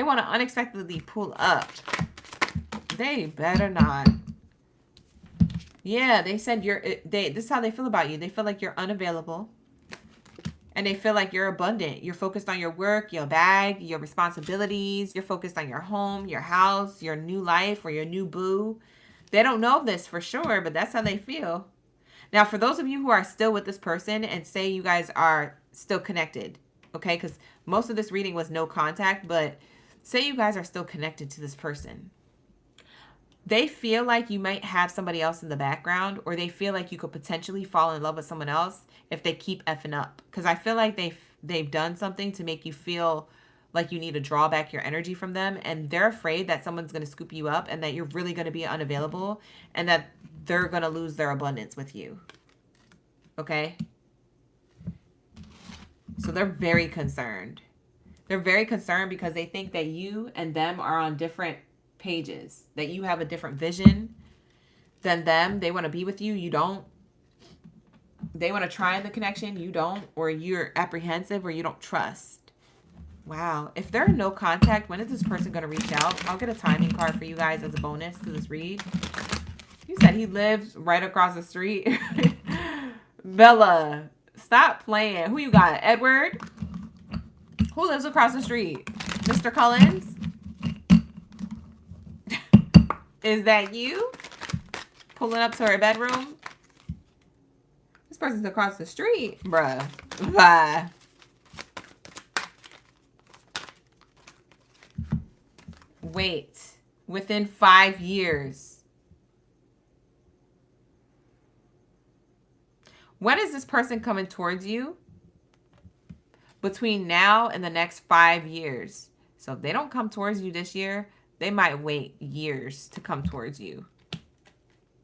want to unexpectedly pull up. They better not. Yeah, they said this is how they feel about you. They feel like you're unavailable. And they feel like you're abundant. You're focused on your work, your bag, your responsibilities. You're focused on your home, your house, your new life, or your new boo. They don't know this for sure, but that's how they feel. Now, for those of you who are still with this person and say you guys are still connected, okay? Because most of this reading was no contact, but say you guys are still connected to this person. They feel like you might have somebody else in the background, or they feel like you could potentially fall in love with someone else if they keep effing up. Because I feel like they've done something to make you feel like you need to draw back your energy from them, and they're afraid that someone's going to scoop you up and that you're really going to be unavailable and that they're going to lose their abundance with you. Okay? So they're very concerned. They're very concerned because they think that you and them are on different pages, that you have a different vision than them. They want to be with you. You don't. They want to try the connection. You don't. Or you're apprehensive or you don't trust. Wow. If they're in no contact, when is this person going to reach out? I'll get a timing card for you guys as a bonus to this read. You said he lives right across the street. Bella, stop playing. Who you got? Edward? Who lives across the street? Mr. Collins? Is that you? Pulling up to her bedroom? This person's across the street. Bruh. Bye. Wait. Within 5 years. When is this person coming towards you? Between now and the next 5 years. So if they don't come towards you this year, they might wait years to come towards you.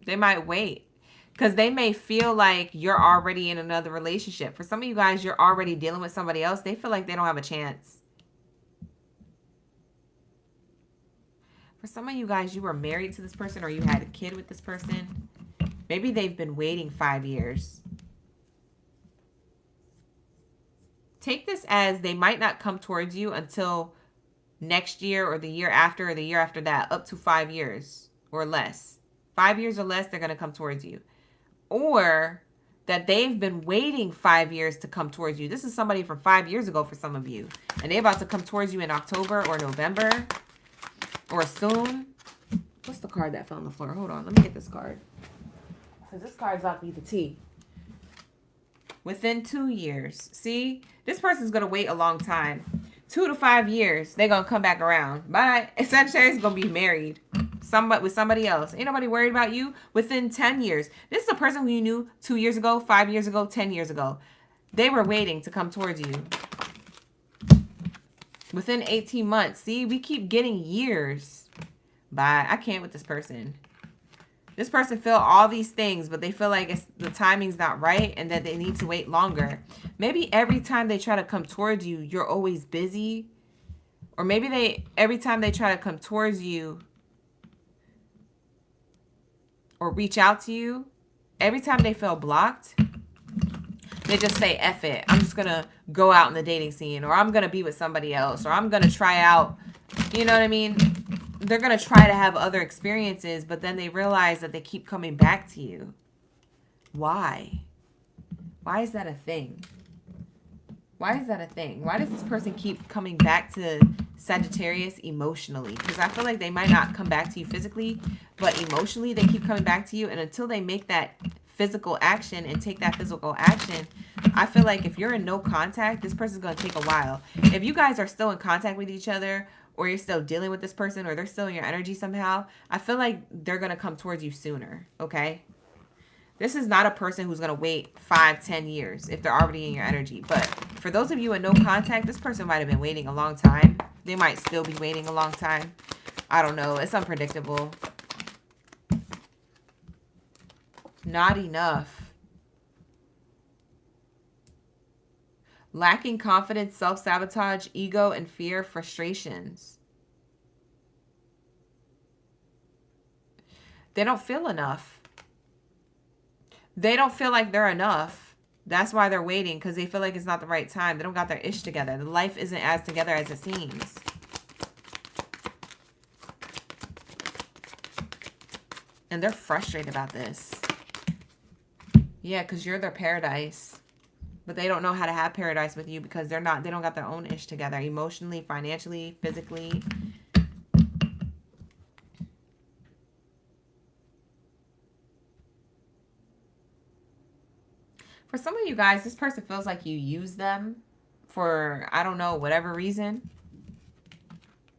They might wait. Because they may feel like you're already in another relationship. For some of you guys, you're already dealing with somebody else. They feel like they don't have a chance. For some of you guys, you were married to this person or you had a kid with this person. Maybe they've been waiting 5 years. Take this as they might not come towards you until next year or the year after or the year after that, up to 5 years or less. 5 years or less, they're going to come towards you. Or that they've been waiting 5 years to come towards you. This is somebody from 5 years ago for some of you. And they're about to come towards you in October or November or soon. What's the card that fell on the floor? Hold on, let me get this card. Because this card's about to be the tea. Within 2 years. See, this person's going to wait a long time. 2 to 5 years, they're going to come back around. Bye. Sagittarius is going to be married with somebody else. Ain't nobody worried about you within 10 years. This is a person who you knew 2 years ago, 5 years ago, 10 years ago. They were waiting to come towards you. Within 18 months. See, we keep getting years. Bye. I can't with this person. This person feel all these things, but they feel like the timing's not right and that they need to wait longer. Maybe every time they try to come towards you, you're always busy. Or maybe every time they try to come towards you or reach out to you, every time they feel blocked, they just say, F it. I'm just going to go out in the dating scene, or I'm going to be with somebody else, or I'm going to try out, you know what I mean? They're going to try to have other experiences, but then they realize that they keep coming back to you. Why? Why is that a thing? Why is that a thing? Why does this person keep coming back to Sagittarius emotionally? Because I feel like they might not come back to you physically, but emotionally they keep coming back to you. And until they make that physical action and take that physical action, I feel like if you're in no contact, this person's going to take a while. If you guys are still in contact with each other, or you're still dealing with this person, or they're still in your energy somehow, I feel like they're going to come towards you sooner, okay? This is not a person who's going to wait 5-10 years if they're already in your energy. But for those of you in no contact, this person might have been waiting a long time. They might still be waiting a long time. I don't know. It's unpredictable. Not enough. Lacking confidence, self-sabotage, ego, and fear, frustrations. They don't feel enough. They don't feel like they're enough. That's why they're waiting, because they feel like it's not the right time. They don't got their ish together. The life isn't as together as it seems. And they're frustrated about this. Yeah, because you're their paradise. But they don't know how to have paradise with you because they don't got their own ish together. Emotionally, financially, physically. For some of you guys, this person feels like you use them for, I don't know, whatever reason.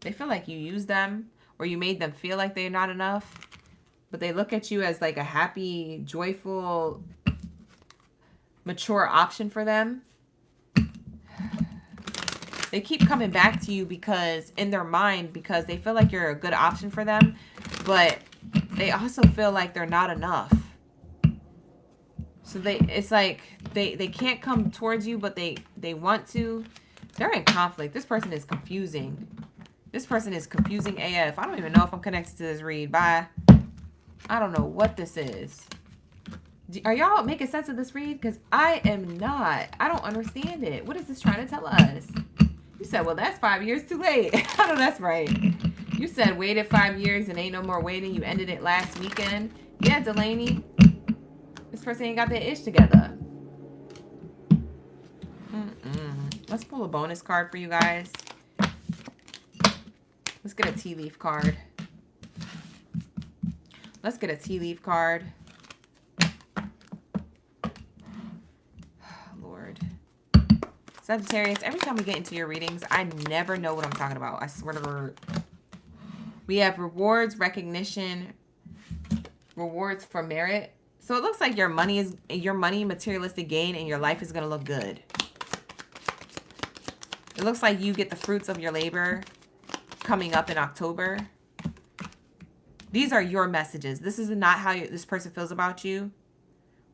They feel like you use them or you made them feel like they're not enough. But they look at you as like a happy, joyful, mature option for them. They keep coming back to you because in their mind, because they feel like you're a good option for them. But they also feel like they're not enough. So it's like they can't come towards you, but they want to. They're in conflict. This person is confusing. This person is confusing AF. I don't even know if I'm connected to this read. Bye. I don't know what this is. Are y'all making sense of this read? Because I am not. I don't understand it. What is this trying to tell us? You said, well, that's 5 years too late. I know that's right. You said waited 5 years and ain't no more waiting. You ended it last weekend. Yeah, Delaney. This person ain't got their ish together. Let's pull a bonus card for you guys. Let's get a tea leaf card. Let's get a tea leaf card. Lord. Sagittarius, every time we get into your readings, I never know what I'm talking about. I swear to God. We have rewards, recognition, rewards for merit. So it looks like your money, materialistic gain, and your life is going to look good. It looks like you get the fruits of your labor coming up in October. These are your messages. This is not how this person feels about you.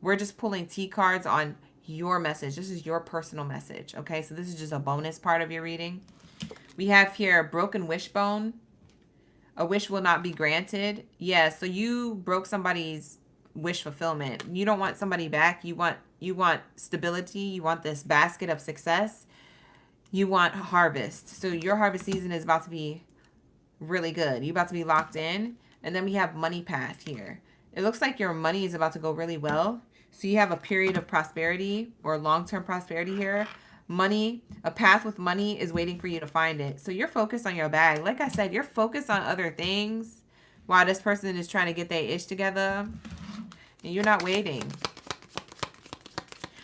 We're just pulling T cards on your message. This is your personal message. Okay, so this is just a bonus part of your reading. We have here a broken wishbone. A wish will not be granted. Yeah, so you broke somebody's wish fulfillment. You don't want somebody back. You want stability. You want this basket of success. You want harvest. So your harvest season is about to be really good. You're about to be locked in. And then we have money path here. It looks like your money is about to go really well. So you have a period of prosperity or long-term prosperity here. Money, a path with money is waiting for you to find it. So you're focused on your bag. Like I said, you're focused on other things while this person is trying to get their ish together. And you're not waiting.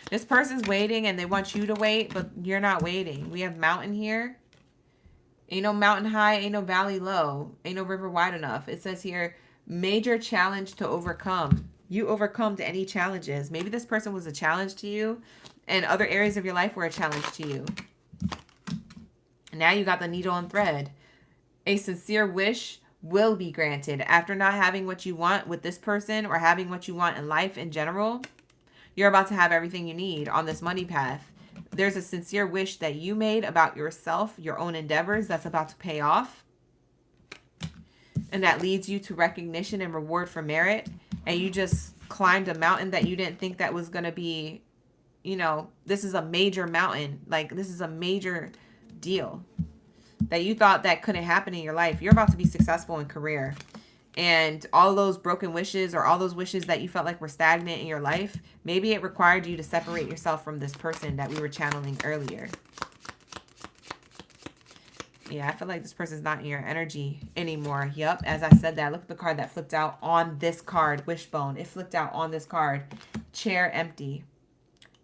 This person's waiting and they want you to wait, but you're not waiting. We have mountain here. Ain't no mountain high, ain't no valley low, ain't no river wide enough. It says here, major challenge to overcome. You overcome to any challenges. Maybe this person was a challenge to you, and other areas of your life were a challenge to you. Now you got the needle and thread. A sincere wish will be granted. After not having what you want with this person or having what you want in life in general, you're about to have everything you need on this money path. There's a sincere wish that you made about yourself, your own endeavors, that's about to pay off. And that leads you to recognition and reward for merit. And you just climbed a mountain that you didn't think that was going to be, you know, this is a major mountain. Like, this is a major deal that you thought that couldn't happen in your life. You're about to be successful in career. And all those broken wishes or all those wishes that you felt like were stagnant in your life, maybe it required you to separate yourself from this person that we were channeling earlier. Yeah, I feel like this person's not in your energy anymore. Yep, as I said that, look at the card that flipped out on this card, Wishbone. It flipped out on this card. Chair empty.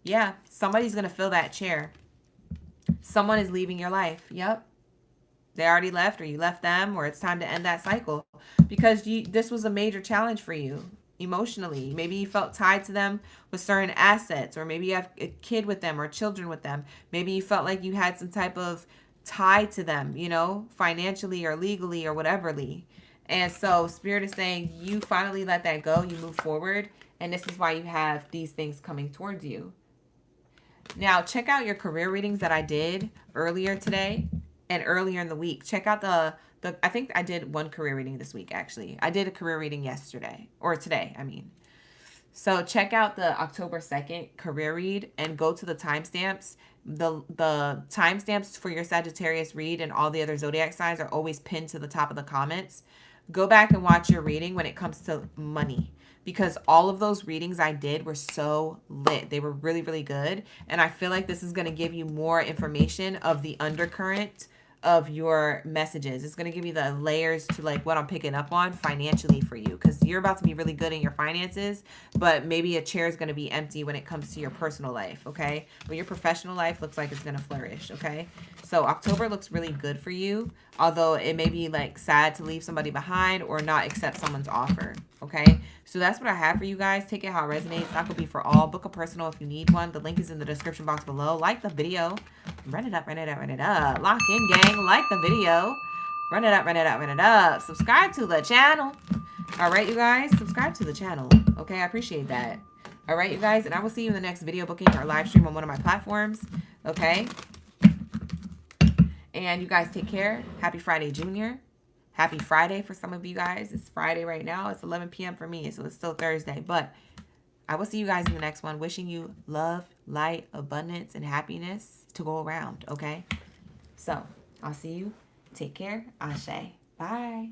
Yeah, somebody's going to fill that chair. Someone is leaving your life. Yep. They already left, or you left them, or it's time to end that cycle because this was a major challenge for you emotionally. Maybe you felt tied to them with certain assets, or maybe you have a kid with them or children with them. Maybe you felt like you had some type of tie to them, you know, financially or legally or whateverly. And so Spirit is saying you finally let that go, you move forward, and this is why you have these things coming towards you. Now, check out your career readings that I did earlier today and earlier in the week. Check out the I think I did one career reading this week, actually. I did a career reading yesterday, or today, I mean. So check out the October 2nd career read and go to the timestamps. The timestamps for your Sagittarius read and all the other zodiac signs are always pinned to the top of the comments. Go back and watch your reading when it comes to money, because all of those readings I did were so lit. They were really, really good. And I feel like this is going to give you more information of the undercurrent of your messages. It's going to give you the layers to like what I'm picking up on financially for you, because you're about to be really good in your finances, but maybe a chair is going to be empty when it comes to your personal life, okay? But your professional life looks like it's going to flourish, okay? So October looks really good for you, although it may be like sad to leave somebody behind or not accept someone's offer, okay? So that's what I have for you guys. Take it how it resonates. That could be for all. Book a personal if you need one. The link is in the description box below. Like the video. Run it up, run it up, run it up. Lock in, gang. Like the video. Run it up, run it up, run it up. Subscribe to the channel. All right, you guys. Subscribe to the channel. Okay, I appreciate that. All right, you guys. And I will see you in the next video booking or live stream on one of my platforms. Okay? And you guys take care. Happy Friday, Junior. Happy Friday for some of you guys. It's Friday right now. It's 11 p.m. for me, so it's still Thursday. But I will see you guys in the next one. Wishing you love, light, abundance, and happiness to go around, okay? So, I'll see you. Take care. Ashe. Bye.